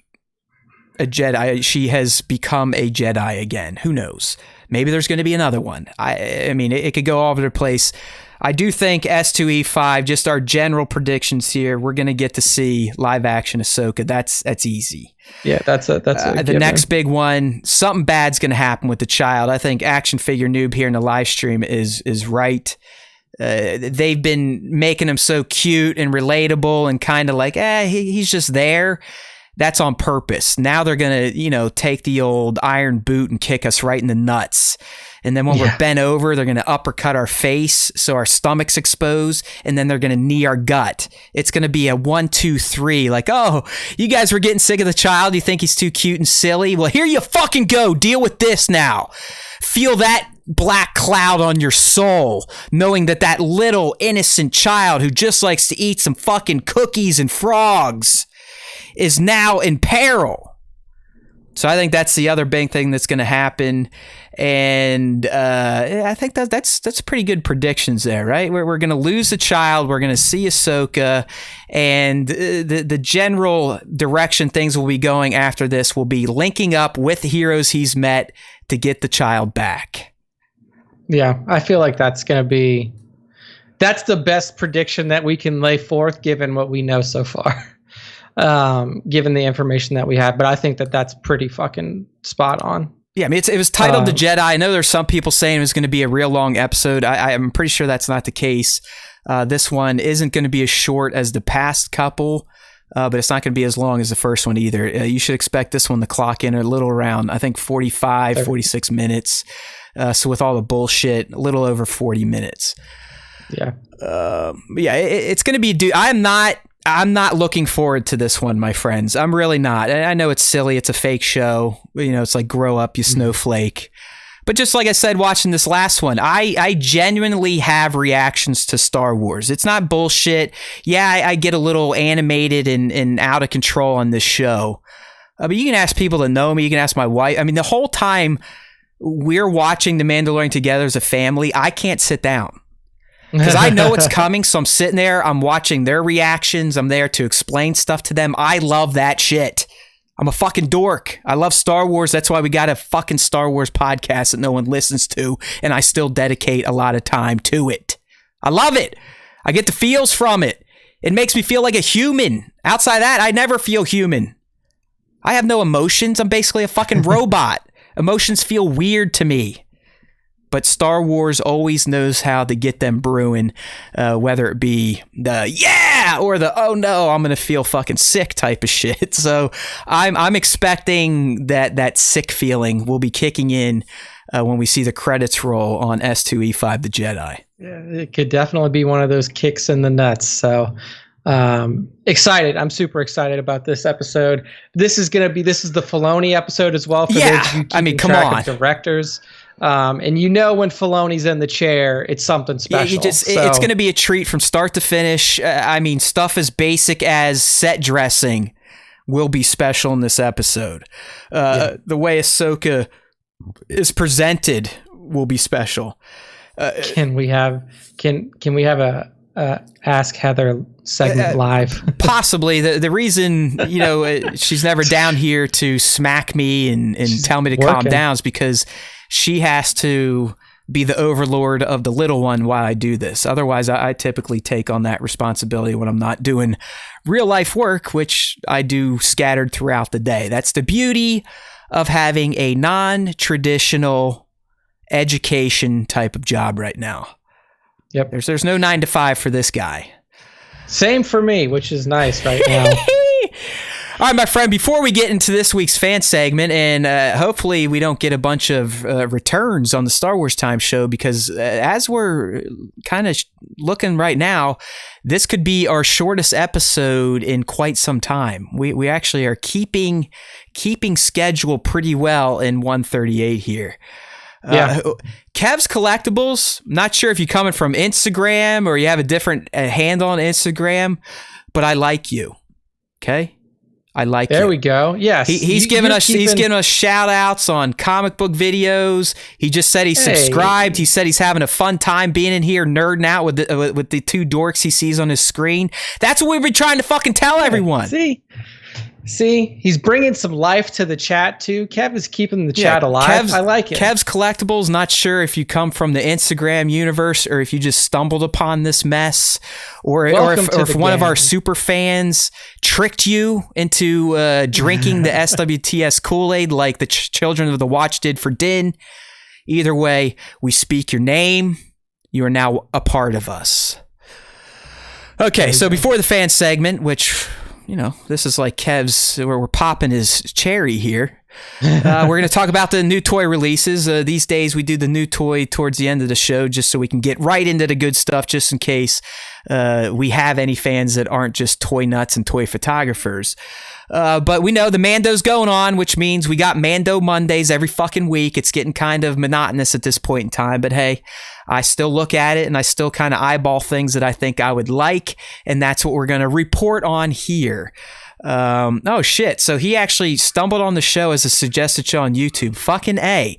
a Jedi. She has become a Jedi again. Who knows? Maybe there's going to be another one. I mean, it could go all over the place. I do think S2E5, just our general predictions here, we're going to get to see live action Ahsoka. That's easy. Yeah, that's a the next big one, something bad's going to happen with the child. I think Action Figure Noob here in the live stream is right. They've been making him so cute and relatable and kind of like, he's just there. That's on purpose. Now they're going to, take the old iron boot and kick us right in the nuts. And then when we're bent over, they're going to uppercut our face so our stomach's exposed, and then they're going to knee our gut. It's going to be a 1, 2, 3. Like, oh, you guys were getting sick of the child. You think he's too cute and silly? Well, here you fucking go. Deal with this now. Feel that black cloud on your soul, knowing that little innocent child who just likes to eat some fucking cookies and frogs is now in peril. So I think that's the other big thing that's going to happen. And I think that's pretty good predictions there, right? We're going to lose the child. We're going to see Ahsoka. And the general direction things will be going after this will be linking up with the heroes he's met to get the child back. Yeah, I feel like that's the best prediction that we can lay forth given what we know so far. Given the information that we have, but I think that's pretty fucking spot on. Yeah, I mean, it was titled The Jedi. I know there's some people saying it was going to be a real long episode. I'm pretty sure that's not the case. This one isn't going to be as short as the past couple, but it's not going to be as long as the first one either. You should expect this one to clock in a little around, I think, 45, 46 minutes. So with all the bullshit, a little over 40 minutes. Yeah. It's going to be... I'm not looking forward to this one, my friends. I'm really not. I know it's silly. It's a fake show. It's like, grow up, you snowflake. But just like I said, watching this last one, I genuinely have reactions to Star Wars. It's not bullshit. Yeah, I get a little animated and out of control on this show. But you can ask people that know me. You can ask my wife. I mean, the whole time we're watching The Mandalorian together as a family, I can't sit down. Because I know it's coming, so I'm sitting there, I'm watching their reactions, I'm there to explain stuff to them. I love that shit. I'm a fucking dork. I love Star Wars. That's why we got a fucking Star Wars podcast that no one listens to, and I still dedicate a lot of time to it. I love it. I get the feels from it. It makes me feel like a human. Outside that, I never feel human. I have no emotions. I'm basically a fucking robot. Emotions feel weird to me. But Star Wars always knows how to get them brewing, whether it be the yeah or the oh no, I'm gonna feel fucking sick type of shit. So I'm expecting that sick feeling will be kicking in when we see the credits roll on S2E5 The Jedi. Yeah, it could definitely be one of those kicks in the nuts. So excited. I'm super excited about this episode. This is the Filoni episode as well. For those of you keeping track of directors. And when Filoni's in the chair, it's something special. Yeah, it's going to be a treat from start to finish. I mean, stuff as basic as set dressing will be special in this episode. The way Ahsoka is presented will be special. Can we have a Ask Heather segment live? Possibly. The reason she's never down here to smack me and tell me to calm down is because she has to be the overlord of the little one while I do this. Otherwise, I typically take on that responsibility when I'm not doing real life work, which I do scattered throughout the day. That's the beauty of having a non-traditional education type of job right now. Yep. There's no 9 to 5 for this guy. Same for me, which is nice right now. All right, my friend, before we get into this week's fan segment, and hopefully we don't get a bunch of returns on the Star Wars Time show, because as we're kind of looking right now, this could be our shortest episode in quite some time. We actually are keeping schedule pretty well in 138 here. Yeah. Kev's Collectibles, not sure if you're coming from Instagram or you have a different handle on Instagram, but I like you. Okay? I like there you. We go. Yes. He's giving us shout outs on comic book videos. He just said he's subscribed. He said he's having a fun time being in here nerding out with the two dorks he sees on his screen. That's what we've been trying to fucking tell everyone. See, he's bringing some life to the chat too. Kev is keeping the chat alive. I like it. Kev's Collectibles, not sure if you come from the Instagram universe or if you just stumbled upon this mess, or if one of our super fans tricked you into drinking the SWTS Kool-Aid like the children of the Watch did for Din. Either way, we speak your name. You are now a part of us. Okay, so before the fan segment, which... this is like Kev's, where we're popping his cherry here. We're going to talk about the new toy releases. These days, we do the new toy towards the end of the show just so we can get right into the good stuff, just in case we have any fans that aren't just toy nuts and toy photographers. But we know the Mando's going on, which means we got Mando Mondays every fucking week. It's getting kind of monotonous at this point in time, but hey, I still look at it and I still kind of eyeball things that I think I would like, and that's what we're going to report on here. Oh shit, so he actually stumbled on the show as a suggested show on YouTube. Fucking A.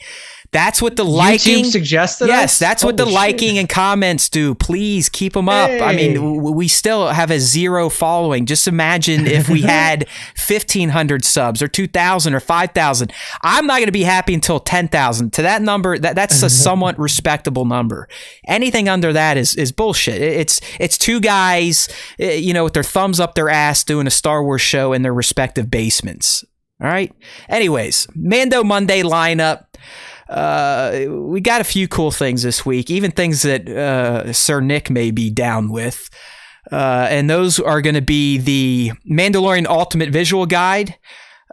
That's what the liking suggested. Yes, us? that's what the liking and comments do. Please keep them up. I mean, we still have a 0 following. Just imagine if we had 1,500 subs or 2,000 or 5,000. I'm not going to be happy until 10,000. To that number, that's a somewhat respectable number. Anything under that is bullshit. It's two guys, with their thumbs up their ass doing a Star Wars show in their respective basements. All right. Anyways, Mando Monday lineup. We got a few cool things this week, even things that Sir Nick may be down with. And those are going to be the Mandalorian Ultimate Visual Guide.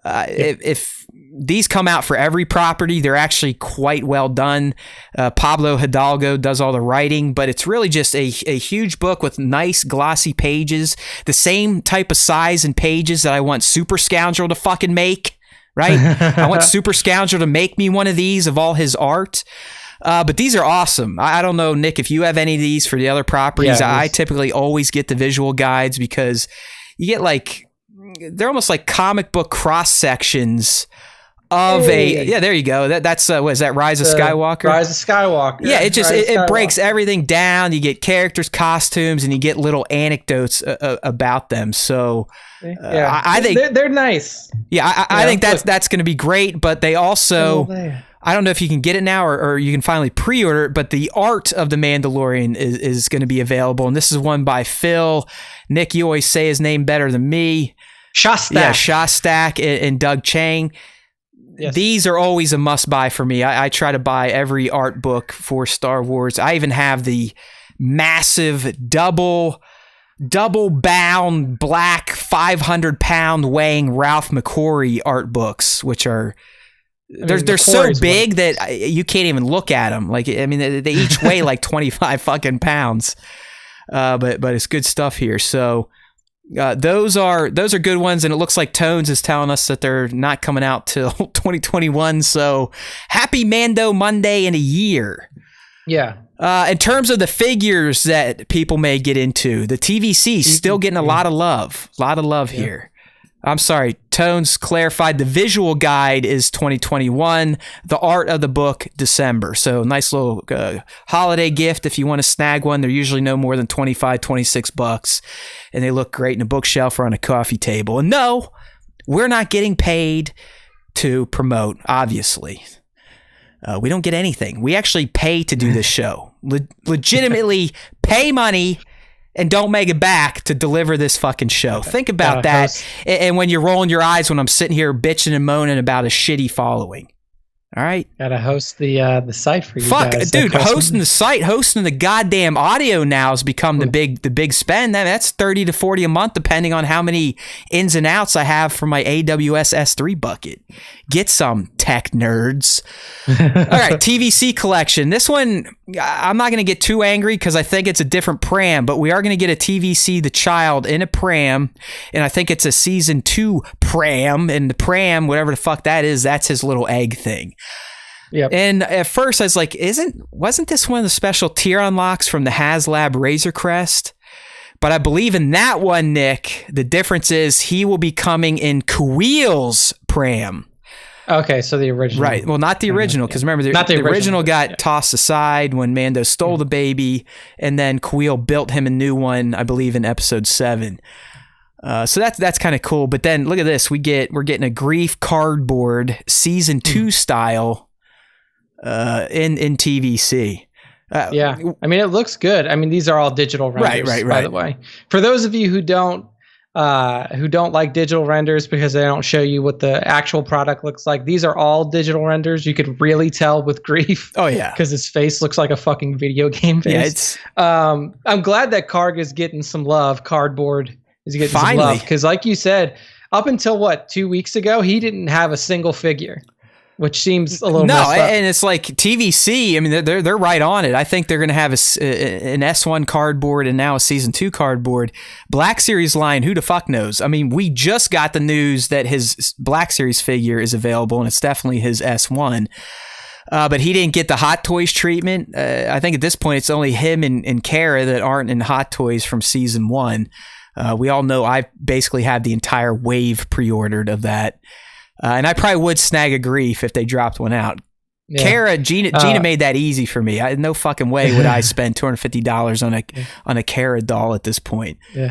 If these come out for every property, they're actually quite well done. Pablo Hidalgo does all the writing, but it's really just a huge book with nice glossy pages, the same type of size and pages that I want Super Scoundrel to fucking make. Right? I want Super Scoundrel to make me one of these of all his art. But these are awesome. I don't know, Nick, if you have any of these for the other properties. Yeah, I typically always get the visual guides because you get they're almost like comic book cross sections of there you go. That's what is that, Rise of Skywalker? Rise of Skywalker. Yeah, it breaks everything down. You get characters, costumes, and you get little anecdotes about them. So I think they're nice. Yeah, I think that's going to be great. But they also, I don't know if you can get it now or you can finally pre-order it. But the art of the Mandalorian is going to be available, and this is one by Phil. Nick, you always say his name better than me. Shostak. Yeah, Shostak and Doug Chang. Yes. These are always a must-buy for me. I try to buy every art book for Star Wars. I even have the massive double-bound black 500-pound weighing Ralph McQuarrie art books, which are they're so big that you can't even look at them. They each weigh like 25 fucking pounds. But it's good stuff here. So. Those are good ones, and it looks like Tones is telling us that they're not coming out till 2021. So happy Mando Monday in a year. Yeah. In terms of the figures that people may get into, the TVC is still getting a lot of love. Here. I'm sorry, Tones clarified the visual guide is 2021, the art of the book December. So nice little holiday gift if you want to snag one. They're usually no more than $25-$26, and they look great in a bookshelf or on a coffee table. And no, we're not getting paid to promote, obviously. We don't get anything. We actually pay to do this show. Legitimately pay money and don't make it back to deliver this fucking show. Think about that. And when you're rolling your eyes when I'm sitting here bitching and moaning about a shitty following. All right. Gotta host the site for you. Fuck, guys. Dude, hosting the site, hosting the goddamn audio now has become the big spend. That's $30 to $40 a month, depending on how many ins and outs I have for my AWS S3 bucket. Get some, tech nerds. All right, TVC collection. This one, I'm not going to get too angry because I think it's a different pram, but we are going to get a TVC The Child in a pram, and I think it's a season 2 pram, and the pram, whatever the fuck that is, that's his little egg thing. Yep. And at first I was like, wasn't this one of the special tier unlocks from the HasLab Razor Crest? But I believe in that one, Nick, the difference is he will be coming in Kuiil's pram. Okay, so the original. Right. Well, not the original, because remember, the original got tossed aside when Mando stole the baby, and then Kuiil built him a new one, I believe, in episode 7. So that's kind of cool. But then look at this. We're getting a Grief cardboard season 2 style in TVC. Yeah. I mean, it looks good. I mean, these are all digital renders, right. by the way. For those of you who don't like digital renders because they don't show you what the actual product looks like, these are all digital renders. You could really tell with Grief. Oh, yeah. Because his face looks like a fucking video game face. Yeah, I'm glad that Karg is getting some love. Cardboard is getting some love. Because like you said, up until 2 weeks ago, he didn't have a single figure. Which seems a little messed up. And it's like TVC. I mean, they're right on it. I think they're going to have an S1 cardboard and now a season 2 cardboard. Black Series line, who the fuck knows? I mean, we just got the news that his Black Series figure is available, and it's definitely his S1. But he didn't get the Hot Toys treatment. I think at this point it's only him and Kara that aren't in Hot Toys from season 1. We all know I basically have the entire wave pre-ordered of that. And I probably would snag a Grief if they dropped one out. Yeah. Kara, Gina made that easy for me. No fucking way would I spend $250 on a Kara doll at this point. Yeah.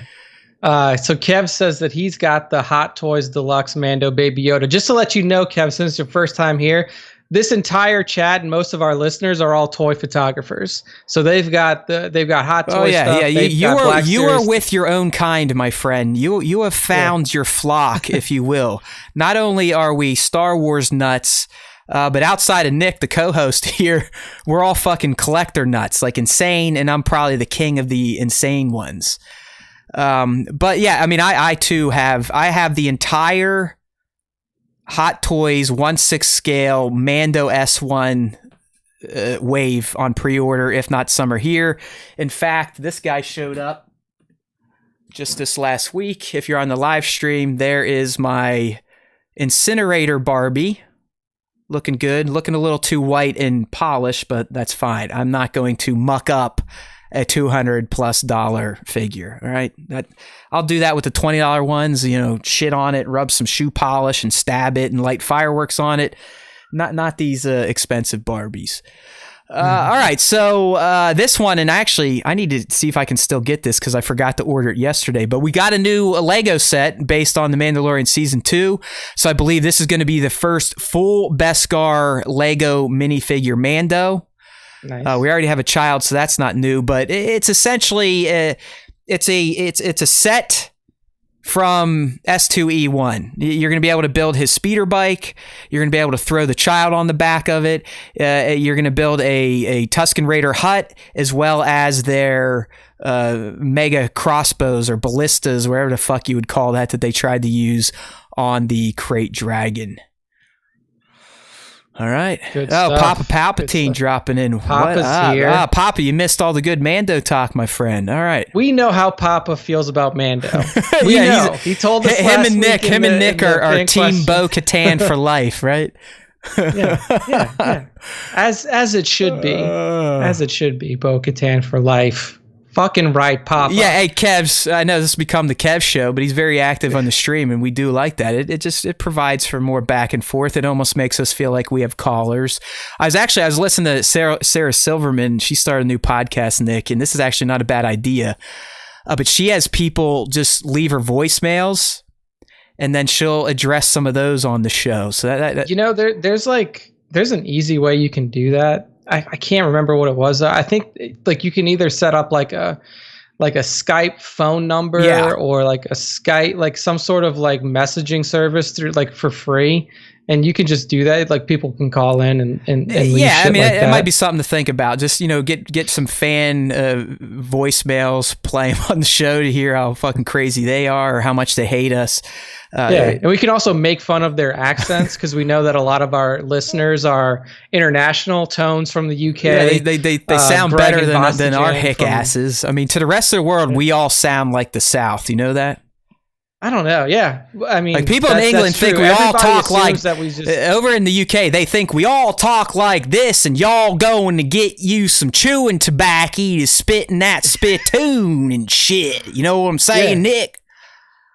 So Kev says that he's got the Hot Toys Deluxe Mando Baby Yoda. Just to let you know, Kev, since it's your first time here, this entire chat and most of our listeners are all toy photographers. So they've got Hot Toys stuff. Yeah. You are with your own kind, my friend. You have found your flock, if you will. Not only are we Star Wars nuts, but outside of Nick, the co-host here, we're all fucking collector nuts, like insane, and I'm probably the king of the insane ones. But yeah, I mean, I too have the entire Hot Toys 1/6 scale Mando S1 wave on pre-order, if not some are here. In fact, this guy showed up just this last week. If you're on the live stream, there is my Incinerator Barbie. Looking good, looking a little too white and polished, but that's fine. I'm not going to muck up a $200+ figure. All right. I'll do that with the $20 ones, shit on it, rub some shoe polish and stab it and light fireworks on it. Not these expensive Barbies. All right. So this one, and actually I need to see if I can still get this because I forgot to order it yesterday, but we got a new Lego set based on the Mandalorian season 2. So I believe this is going to be the first full Beskar Lego minifigure Mando. Nice. We already have a child, so that's not new, but it's essentially it's a set from S2E1. You're going to be able to build his speeder bike. You're going to be able to throw the child on the back of it. You're going to build a Tusken Raider hut, as well as their mega crossbows or ballistas, wherever the fuck you would call that they tried to use on the Crate Dragon. All right. Good stuff. Papa Palpatine dropping in. Papa's here. Papa, you missed all the good Mando talk, my friend. All right. We know how Papa feels about Mando. We know. He told us last week. Him and Nick are Team Bo-Katan for life, right? Yeah. As it should be. As it should be. Bo-Katan for life. Fucking right, Papa. Yeah, hey, Kev's, I know this has become the Kev show, but he's very active on the stream, and we do like that. It provides for more back and forth. It almost makes us feel like we have callers. I was listening to Sarah Silverman. She started a new podcast, Nick, and this is actually not a bad idea. But she has people just leave her voicemails, and then she'll address some of those on the show. So there's an easy way you can do that. I can't remember what it was. I think like you can either set up like a Skype phone number or like a Skype, like some sort of like messaging service through like for free. And you can just do that. Like people can call in and leave shit like that. It might be something to think about. Just, get some fan voicemails, play them on the show to hear how fucking crazy they are or how much they hate us. And we can also make fun of their accents because we know that a lot of our listeners are international tones from the UK. Yeah, they sound better than our hick asses. I mean, to the rest of the world, we all sound like the South. You know that? I don't know. Yeah. I mean, like people in England think we all talk like over in the UK, they think we all talk like this and y'all going to get you some chewing tobacco to spit in that spittoon and shit. You know what I'm saying, Nick?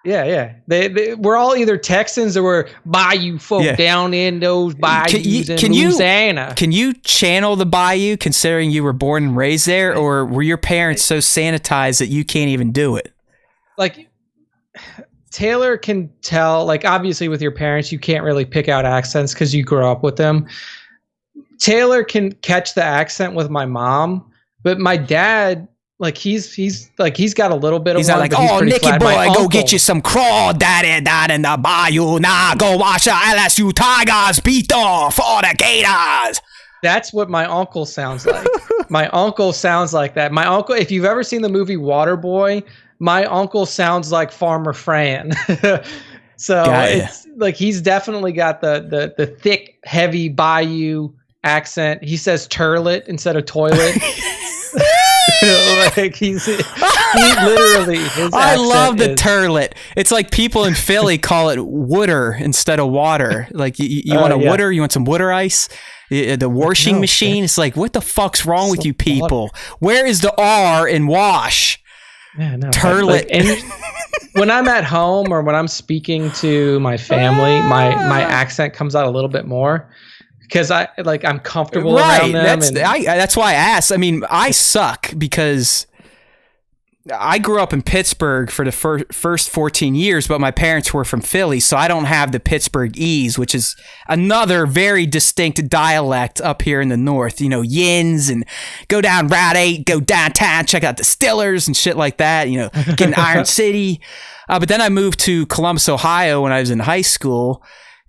Yeah. We're all either Texans or we're Bayou folk down in those bayous in Louisiana. Can you channel the Bayou considering you were born and raised there, or were your parents so sanitized that you can't even do it? Like, Taylor can tell, like, obviously with your parents, you can't really pick out accents because you grew up with them. Taylor can catch the accent with my mom, but my dad, like, he's got a little bit of He's one, like, but he's oh, pretty Nicky flat. boy, My go uncle- get you some crawdaddy down in the bayou. Nah, go watch the LSU Tigers beat off all the Gators. That's what my uncle sounds like. My uncle sounds like that. My uncle, if you've ever seen the movie Waterboy, my uncle sounds like Farmer Fran. So it's like he's definitely got the thick, heavy bayou accent. He says turlet instead of toilet. Like he literally. I love the turlet. It's like people in Philly call it wooder instead of water. Like you want a wooder, you want some wooder ice. The washing machine. It's like, what the fuck's wrong with you people? Where is the R in wash? Yeah, no. Turlet. And when I'm at home or when I'm speaking to my family, my accent comes out a little bit more. Because I'm comfortable around them. That's why I asked. I mean, I suck because I grew up in Pittsburgh for the first 14 years, but my parents were from Philly, so I don't have the Pittsburghese, which is another very distinct dialect up here in the north. You know, yins and go down Route 8, go downtown, check out the Stillers and shit like that. You know, get in Iron City. But then I moved to Columbus, Ohio when I was in high school.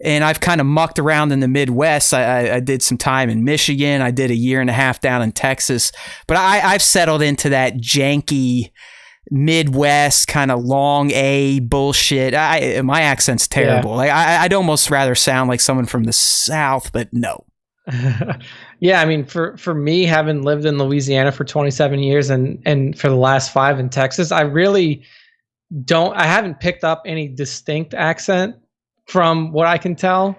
And I've kind of mucked around in the Midwest. I did some time in Michigan. I did a year and a half down in Texas. But I've settled into that janky Midwest kind of long A bullshit. My accent's terrible. Yeah. Like I'd almost rather sound like someone from the South, but no. Yeah, I mean, for me, having lived in Louisiana for 27 years and for the last 5 in Texas, I really I haven't picked up any distinct accent. From what I can tell,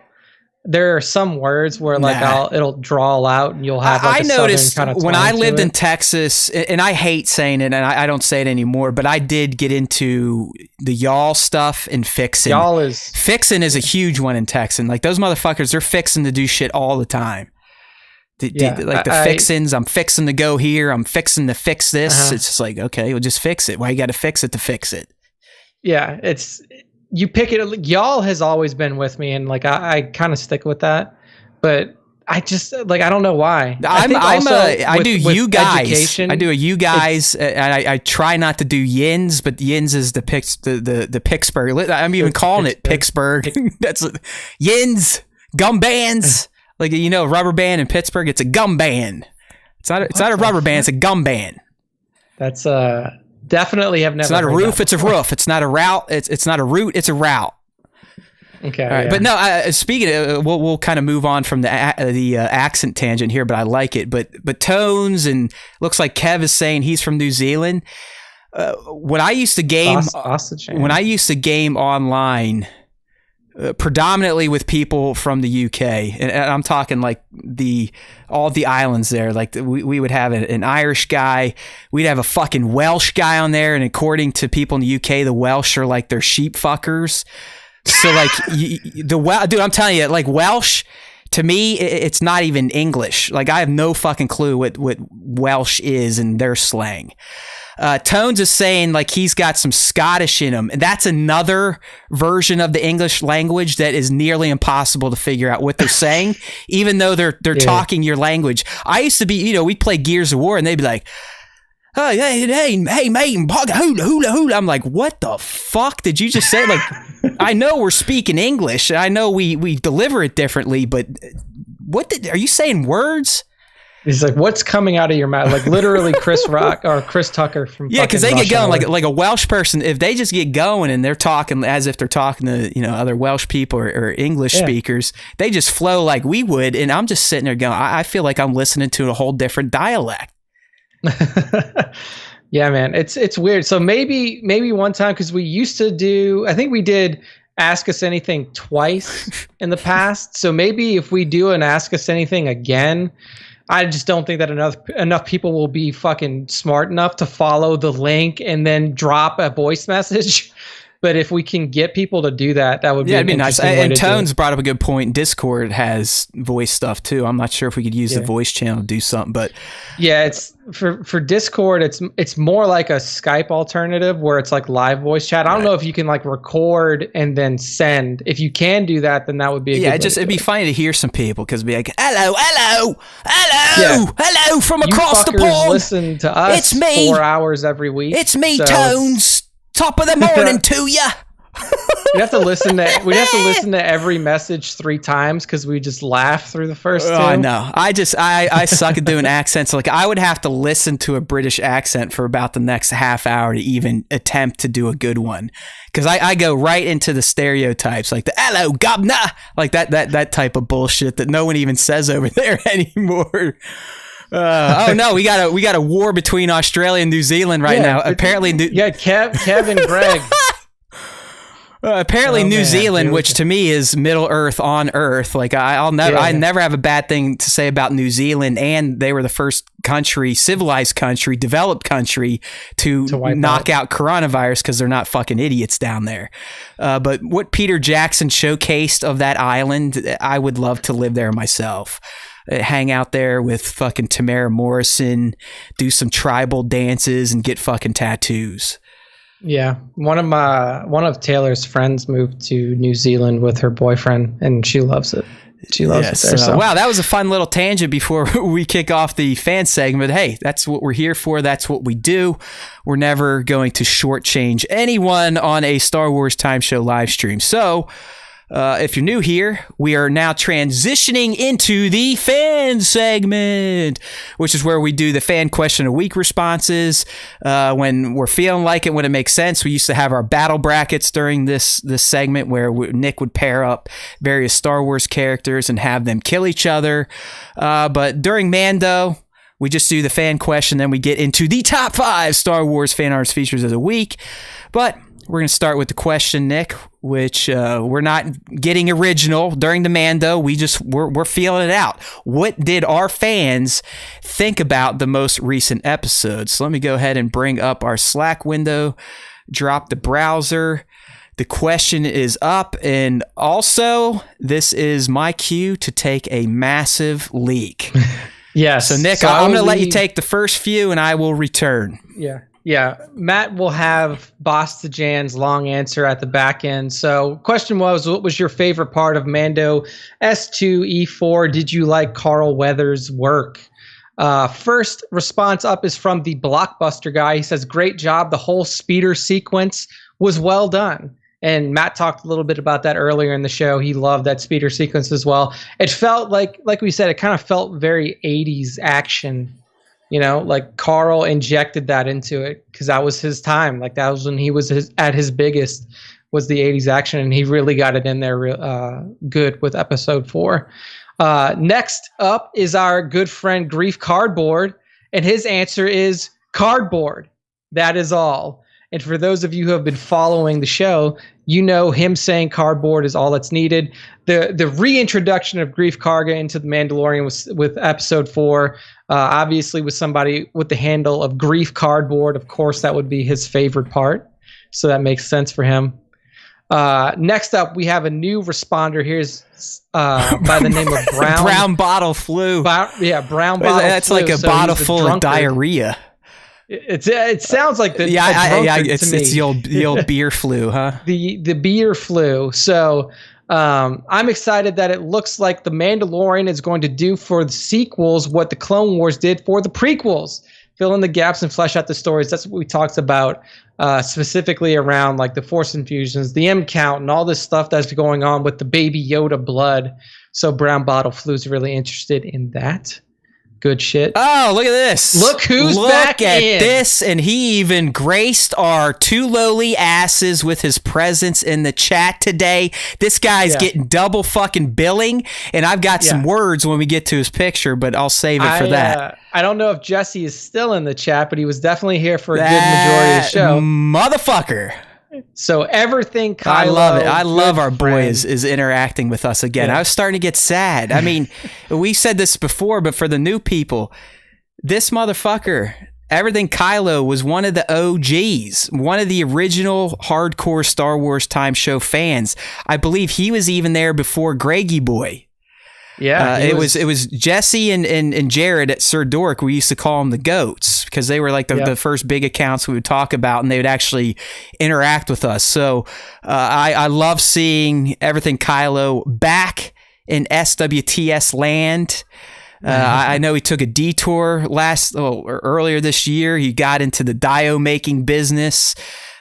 there are some words where it'll draw out and you'll have like I noticed kind of when I lived in Texas, and I hate saying it, and I don't say it anymore, but I did get into the y'all stuff and fixing. Fixing is a huge one in Texan. Like those motherfuckers, they're fixing to do shit all the time. Fixins, I'm fixing to go here, I'm fixing to fix this. It's just like, okay, well just fix it. Why you got to fix it to fix it? Yeah, you pick it. Y'all has always been with me, and like I kind of stick with that. But I just I don't know why. I do you guys. I do a you guys, and I try not to do yins, but yins is the Pittsburgh. I'm even calling it Pittsburgh. That's yins gum bands. Like rubber band in Pittsburgh. It's a gum band. It's not a rubber band. It's a gum band. That's definitely have never. It's not a roof. It's a roof. It's not a route. It's not a route. It's a route. Okay. All right. Yeah. But no. Speaking of, we'll kind of move on from the accent tangent here, but I like it. But tones and looks like Kev is saying he's from New Zealand. When I used to game, online, predominantly with people from the UK, and I'm talking like all the islands there. Like we would have an Irish guy, we'd have a fucking Welsh guy on there, and according to people in the UK, the Welsh are like they're sheep fuckers. So like dude, I'm telling you, like Welsh to me, it's not even English. Like I have no fucking clue what Welsh is in their slang. Tones is saying like he's got some Scottish in him, and that's another version of the English language that is nearly impossible to figure out what they're saying, even though they're talking your language. I used to be, we'd play Gears of War, and they'd be like, hey, mate, hula. I'm like, what the fuck did you just say? Like, I know we're speaking English, I know we deliver it differently, but are you saying words? He's like, what's coming out of your mouth? Like literally Chris Rock or Chris Tucker from because they get going like a Welsh person. If they just get going and they're talking as if they're talking to other Welsh people or English speakers, they just flow like we would. And I'm just sitting there going, I feel like I'm listening to a whole different dialect. Yeah, man, it's weird. So maybe one time, because we used to do, I think we did Ask Us Anything twice in the past. So maybe if we do an Ask Us Anything again, I just don't think that enough people will be fucking smart enough to follow the link and then drop a voice message. But if we can get people to do that, that would be it'd be nice. And Tones it. brought up a good point. Discord has voice stuff too. I'm not sure if we could use the voice channel to do something, but yeah, it's for Discord. It's more like a Skype alternative where it's like live voice chat. I don't know if you can like record and then send. If you can do that, then that would be a good it'd be funny to hear some people because it'd be like, hello from across the pond. Listen to us. It's me. 4 hours every week. It's me, Tones. Top of the morning to ya. We'd have to listen to every message 3 times because we just laugh through the first 2. I know. I suck at doing accents. Like I would have to listen to a British accent for about the next half hour to even attempt to do a good one. Because I go right into the stereotypes, like the hello governor, like that type of bullshit that no one even says over there anymore. Oh no, we got a war between Australia and New Zealand right now. Apparently, Kev and Greg. Apparently, New Zealand, which to me is Middle Earth on Earth. Like I never have a bad thing to say about New Zealand, and they were the first country, civilized country, developed country to knock out coronavirus because they're not fucking idiots down there. But what Peter Jackson showcased of that island, I would love to live there myself. Hang out there with fucking Tamara Morrison, do some tribal dances, and get fucking tattoos. Yeah, one of Taylor's friends moved to New Zealand with her boyfriend, and she loves it. She loves it there. So. Wow, that was a fun little tangent before we kick off the fan segment. Hey, that's what we're here for. That's what we do. We're never going to shortchange anyone on a Star Wars Time Show live stream. So, if you're new here, we are now transitioning into the fan segment, which is where we do the fan question of the week responses when we're feeling like it, when it makes sense. We used to have our battle brackets during this segment where Nick would pair up various Star Wars characters and have them kill each other. But during Mando, we just do the fan question, then we get into the top 5 Star Wars fan arts features of the week. But we're going to start with the question, Nick, which we're not getting original during the Mando. We're feeling it out. What did our fans think about the most recent episodes? So let me go ahead and bring up our Slack window, drop the browser. The question is up, and also this is my cue to take a massive leak. Yes. So Nick, I'm going to let you take the first few, and I will return. Yeah, Matt will have Boss to Jan's long answer at the back end. So question was, what was your favorite part of Mando S2E4? Did you like Carl Weathers' work? First response up is from the Blockbuster guy. He says, great job. The whole speeder sequence was well done. And Matt talked a little bit about that earlier in the show. He loved that speeder sequence as well. It felt like we said, it kind of felt very 80s action. You know, like Carl injected that into it because that was his time. Like that was when he was at his biggest, was the 80s action, and he really got it in there good with episode 4. Next up is our good friend Grief Cardboard, and his answer is cardboard. That is all. And for those of you who have been following the show, you know him saying cardboard is all that's needed. The reintroduction of Grief Karga into The Mandalorian with episode 4, obviously with somebody with the handle of Grief Cardboard. Of course, that would be his favorite part. So that makes sense for him. Next up, we have a new responder. Here's by the name of Brown Bottle Flu. Brown Bottle Flu. That's like a bottle full of diarrhea. It sounds like the it's the old beer flu, huh? The beer flu. So I'm excited that it looks like The Mandalorian is going to do for the sequels what the Clone Wars did for the prequels. Fill in the gaps and flesh out the stories. That's what we talked about specifically around like the Force infusions, the M count, and all this stuff that's going on with the Baby Yoda blood. So Brown Bottle Flu is really interested in that. Good shit. Oh, look at this. Look who's back in. Look at this. And he even graced our two lowly asses with his presence in the chat today. This guy's getting double fucking billing. And I've got some words when we get to his picture, but I'll save it for that. I don't know if Jesse is still in the chat, but he was definitely here for a good majority of the show. Motherfucker. So everything Kylo, I love it. I love our boy is interacting with us again. I was starting to get sad. I mean, we said this before, but for the new people, this motherfucker Everything Kylo was one of the OGs, one of the original hardcore Star Wars Time Show fans. I believe he was even there before Greggy Boy. Yeah, it was Jesse and Jared at Sir Dork. We used to call them the Goats because they were like the first big accounts we would talk about, and they would actually interact with us. So I love seeing Everything Kylo back in SWTS land. I know he took a detour earlier this year. He got into the dio making business,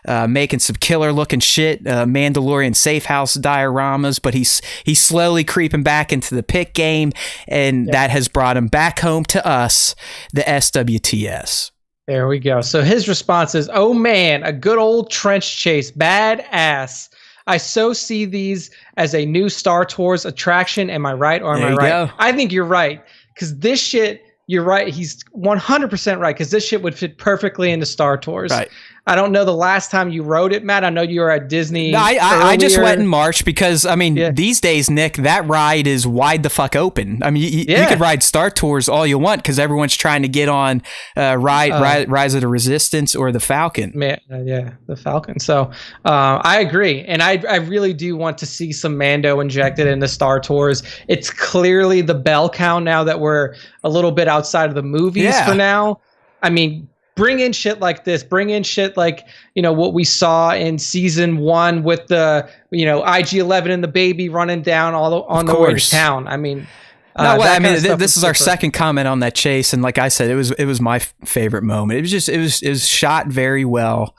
making some killer looking shit, Mandalorian safe house dioramas, but he's slowly creeping back into the pick game, and that has brought him back home to us, the SWTS. There we go. So his response is, "Oh man, a good old trench chase, badass. I so see these as a new Star Tours attraction. Am I right or am I right?" Go. I think you're right. Because this shit, you're right. He's 100% right. Because this shit would fit perfectly into Star Tours. Right. I don't know the last time you rode it, Matt. I know you were at Disney. No, I just went in March because, I mean, these days, Nick, that ride is wide the fuck open. I mean, you could ride Star Tours all you want because everyone's trying to get on Rise of the Resistance or the Falcon. The Falcon. So I agree. And I really do want to see some Mando injected into Star Tours. It's clearly the bell count now that we're a little bit outside of the movies for now. I mean, bring in shit like this. Bring in shit like, what we saw in season 1 with the, IG-11 and the baby running down on the way to town. I mean, this is our second comment on that chase, and like I said, it was my favorite moment. It was shot very well.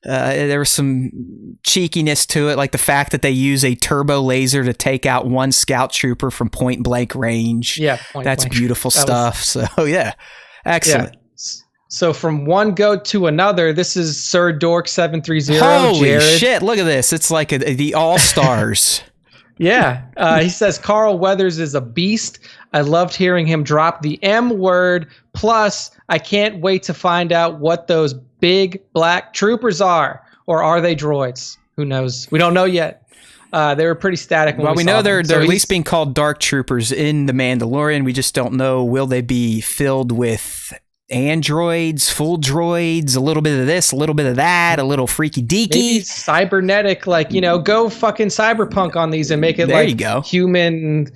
There was some cheekiness to it, like the fact that they use a turbo laser to take out one scout trooper from point blank range. Yeah, that's beautiful stuff. So excellent. Yeah. So from one goat to another, this is Sir Dork 730. Holy Jared. Shit! Look at this. It's like the All Stars. He says Carl Weathers is a beast. I loved hearing him drop the M word. Plus, I can't wait to find out what those big black troopers are, or are they droids? Who knows? We don't know yet. They were pretty static. When we know they're at least being called dark troopers in the Mandalorian. We just don't know. Will they be filled with androids, full droids, a little bit of this, a little bit of that, a little freaky deaky, maybe cybernetic, go fucking cyberpunk on these and make it human,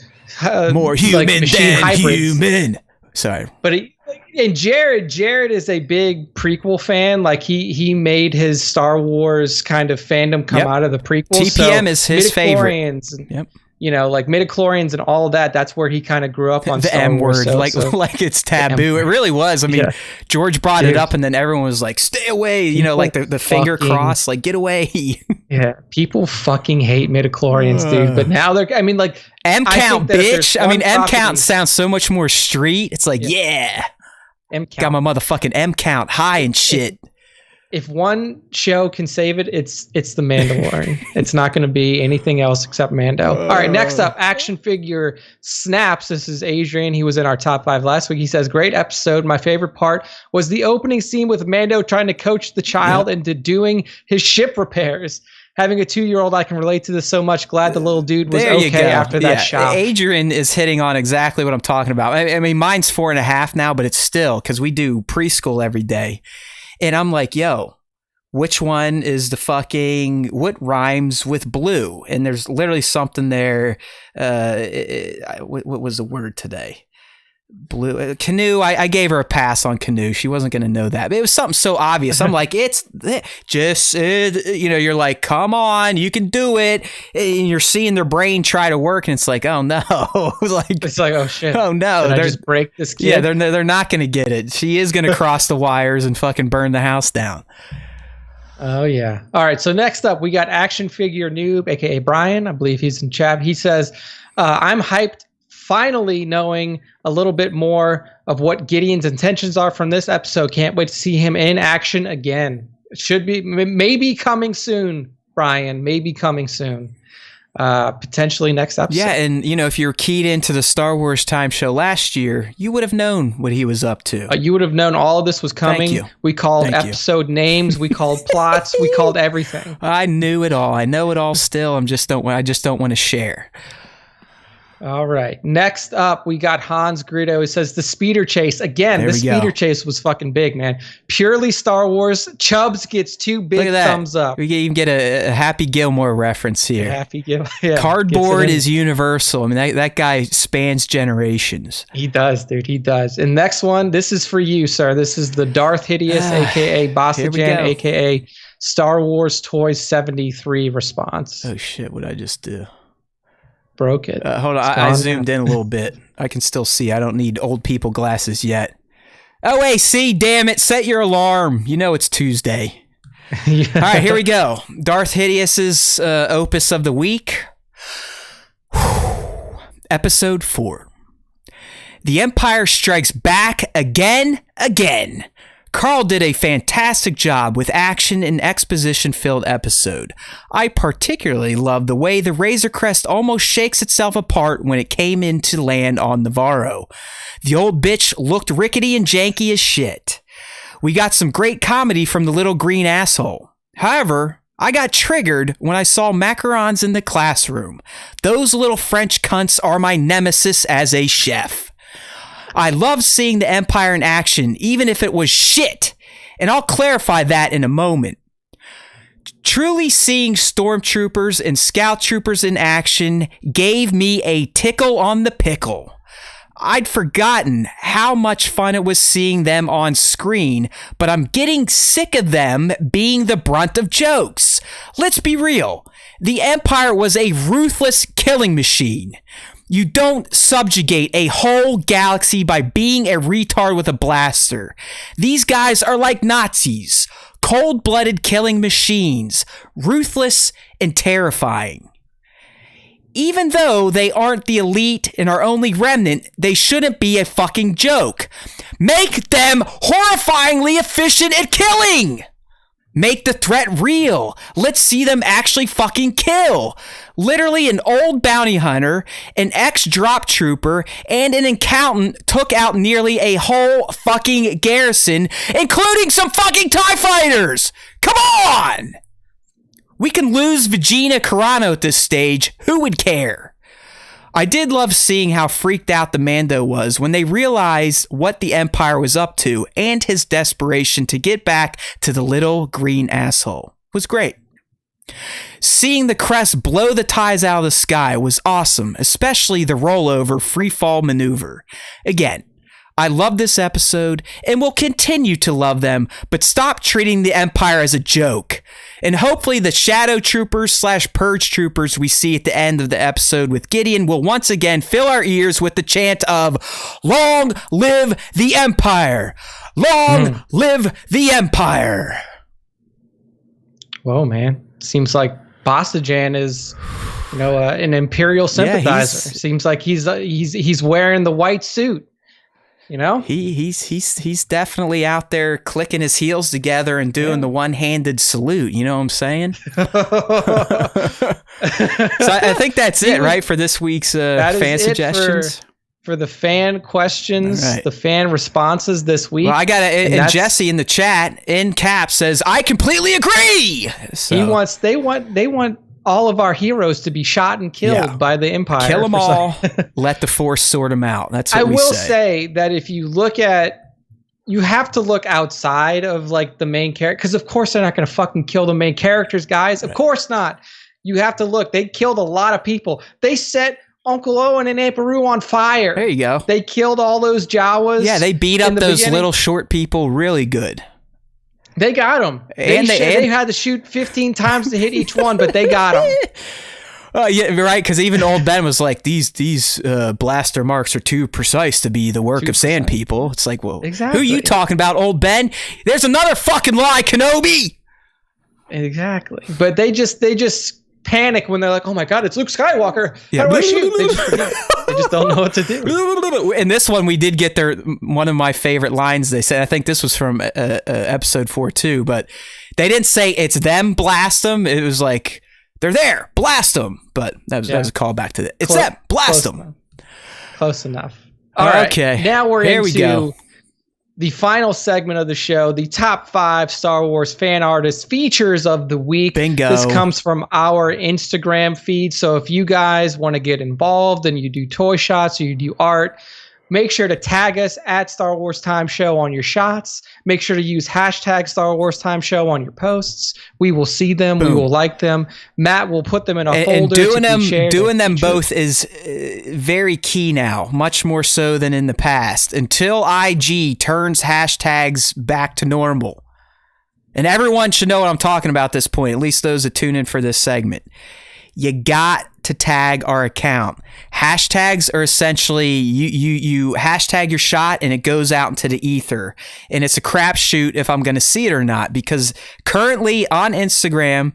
more human than hybrids. Human. Sorry, but Jared is a big prequel fan. Like he made his Star Wars kind of fandom come out of the prequel. TPM is his favorite. Yep. Like midichlorians and all of that. That's where he kind of grew up on the Star M Word, like it's taboo. It really was. I mean, George brought it up, and then everyone was like, "Stay away!" Like the finger cross, like get away. People fucking hate midichlorians, dude. But now they're. I mean, like M count, bitch. I mean, M count sounds so much more street. It's like, M count. Got my motherfucking M count high and shit. If one show can save it, it's The Mandalorian. It's not going to be anything else except Mando. All right, next up, action figure snaps. This is Adrian. He was in our top 5 last week. He says, great episode. My favorite part was the opening scene with Mando trying to coach the child into doing his ship repairs. Having a 2-year-old, I can relate to this so much. Glad the little dude was okay after that shot. Adrian is hitting on exactly what I'm talking about. I mean, mine's 4.5 now, but it's still, because we do preschool every day. And I'm like, yo, which one is what rhymes with blue? And there's literally something there. What was the word today? Blue. Canoe. I gave her a pass on canoe. She wasn't going to know that. But it was something so obvious. I'm like, it's just, you're like, come on, you can do it. And you're seeing their brain try to work. And it's like, oh no. It's like, oh shit. Oh no. Did I just break this kid? Yeah, they're not going to get it. She is going to cross the wires and fucking burn the house down. Oh yeah. All right. So next up, we got action figure noob, aka Brian. I believe he's in chat. He says, I'm hyped. Finally knowing a little bit more of what Gideon's intentions are from this episode. Can't wait to see him in action again. It should be maybe coming soon, Brian. Maybe coming soon. Potentially next episode. Yeah, and if you were keyed into the Star Wars Time Show last year, you would have known what he was up to. You would have known all of this was coming. Thank you. We called episode names. We called plots. We called everything. I knew it all. I know it all still. I just don't want to share. All right. Next up, we got Hans Greedo. He says the speeder chase. Again, the speeder chase was fucking big, man. Purely Star Wars. Chubbs gets 2 big thumbs up. We even get a Happy Gilmore reference here. Happy Gilmore. Yeah, Cardboard is universal. I mean, that guy spans generations. He does, dude. He does. And next one, this is for you, sir. This is the Darth Hideous, a.k.a. Bossajan, a.k.a. Star Wars Toys 73 response. Oh, shit. What'd I just do? Broke it. Hold on. I zoomed in a little bit. I can still see. I don't need old people glasses yet. OAC, damn it. Set your alarm. You know it's Tuesday. Yeah. All right, here we go. Darth Hidious's opus of the week. Episode 4. The Empire Strikes Back again. Carl did a fantastic job with action and exposition-filled episode. I particularly love the way the Razor Crest almost shakes itself apart when it came in to land on Navarro. The old bitch looked rickety and janky as shit. We got some great comedy from the little green asshole. However, I got triggered when I saw macarons in the classroom. Those little French cunts are my nemesis as a chef. I love seeing the Empire in action, even if it was shit, and I'll clarify that in a moment. Truly seeing stormtroopers and scout troopers in action gave me a tickle on the pickle. I'd forgotten how much fun it was seeing them on screen, but I'm getting sick of them being the brunt of jokes. Let's be real. The Empire was a ruthless killing machine. You don't subjugate a whole galaxy by being a retard with a blaster. These guys are like Nazis, cold-blooded killing machines, ruthless and terrifying. Even though they aren't the elite and are only remnant, they shouldn't be a fucking joke. Make them horrifyingly efficient at killing! Make the threat real. Let's see them actually fucking kill. Literally an old bounty hunter, an ex-drop trooper, and an accountant took out nearly a whole fucking garrison, including some fucking TIE fighters! Come on! We can lose Vegeta Carano at this stage. Who would care? I did love seeing how freaked out the Mando was when they realized what the Empire was up to, and his desperation to get back to the little green asshole was great. Seeing the crest blow the ties out of the sky was awesome, especially the rollover freefall maneuver. Again, I love this episode and will continue to love them, but stop treating the Empire as a joke. And hopefully the Shadow Troopers / Purge Troopers we see at the end of the episode with Gideon will once again fill our ears with the chant of "Long live the Empire! Long live the Empire!" Whoa, man. Seems like Bossajan is, an Imperial sympathizer. Seems like he's wearing the white suit. He's definitely out there clicking his heels together and doing the one-handed salute. You know what I'm saying? So I think that's it, right, for this week's fan suggestions. For the fan questions, the fan responses this week. Well, I got and Jesse in the chat in caps says, "I completely agree." So. They want all of our heroes to be shot and killed by the Empire. Kill them all. Let the Force sort them out. That's what we say. I will say that if you you have to look outside of like the main character, because of course they're not going to fucking kill the main characters, guys. Of course not. You have to look. They killed a lot of people. They set Uncle Owen and Aunt Beru on fire. There you go. They killed all those Jawas. Yeah, they beat up those little short people really good. They got them. They had to shoot 15 times to hit each one, but they got them. Yeah, right. Because even old Ben was like, "These blaster marks are too precise to be the work of sand people." It's like, well, exactly. Who are you talking about, old Ben? There's another fucking lie, Kenobi. Exactly. But they just panic when they're like, "Oh my God, it's Luke Skywalker! How do I shoot?" They just don't know what to do. In this one, we did get one of my favorite lines. They said, I think this was from episode 4 too, but they didn't say it's them, blast them. It was like, they're there, blast them. But that was a callback to it. It's them, blast them. Close enough. All right. Okay. Now we're into the final segment of the show, the top 5 Star Wars fan artist features of the week. Bingo. This comes from our Instagram feed. So if you guys want to get involved and you do toy shots or you do art, make sure to tag us at Star Wars Time Show on your shots. Make sure to use hashtag Star Wars Time Show on your posts. We will see them. Boom. We will like them. Matt will put them in a folder. And doing them both is very key now, much more so than in the past. Until IG turns hashtags back to normal. And everyone should know what I'm talking about at this point, at least those that tune in for this segment. You got to tag our account. Hashtags are essentially you hashtag your shot and it goes out into the ether, and it's a crapshoot if I'm going to see it or not, because currently on Instagram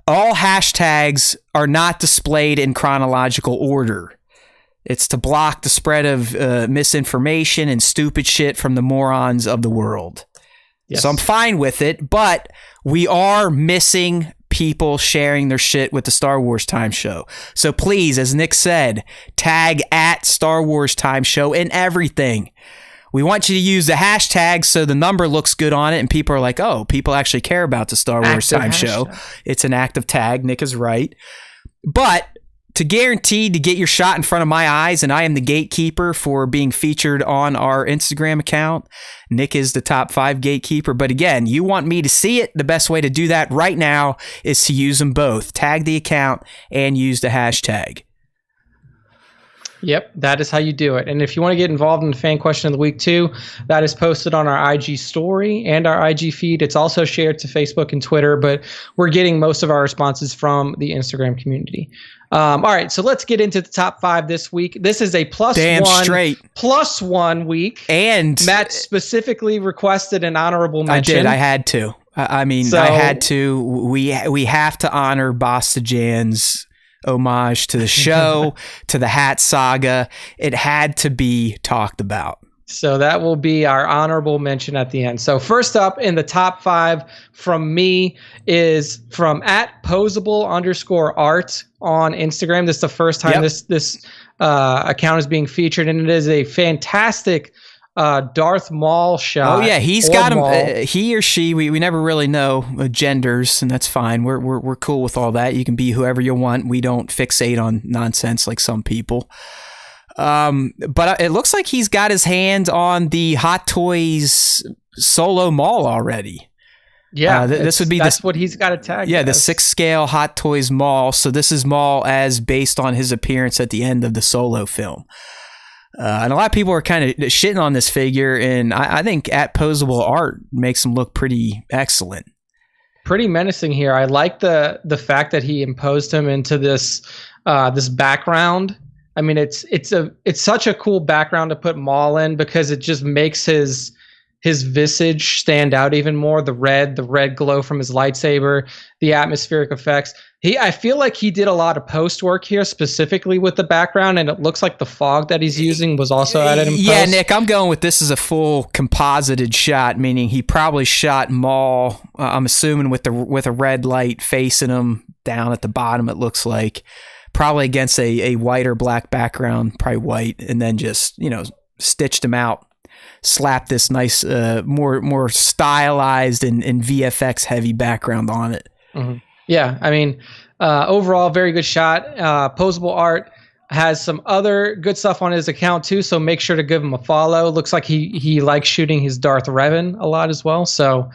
all hashtags are not displayed in chronological order. It's to block the spread of misinformation and stupid shit from the morons of the world. Yes. So I'm fine with it, but we are missing people sharing their shit with the Star Wars Time Show. So please, as Nick said, tag at Star Wars Time Show in everything. We want you to use the hashtag so the number looks good on it and people are like, oh, people actually care about the Star Wars Time Show. It's an active tag. Nick is right. But to guarantee to get your shot in front of my eyes, and I am the gatekeeper for being featured on our Instagram account. Nick is the top 5 gatekeeper. But again, you want me to see it. The best way to do that right now is to use them both. Tag the account and use the hashtag. Yep, that is how you do it. And if you want to get involved in the fan question of the week too, that is posted on our IG story and our IG feed. It's also shared to Facebook and Twitter, but we're getting most of our responses from the Instagram community. All right, so let's get into the top 5 this week. This is a plus one week. And Matt specifically requested an honorable mention. I did. I had to. I had to. We have to honor Basta Jan's homage to the show, to the Hat Saga. It had to be talked about. So that will be our honorable mention at the end. So first up in the top 5 from me is from @posable_art on Instagram. This is the first time this account is being featured, and it is a fantastic Darth Maul shot. Oh yeah, he's got him. He or she, we never really know genders, and that's fine. We're cool with all that. You can be whoever you want. We don't fixate on nonsense like some people. But it looks like he's got his hand on the Hot Toys Solo Maul already. Yeah, this would be that's what he's got a tag. Yeah, the 6 scale Hot Toys Maul. So this is Maul as based on his appearance at the end of the Solo film. And a lot of people are kind of shitting on this figure, and I think @posable art makes him look pretty excellent. Pretty menacing here. I like the fact that he imposed him into this background. I mean, it's such a cool background to put Maul in because it just makes his visage stand out even more. The red glow from his lightsaber, the atmospheric effects. I feel like he did a lot of post work here, specifically with the background, and it looks like the fog that he's using was also added in post. Yeah, Nick, I'm going with this as a full composited shot, meaning he probably shot Maul, I'm assuming with a red light facing him down at the bottom, it looks like. Probably against a white or black background, probably white, and then just, stitched him out. Slap this nice, more stylized and VFX heavy background on it. Mm-hmm. Yeah, I mean, overall, very good shot. Posable art has some other good stuff on his account too, so make sure to give him a follow. Looks like he likes shooting his Darth Revan a lot as well. So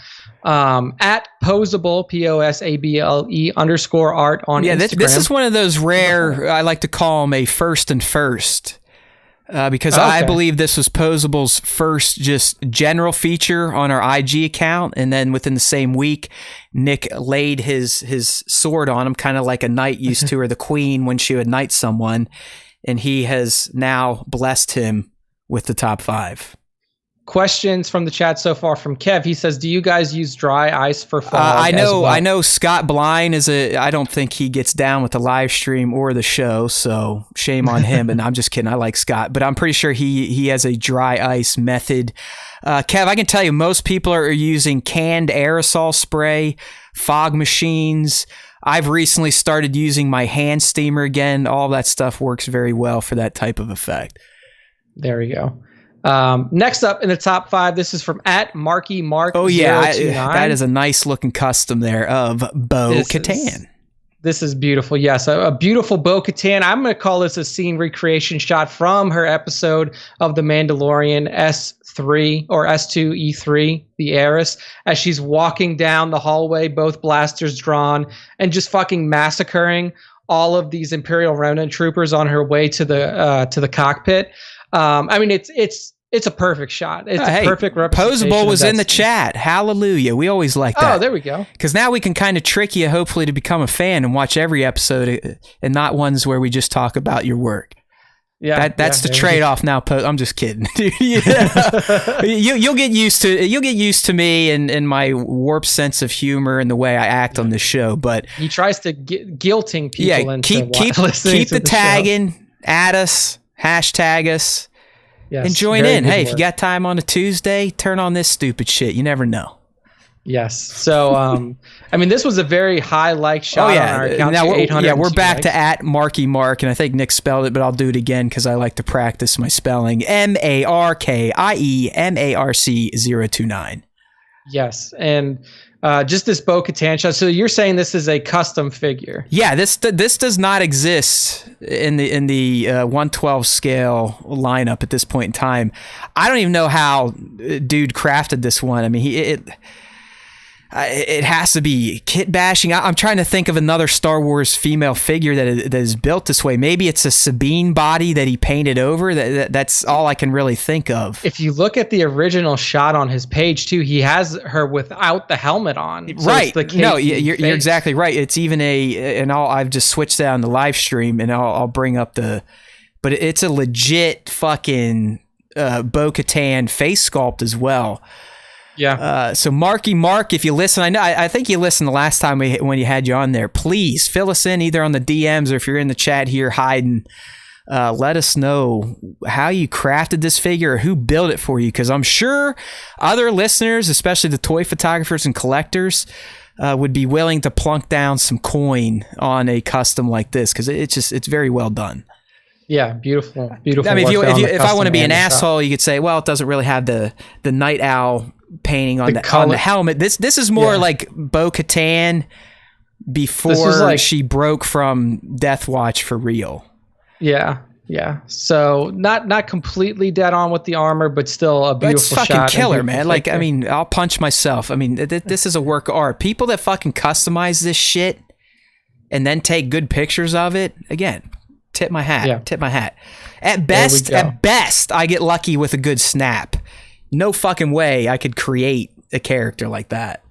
@posable @posable_art on Instagram. This is one of those rare. I like to call him a first and first. Because I believe this was Posable's first just general feature on our IG account, and then within the same week, Nick laid his sword on him, kind of like a knight used to, or the queen when she would knight someone, and he has now blessed him with the top 5. Questions from the chat so far from Kev. He says, "Do you guys use dry ice for fog?" I know Scott Blind I don't think he gets down with the live stream or the show, so shame on him. And I'm just kidding. I like Scott, but I'm pretty sure he has a dry ice method. Kev, I can tell you most people are using canned aerosol spray, fog machines. I've recently started using my hand steamer again. All that stuff works very well for that type of effect. There we go. Next up in the top 5, this is from @MarkyMark. Oh yeah, that is a nice looking custom there of Bo-Katan. This is beautiful. Yes, a beautiful Bo-Katan. I'm going to call this a scene recreation shot from her episode of The Mandalorian S3 or S2E3, the heiress, as she's walking down the hallway, both blasters drawn, and just fucking massacring all of these Imperial Remnant troopers on her way to the cockpit. I mean, it's a perfect shot. It's a perfect representation. Posable was in the chat. Hallelujah. We always like that. Oh, there we go. Because now we can kind of trick you, hopefully, to become a fan and watch every episode and not ones where we just talk about your work. Yeah, that's the trade-off now. I'm just kidding. You'll get used to me and my warped sense of humor and the way I act on this show. But he tries to guilting people into keep the tagging, add us, hashtag us. Yes, and join in. Hey, if you got time on a Tuesday, turn on this stupid shit. You never know. Yes. So, I mean, this was a very high like shot on our account. Now we're back to @MarkyMark, and I think Nick spelled it, but I'll do it again because I like to practice my spelling. MarkieMarc029. Yes, and just this Bo-Katan shot. So you're saying this is a custom figure? Yeah, this does not exist in the 112 scale lineup at this point in time. I don't even know how dude crafted this one. I mean, it has to be kit bashing. I'm trying to think of another Star Wars female figure that is built this way. Maybe it's a Sabine body that he painted over. That's all I can really think of. If you look at the original shot on his page too, he has her without the helmet on. So right. No, you're exactly right. It's even I've just switched that on the live stream and I'll bring up but it's a legit fucking Bo-Katan face sculpt as well. Yeah. So MarkyMark, if you listen, I think you listened the last time when you had you on there. Please fill us in either on the DMs or if you're in the chat here hiding. Let us know how you crafted this figure or who built it for you, because I'm sure other listeners, especially the toy photographers and collectors, would be willing to plunk down some coin on a custom like this because it's very well done. Yeah, beautiful. I mean, if I want to be an asshole, you could say, well, it doesn't really have the night owl painting on the helmet. This is more like Bo-Katan before she broke from Death Watch for real. Yeah. So not completely dead on with the armor, but still a beautiful shot. It's fucking killer, man. Like, I mean, I'll punch myself. I mean, this is a work of art. People that fucking customize this shit and then take good pictures of it, again, tip my hat. Yeah. Tip my hat. At best, I get lucky with a good snap. No fucking way I could create a character like that.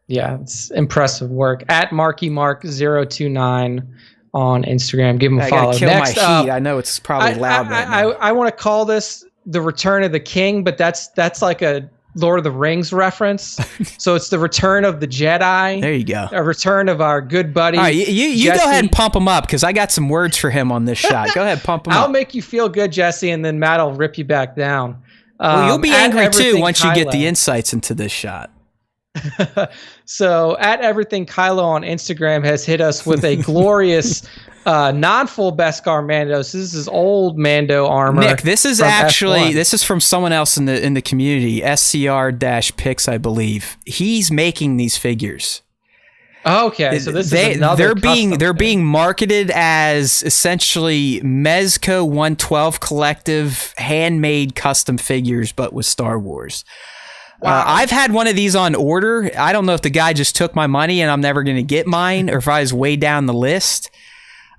Yeah, it's impressive work. @MarkyMark029 on Instagram. Give him a follow. I gotta kill my heat. I know it's probably loud right now. I want to call this the Return of the King, but that's like a Lord of the Rings reference. So it's the Return of the Jedi. There you go. A return of our good buddy. All right, you go ahead and pump him up because I got some words for him on this shot. Go ahead, pump him up. I'll make you feel good, Jesse, and then Matt will rip you back down. Well, you'll be angry too once you get the insights into this shot. So @everything Kylo on Instagram has hit us with a glorious non-full Beskar Mando. So this is old Mando armor. Nick, this is from someone else in the community, SCR-Pix, I believe. He's making these figures. Okay, so this is another they're being marketed as essentially Mezco 112 collective handmade custom figures, but with Star Wars. Wow. I've had one of these on order. I don't know if the guy just took my money and I'm never going to get mine, or if I was way down the list.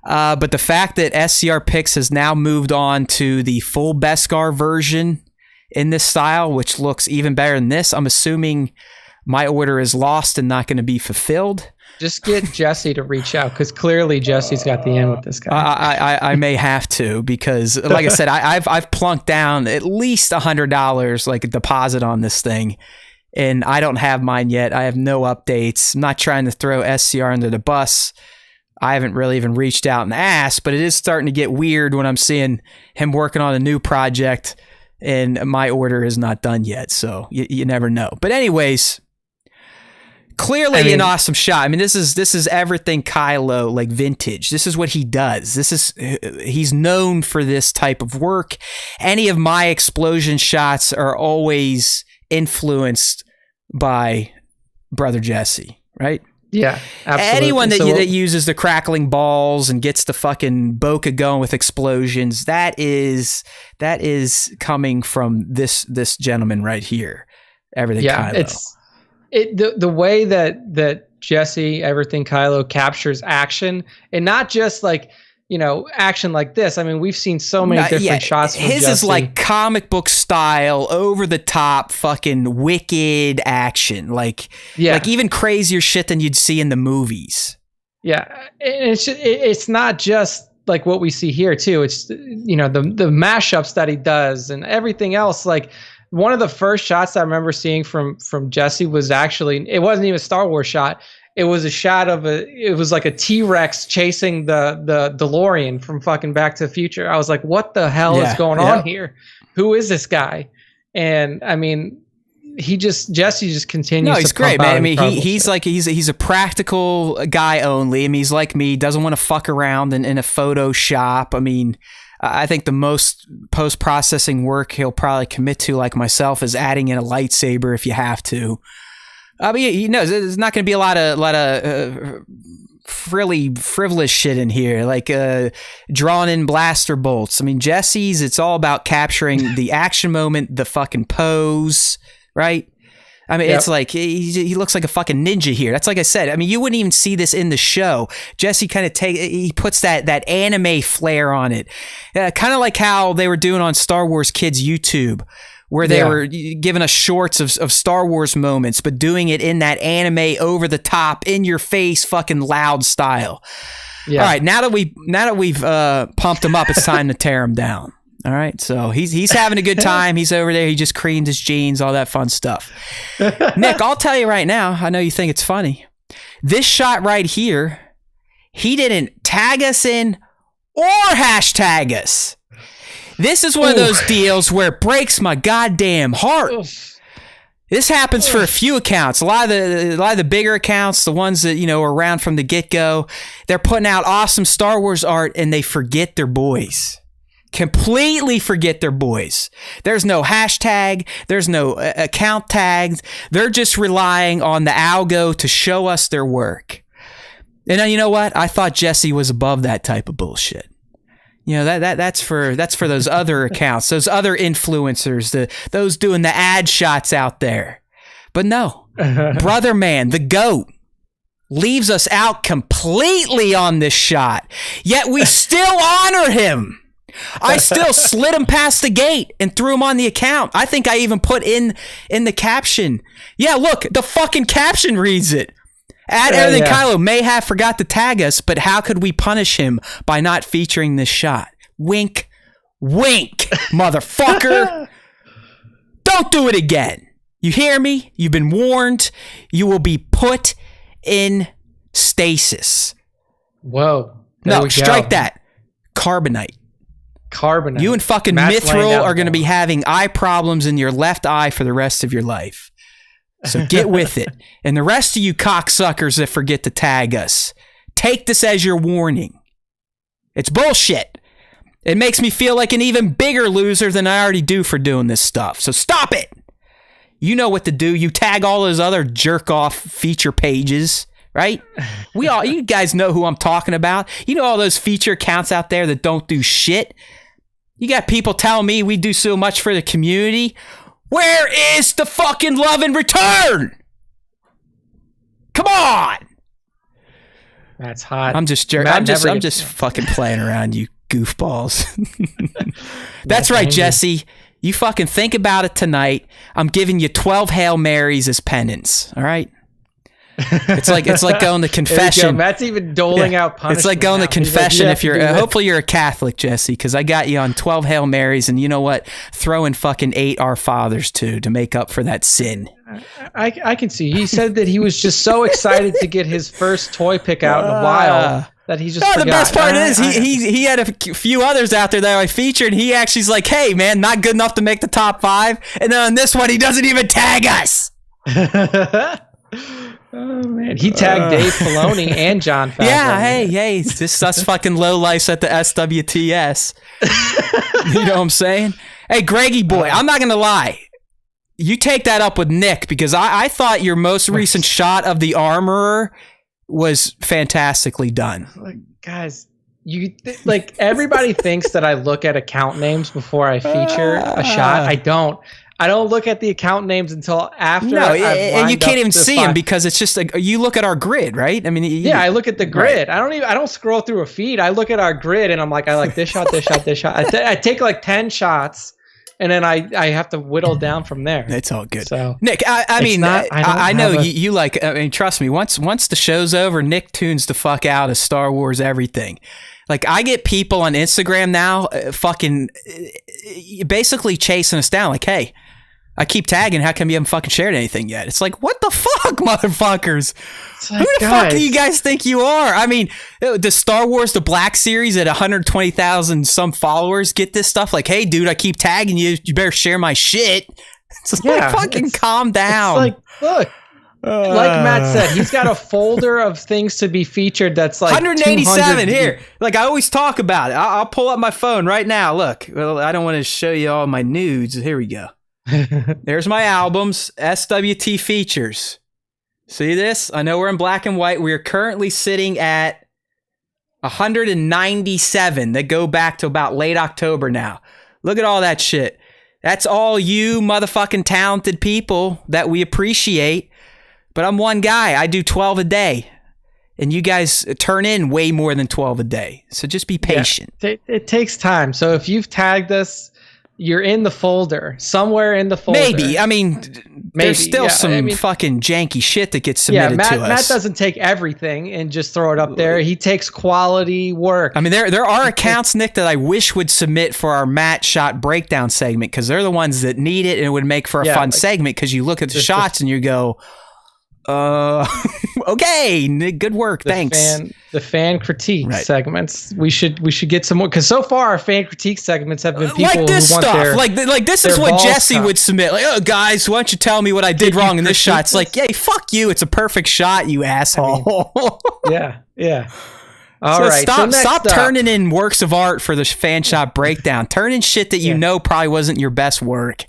But the fact that SCR-Pix has now moved on to the full Beskar version in this style, which looks even better than this, I'm assuming my order is lost and not going to be fulfilled. Just get Jesse to reach out, because clearly Jesse's got the in with this guy. I may have to, because like I said, I've plunked down at least $100 like a deposit on this thing, and I don't have mine yet. I have no updates. I'm not trying to throw SCR under the bus. I haven't really even reached out and asked, but it is starting to get weird when I'm seeing him working on a new project and my order is not done yet. So you never know. But anyways, Clearly an awesome shot. I mean, this is everything Kylo, like vintage. This is what he does. He's known for this type of work. Any of my explosion shots are always influenced by Brother Jesse, right? Yeah, absolutely. Anyone that uses the crackling balls and gets the fucking bokeh going with explosions, that is coming from this gentleman right here. Everything Kylo. The way that Jesse, everything Kylo captures action, and not just like, action like this. I mean, we've seen so many different shots from his Jesse. is like comic book style, over the top, fucking wicked action. Like even crazier shit than you'd see in the movies. Yeah, it's not just like what we see here too. It's the mashups that he does and everything else. Like one of the first shots I remember seeing from Jesse was actually, it wasn't even a Star Wars shot. It was a shot of it was like a T-Rex chasing the DeLorean from fucking Back to the Future. I was like, what the hell is going on here? Who is this guy? And I mean, Jesse just continues. No, he's to pump great, man. I mean, he's he's a practical guy only. I mean, he's like me, doesn't want to fuck around in a Photoshop. I mean, I think the most post-processing work he'll probably commit to, like myself, is adding in a lightsaber if you have to. I mean, there's not going to be a lot of frivolous shit in here, like drawn in blaster bolts. I mean, Jesse's, it's all about capturing the action moment, the fucking pose, right? I mean, It's like he looks like a fucking ninja here. That's like I said. I mean, you wouldn't even see this in the show. Jesse kind of he puts that anime flair on it, kind of like how they were doing on Star Wars Kids YouTube, where they were giving us shorts of Star Wars moments, but doing it in that anime, over the top, in your face, fucking loud style. Yeah. All right, now that we've pumped him up, it's time to tear him down. All right, so he's having a good time. He's over there. He just creamed his jeans, all that fun stuff. Nick, I'll tell you right now, I know you think it's funny. This shot right here, he didn't tag us in or hashtag us. This is one of those deals where it breaks my goddamn heart. This happens for a few accounts. A lot of the bigger accounts, the ones that are around from the get-go, they're putting out awesome Star Wars art and they forget their boys. Completely forget their boys. There's no hashtag. There's no account tags. They're just relying on the algo to show us their work. And you know what? I thought Jesse was above that type of bullshit. That's for those other accounts, those other influencers, those doing the ad shots out there. But no, brother man, the GOAT, leaves us out completely on this shot. Yet we still honor him. I still slid him past the gate and threw him on the account. I think I even put in the caption. Yeah, look, the fucking caption reads it. Everything Kylo may have forgot to tag us, but how could we punish him by not featuring this shot? Wink, wink, motherfucker. Don't do it again. You hear me? You've been warned. You will be put in stasis. Whoa. No, strike that. Carbonite. You and fucking Mithril are going to be having eye problems in your left eye for the rest of your life. So get with it. And the rest of you cocksuckers that forget to tag us, take this as your warning. It's bullshit. It makes me feel like an even bigger loser than I already do for doing this stuff. So stop it. You know what to do. You tag all those other jerk-off feature pages, right? You guys know who I'm talking about. You know all those feature accounts out there that don't do shit. You got people telling me we do so much for the community. Where is the fucking love in return? Come on. That's hot. I'm just fucking playing around, you goofballs. That's right, Jesse. You fucking think about it tonight. I'm giving you 12 Hail Marys as penance. All right? It's like going to confession. Matt's even doling out punishment. It's like going to confession if you're hopefully you're a Catholic, Jesse, because I got you on 12 Hail Marys, and you know what? Throw in fucking 8 Our Fathers too to make up for that sin. I can see. He said that he was just so excited to get his first toy pick out in a while that he just forgot. The best part is he had a few others out there that I featured. And he actually's like, hey man, not good enough to make the top 5, and then on this one he doesn't even tag us. Oh man, he tagged Dave Filoni and Jon Favreau. Yeah, hey, it's just us fucking lowlifes at the SWTS. You know what I'm saying? Hey, Greggy boy, I'm not gonna lie. You take that up with Nick because I thought your most recent shot of the Armorer was fantastically done. Like, guys, everybody thinks that I look at account names before I feature a shot. I don't. I don't look at the account names until after. No, and you can't even see them because it's just like you look at our grid, right? I mean, I look at the grid. Right. I don't scroll through a feed. I look at our grid and I'm like, I like this shot, this shot, this shot. I take like 10 shots. And then I have to whittle down from there. It's all good. So Nick, I know you like. I mean, trust me. Once the show's over, Nick tunes the fuck out of Star Wars everything. Like I get people on Instagram now, fucking, basically chasing us down. Like, hey, I keep tagging. How come you haven't fucking shared anything yet? It's like, what the fuck, motherfuckers? Like, who the fuck do you guys think you are? I mean, the Star Wars, the Black Series at 120,000 some followers get this stuff. Like, hey, dude, I keep tagging you. You better share my shit. It's like, fucking calm down. It's like, look, like Matt said, he's got a folder of things to be featured that's like 187 here. Like I always talk about it. I'll pull up my phone right now. Look, well, I don't want to show you all my nudes. Here we go. There's my albums, SWT features. See this? I know we're in black and white. We are currently sitting at 197 that go back to about late October now. Look at all that shit. That's all you motherfucking talented people that we appreciate. But I'm one guy. I do 12 a day. And you guys turn in way more than 12 a day. So just be patient. Yeah, it takes time. So if you've tagged us, you're in the folder, somewhere in the folder. Maybe. I mean, there's still some fucking janky shit that gets submitted to us. Matt doesn't take everything and just throw it up there. He takes quality work. I mean, there are accounts, Nick, that I wish would submit for our Matt shot breakdown segment because they're the ones that need it and it would make for a fun segment because you look at the shots and you go, okay, good work, thanks. The fan critique segments. We should get some more because so far our fan critique segments have been people like this who want stuff. Like this is what Jesse would submit. Like, oh guys, why don't you tell me what I did wrong in this shot? It's like, yeah, fuck you. It's a perfect shot, you asshole. Yeah. All right. Stop turning in works of art for the fan shot breakdown. Turn in shit that you know probably wasn't your best work.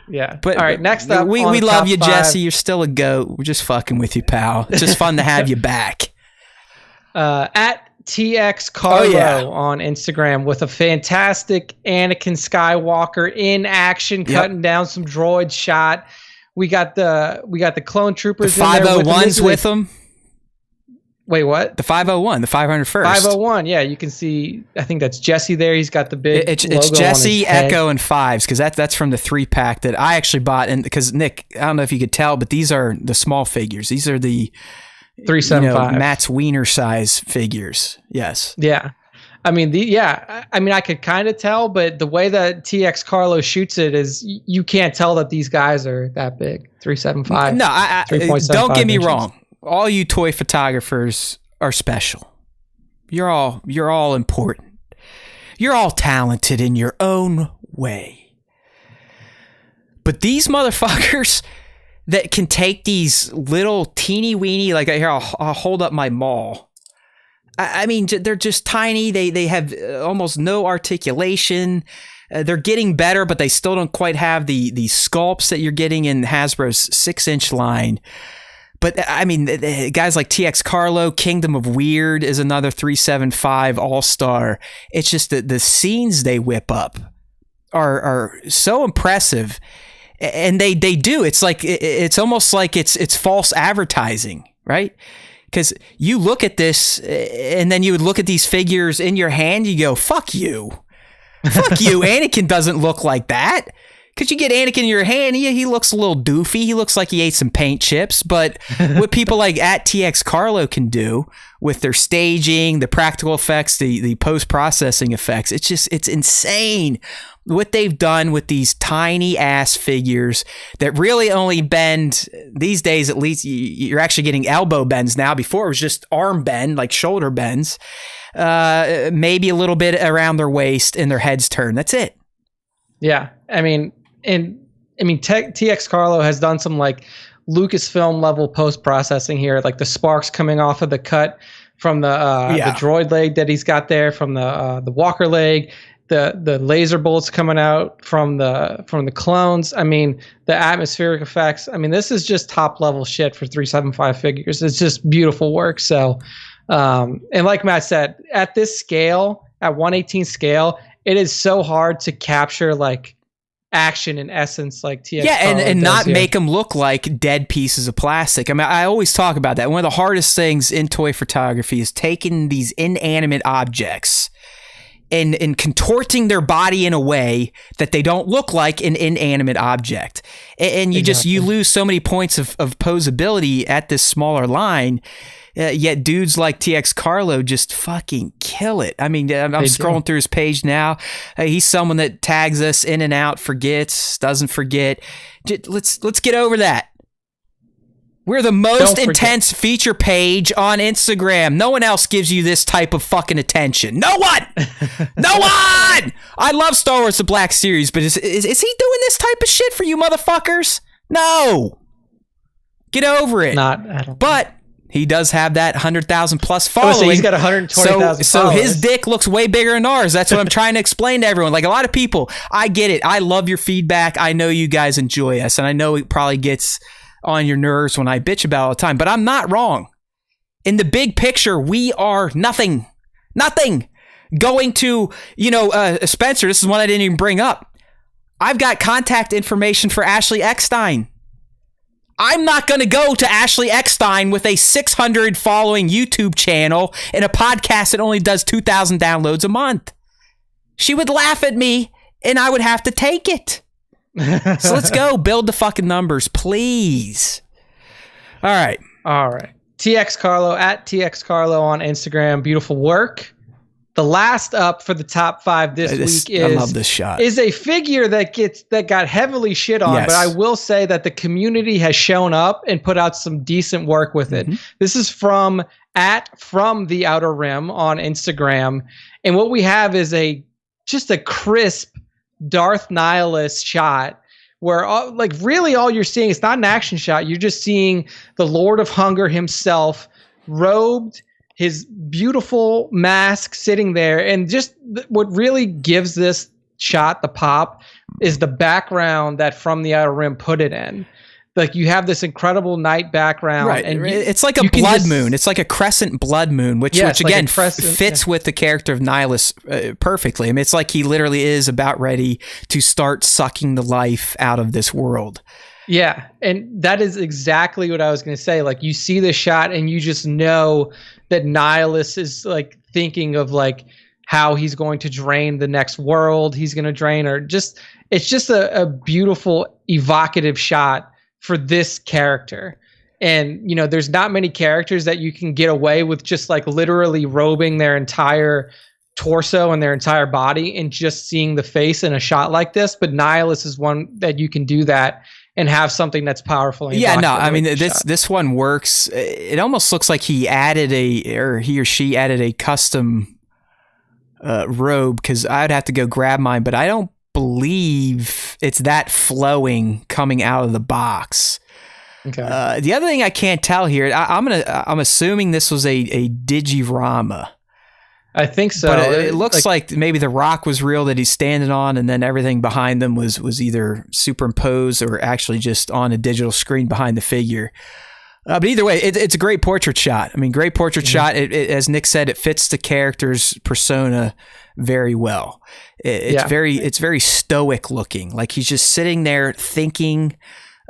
Yeah. But all right, next up. We love you, Jesse. You're still a goat. We're just fucking with you, pal. It's just fun to have you back. At TX Carlo on Instagram with a fantastic Anakin Skywalker in action, cutting down some droid shot. We got the clone troopers. The 501s with them. Wait, what? The 501, the 501st. 501, yeah. You can see, I think that's Jesse there. He's got the big It's logo Jesse, on his head. Echo, and Fives, because that's from the 3-pack that I actually bought. And because, Nick, I don't know if you could tell, but these are the small figures. These are the 375. Matt's wiener size figures. Yes. Yeah. I mean, I could kind of tell, but the way that TX Carlo shoots it is you can't tell that these guys are that big. 375. No, don't get me wrong. All you toy photographers are special. You're all important. You're all talented in your own way. But these motherfuckers that can take these little teeny weeny, like here, I'll hold up my maul. I mean, they're just tiny. They have almost no articulation. They're getting better, but they still don't quite have the sculpts that you're getting in Hasbro's 6-inch line. But I mean, guys like TX Carlo, Kingdom of Weird is another 375 all-star. It's just that the scenes they whip up are so impressive, and they do. It's like it's almost like it's false advertising, right? Because you look at this, and then you would look at these figures in your hand, you go, "Fuck you, fuck you." Anakin doesn't look like that. Because you get Anakin in your hand, he looks a little doofy. He looks like he ate some paint chips. But what people like at TX Carlo can do with their staging, the practical effects, the post-processing effects, it's insane what they've done with these tiny ass figures that really only bend these days. At least you're actually getting elbow bends now. Before it was just arm bend, like shoulder bends, maybe a little bit around their waist and their heads turn. That's it. Yeah, TX Carlo has done some like Lucasfilm level post processing here, like the sparks coming off of the cut from the droid leg that he's got there, from the Walker leg, the laser bolts coming out from the clones. I mean, the atmospheric effects. I mean, this is just top level shit for 375 figures. It's just beautiful work. So, and like Matt said, at this scale, at 1/18 scale, it is so hard to capture like action and essence like TX. Yeah, and not make them look like dead pieces of plastic. I mean, I always talk about that. One of the hardest things in toy photography is taking these inanimate objects and contorting their body in a way that they don't look like an inanimate object. And you you lose so many points of posability at this smaller line. Yet dudes like TX Carlo just fucking kill it. I mean, I'm scrolling through his page now. He's someone that tags us in and out, forgets, doesn't forget. Let's get over that. We're the most intense feature page on Instagram. No one else gives you this type of fucking attention. No one! No one! I love Star Wars The Black Series, but is he doing this type of shit for you motherfuckers? No! Get over it. Not at all. But he does have that 100,000 plus following. So he's got 120,000 So his dick looks way bigger than ours. That's what I'm trying to explain to everyone. Like, a lot of people, I get it. I love your feedback. I know you guys enjoy us, and I know it probably gets on your nerves when I bitch about it all the time, but I'm not wrong. In the big picture, we are nothing. Going to, Spencer, this is one I didn't even bring up. I've got contact information for Ashley Eckstein. I'm not going to go to Ashley Eckstein with a 600 following YouTube channel and a podcast that only does 2,000 downloads a month. She would laugh at me and I would have to take it. So let's go build the fucking numbers, please. All right. TX Carlo at TX Carlo on Instagram. Beautiful work. The last up for the top 5 this week I love this shot. Is a figure that got heavily shit on, but I will say that the community has shown up and put out some decent work with it. This is from the Outer Rim on Instagram, and what we have is just a crisp Darth Nihilus shot where really all you're seeing is not an action shot. You're just seeing the Lord of Hunger himself robed, his beautiful mask sitting there. And just what really gives this shot the pop is the background that From the Outer Rim put it in. Like, you have this incredible night background, right? And it's like a blood moon. It's like a crescent blood moon, which again fits with the character of Nihilus perfectly. I mean, it's like he literally is about ready to start sucking the life out of this world. Yeah, and that is exactly what I was going to say. Like, you see this shot, and you just know that Nihilus is like thinking of like how he's going to drain the next world. He's going to drain, it's just a beautiful, evocative shot for this character. And there's not many characters that you can get away with just like literally robing their entire torso and their entire body and just seeing the face in a shot like this, but Nihilus is one that you can do that and have something that's powerful. Yeah, no, I mean, this one works. It almost looks like he or she added a custom robe, because I'd have to go grab mine, but I don't believe it's that flowing coming out of the box. Okay. The other thing I can't tell here, I'm assuming this was a digirama. I think so. But it looks like maybe the rock was real that he's standing on, and then everything behind them was either superimposed or actually just on a digital screen behind the figure. But either way, it's a great portrait shot. I mean, great portrait shot. It, as Nick said, it fits the character's persona very well. It's very stoic looking. Like he's just sitting there thinking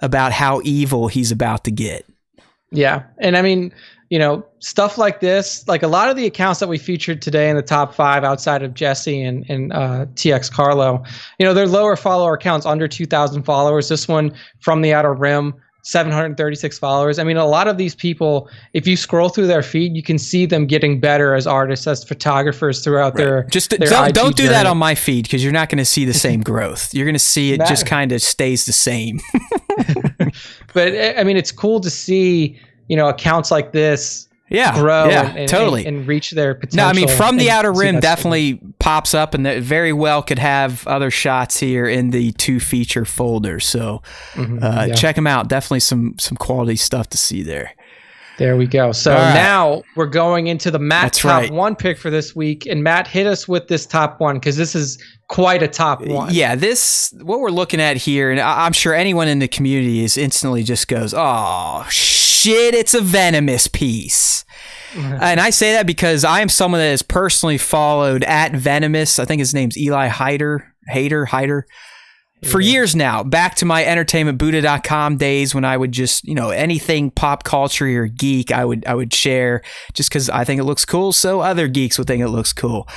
about how evil he's about to get. Yeah. And I mean, stuff like this, like a lot of the accounts that we featured today in the top 5 outside of Jesse and TX Carlo, they're lower follower accounts, under 2,000 followers. This one, From the Outer Rim, 736 followers. I mean, a lot of these people, if you scroll through their feed, you can see them getting better as artists, as photographers throughout their don't do that on my feed, because you're not going to see the same growth. You're going to see it just kind of stays the same. But I mean, it's cool to see accounts like this grow and reach their potential. No, I mean, From the Outer Rim definitely pops up, and that very well could have other shots here in the 2 feature folder. So check them out. Definitely some quality stuff to see there. There we go. So now we're going into the Matt top 1 pick for this week. And Matt, hit us with this top 1 because this is quite a top 1. Yeah, what we're looking at here, and I'm sure anyone in the community is instantly just goes, oh, shit, it's a Venomous piece. And I say that because I am someone that has personally followed at Venomous. I think his name's Eli Hyder. For years now, back to my entertainmentbuddha.com days when I would just, anything pop culture or geek, I would share just because I think it looks cool. So other geeks would think it looks cool.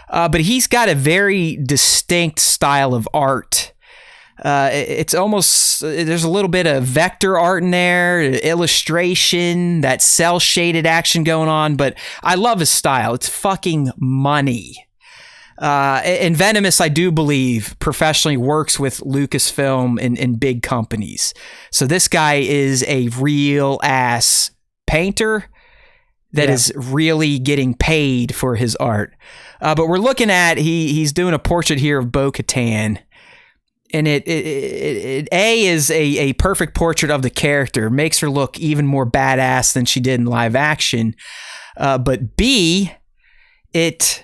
But he's got a very distinct style of art. It's almost, there's a little bit of vector art in there, illustration, that cell shaded action going on. But I love his style. It's fucking money. And Venomous, I do believe, professionally works with Lucasfilm and big companies. So this guy is a real ass painter that is really getting paid for his art. But we're looking at, he's doing a portrait here of Bo-Katan. And it is a perfect portrait of the character, makes her look even more badass than she did in live action. But B, it's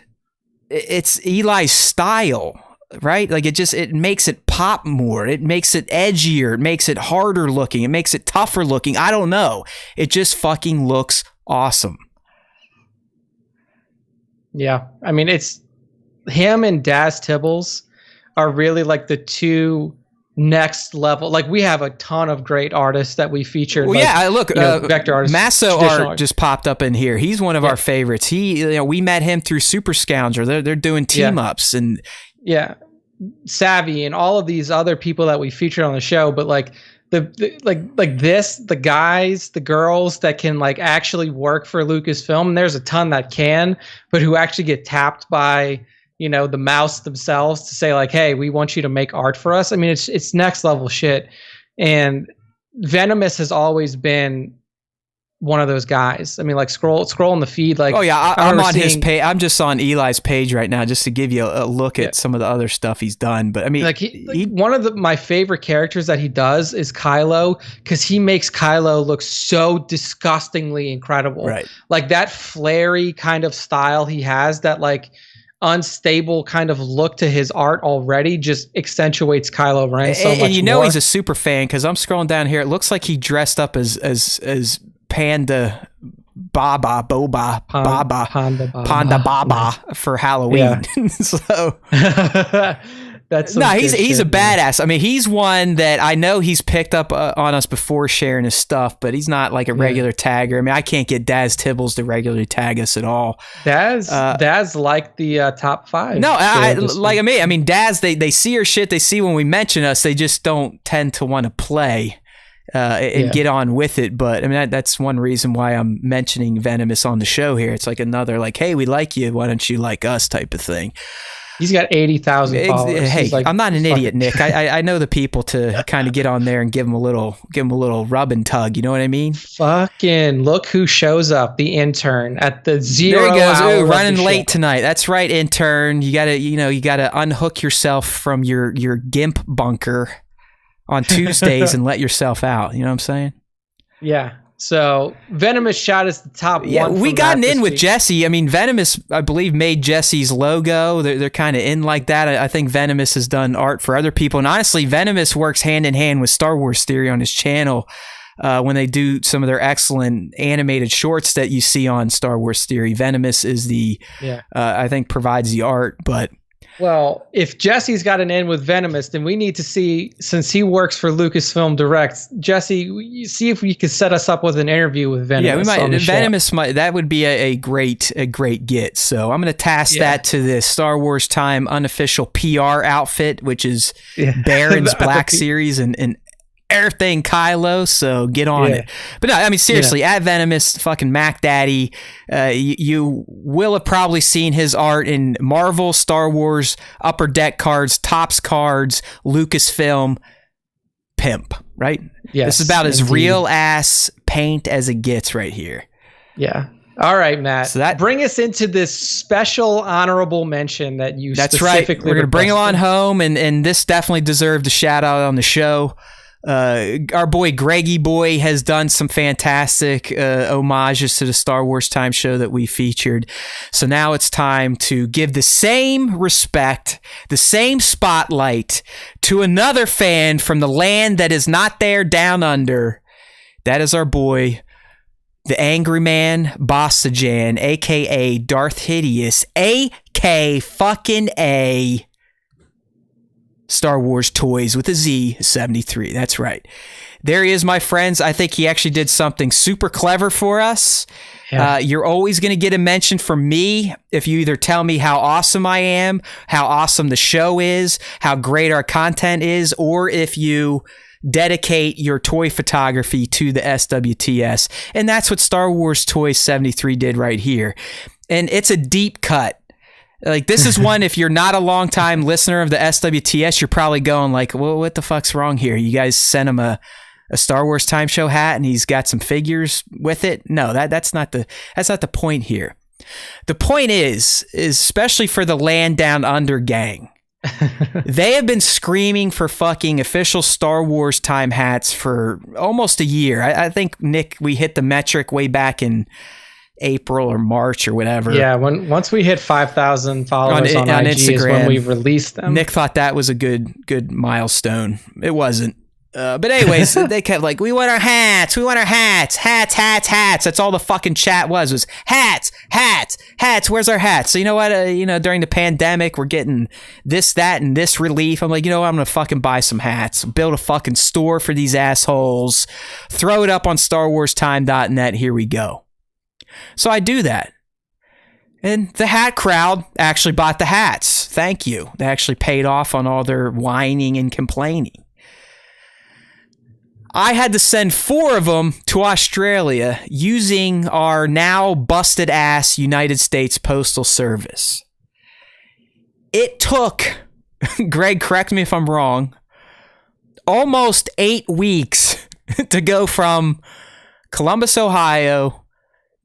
Eli's style, right? Like it makes it pop more. It makes it edgier. It makes it harder looking. It makes it tougher looking. I don't know. It just fucking looks awesome. Yeah. I mean, it's him and Daz Tibbles are really like the 2 next level. Like we have a ton of great artists that we featured. Well, look, vector artists. Masso art just popped up in here. He's one of our favorites. We met him through Super Scoundrel. They're doing team ups and Savvy and all of these other people that we featured on the show. But like the guys, the girls that can like actually work for Lucasfilm. And there's a ton that can, but who actually get tapped by the mouse themselves to say like, hey, we want you to make art for us. I mean, it's next level shit. And Venomous has always been one of those guys. I mean, like scroll in the feed. Like, I'm on his page. I'm just on Eli's page right now, just to give you a look at some of the other stuff he's done. But I mean, one of my favorite characters that he does is Kylo, because he makes Kylo look so disgustingly incredible. Right. Like that flary kind of style he has, that like unstable kind of look to his art already just accentuates Kylo Ren so much more. And he's a super fan because I'm scrolling down here. It looks like he dressed up as Panda Baba for Halloween. Yeah. So that's he's a badass. I mean, he's one that I know he's picked up on us before sharing his stuff, but he's not like a regular tagger. I mean, I can't get Daz Tibbles to regularly tag us at all. Daz like the top 5. No, I mean, Daz, they see our shit. They see when we mention us, they just don't tend to want to play and get on with it. But I mean, that's one reason why I'm mentioning Venomous on the show here. It's like another like, hey, we like you. Why don't you like us type of thing. He's got 80,000 followers. Hey, I'm not an idiot, Nick. I know the people to kind of get on there and give them a little rub and tug. You know what I mean? Fucking look who shows up! The intern at the 0 there he goes. hour. Ooh, running late tonight. That's right, intern. You gotta unhook yourself from your gimp bunker on Tuesdays and let yourself out. You know what I'm saying? Yeah. So Venomous shot is the top 1. Yeah, we gotten in with Jesse. I mean, Venomous, I believe, made Jesse's logo. They're kind of in like that. I think Venomous has done art for other people. And honestly, Venomous works hand in hand with Star Wars Theory on his channel when they do some of their excellent animated shorts that you see on Star Wars Theory. Venomous is I think, provides the art, but... Well, if Jesse's got an in with Venomous, then we need to see, since he works for Lucasfilm Direct, Jesse, see if we could set us up with an interview with Venomous. Yeah, we might. Venomous that would be a great get. So I'm going to task that to the Star Wars Time unofficial PR outfit, which is Baron's Black Series and everything Kylo, so get on it. But no, I mean, seriously, at Venomous, fucking Mac Daddy, you will have probably seen his art in Marvel, Star Wars, Upper Deck cards, Topps cards, Lucasfilm, pimp, right? Yes, this is about as real ass paint as it gets right here. Yeah. All right, Matt. So bring us into this special honorable mention that you specifically We're going to bring him on home, and this definitely deserved a shout out on the show. Our boy Greggy Boy has done some fantastic homages to the Star Wars Time show that we featured. So now it's time to give the same respect, the same spotlight to another fan from the land that is not there down under. That is our boy, the Angry Man Bossajan, a.k.a. Darth Hideous, a.k. fucking A. Star Wars Toys with a Z, 73. That's right. There he is, my friends. I think he actually did something super clever for us. Yeah. You're always going to get a mention from me if you either tell me how awesome I am, how awesome the show is, how great our content is, or if you dedicate your toy photography to the SWTS. And that's what Star Wars Toys 73 did right here. And it's a deep cut. Like, this is one, if you're not a long-time listener of the SWTS, you're probably going like, well, what the fuck's wrong here? You guys sent him a Star Wars Time Show hat and he's got some figures with it? No, that's not the point here. The point is especially for the Land Down Under gang, they have been screaming for fucking official Star Wars Time hats for almost a year. I think, Nick, we hit the metric way back in April or March or whatever. Yeah, once we hit 5,000 followers on IG Instagram, is when we released them. Nick thought that was a good milestone. It wasn't. But anyways, they kept like, we want our hats, hats. That's all the fucking chat was hats. Where's our hats? So you know what? During the pandemic, we're getting this, that, and this relief. I'm like, you know what? I'm gonna fucking buy some hats, build a fucking store for these assholes, throw it up on StarWarsTime.net. Here we go. So I do that. And the hat crowd actually bought the hats. Thank you. They actually paid off on all their whining and complaining. I had to send 4 of them to Australia using our now busted ass United States Postal Service. It took, Greg, correct me if I'm wrong, almost 8 weeks to go from Columbus, Ohio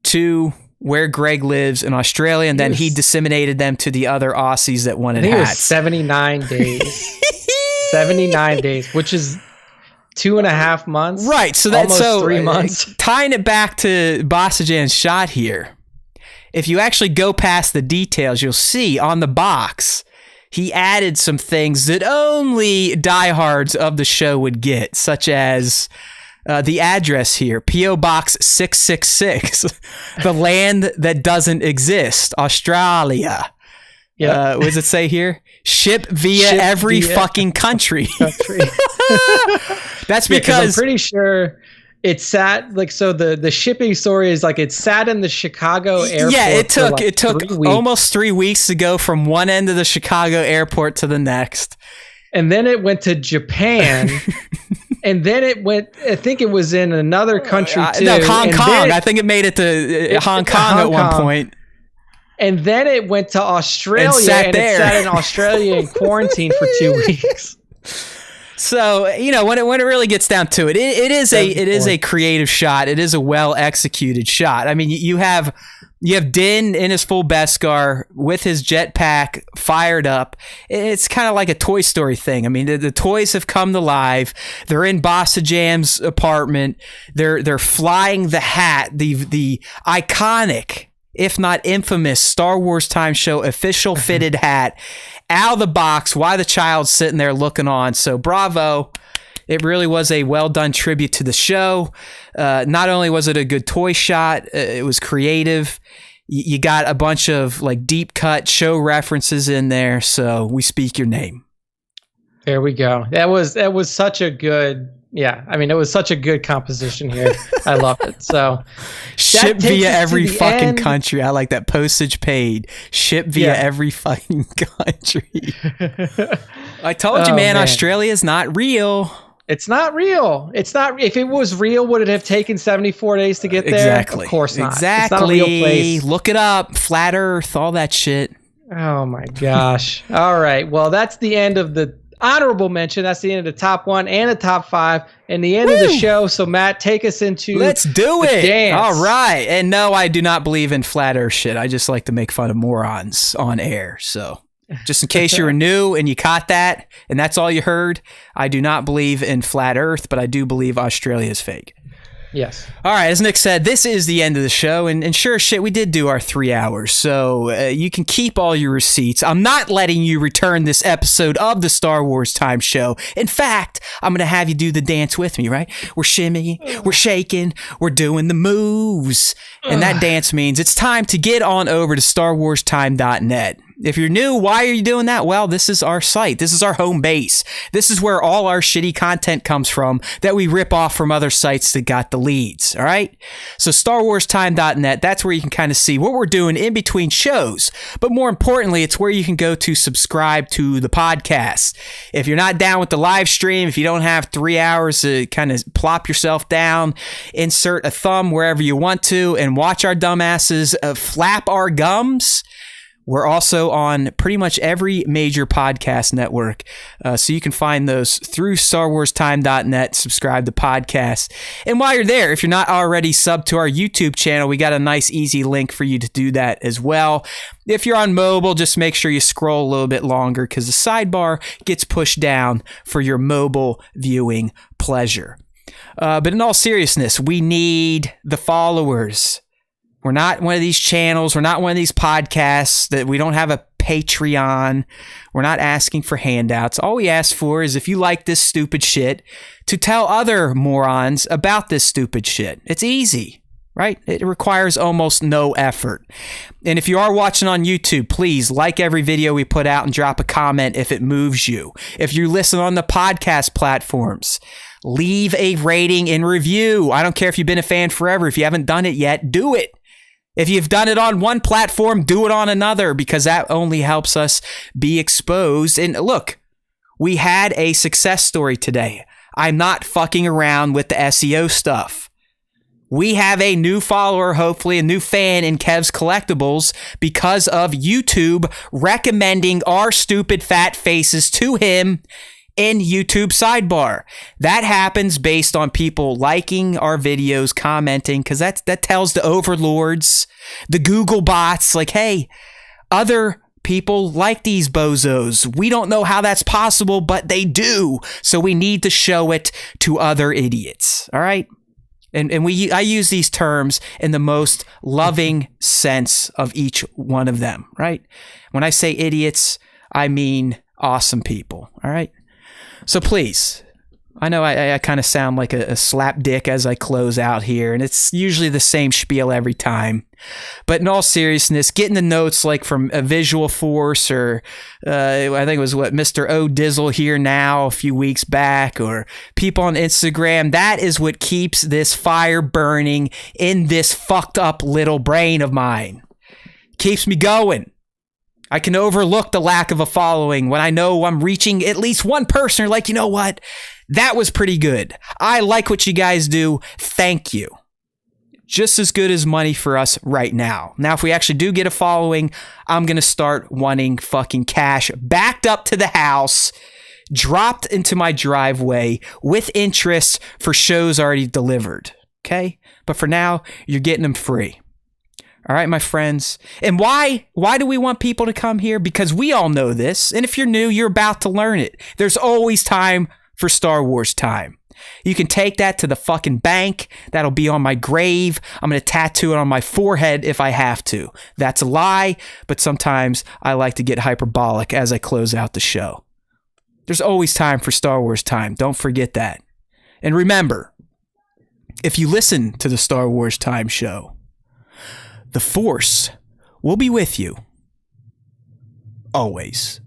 to where Greg lives in Australia, and then he disseminated them to the other Aussies that wanted hats. It was 79 days. 79 days, which is 2.5 months. Right, so that's almost 3 months. Tying it back to Bossajan's shot here, if you actually go past the details, you'll see on the box he added some things that only diehards of the show would get, such as the address here, P.O. Box 666, the land that doesn't exist, Australia. Yeah. What does it say here? Ship via every fucking country. That's because I'm pretty sure it sat the shipping story is like it sat in the Chicago airport. Yeah, it took almost 3 weeks to go from one end of the Chicago airport to the next. And then it went to Japan. And then it went, I think it was in another country too. No, Hong Kong. I think it made it to Hong Kong at one point. And then it went to Australia and it sat in Australia in quarantine for 2 weeks. So, when it really gets down to it, it is a creative shot. It is a well executed shot. I mean, you have Din in his full Beskar with his jetpack fired up. It's kind of like a Toy Story thing. I mean, the toys have come to life. They're in Bossajam's apartment. They're flying the hat, the iconic, if not infamous, Star Wars Time Show official fitted hat out of the box while the child's sitting there looking on. So bravo. It really was a well-done tribute to the show. Not only was it a good toy shot, it was creative. You got a bunch of deep cut show references in there, so we speak your name. There we go. That was such a good, it was such a good composition here. I loved it. So ship via every fucking country. I like that. Postage paid. Ship via every fucking country. I told you, man, Australia's not real. It's not real. It's not. If it was real, would it have taken 74 days to get there? Exactly. Of course not. Exactly. It's not a real place. Look it up. Flat Earth, all that shit. Oh my gosh. All right. Well, that's the end of the honorable mention. That's the end of the top 1 and the top 5 and the end of the show. So Matt, take us into Let's do it. Dance. All right. And no, I do not believe in flat earth shit. I just like to make fun of morons on air. So just in case you were new and you caught that and that's all you heard, I do not believe in flat earth, but I do believe Australia is fake. Yes. All right, as Nick said, this is the end of the show, and sure shit, we did do our 3 hours, so you can keep all your receipts. I'm not letting you return this episode of the Star Wars Time Show. In fact, I'm going to have you do the dance with me, right? We're shimmying, we're shaking, we're doing the moves, and that dance means it's time to get on over to StarWarsTime.net. If you're new, why are you doing that? Well, this is our site. This is our home base. This is where all our shitty content comes from that we rip off from other sites that got the leads, all right? So StarWarsTime.net, that's where you can kind of see what we're doing in between shows. But more importantly, it's where you can go to subscribe to the podcast. If you're not down with the live stream, if you don't have 3 hours to kind of plop yourself down, insert a thumb wherever you want to, and watch our dumbasses flap our gums, we're also on pretty much every major podcast network, so you can find those through StarWarsTime.net, subscribe to podcasts. And while you're there, if you're not already subbed to our YouTube channel, we got a nice, easy link for you to do that as well. If you're on mobile, just make sure you scroll a little bit longer because the sidebar gets pushed down for your mobile viewing pleasure. But in all seriousness, we need the followers. We're not one of these channels. We're not one of these podcasts that we don't have a Patreon. We're not asking for handouts. All we ask for is if you like this stupid shit, to tell other morons about this stupid shit. It's easy, right? It requires almost no effort. And if you are watching on YouTube, please like every video we put out and drop a comment if it moves you. If you listen on the podcast platforms, leave a rating and review. I don't care if you've been a fan forever. If you haven't done it yet, do it. If you've done it on one platform, do it on another because that only helps us be exposed. And look, we had a success story today. I'm not fucking around with the SEO stuff. We have a new follower, hopefully a new fan in Kev's Collectibles because of YouTube recommending our stupid fat faces to him in YouTube sidebar. That happens based on people liking our videos, commenting, because that tells the overlords, the Google bots, like, hey, other people like these bozos. We don't know how that's possible, but they do. So we need to show it to other idiots. All right? And I use these terms in the most loving sense of each one of them, right? When I say idiots, I mean awesome people. All right? So please, I know I kind of sound like a slap dick as I close out here, and it's usually the same spiel every time. But in all seriousness, getting the notes like from a Visual Force or I think it was Mr. O Dizzle here now a few weeks back, or people on Instagram, that is what keeps this fire burning in this fucked up little brain of mine. Keeps me going. I can overlook the lack of a following when I know I'm reaching at least one person like, you know what? That was pretty good. I like what you guys do. Thank you. Just as good as money for us right now. Now, if we actually do get a following, I'm going to start wanting fucking cash backed up to the house, dropped into my driveway with interest for shows already delivered. Okay? But for now, you're getting them free. All right, my friends. And why do we want people to come here? Because we all know this. And if you're new, you're about to learn it. There's always time for Star Wars time. You can take that to the fucking bank. That'll be on my grave. I'm going to tattoo it on my forehead if I have to. That's a lie, but sometimes I like to get hyperbolic as I close out the show. There's always time for Star Wars time. Don't forget that. And remember, if you listen to the Star Wars Time Show, the Force will be with you always.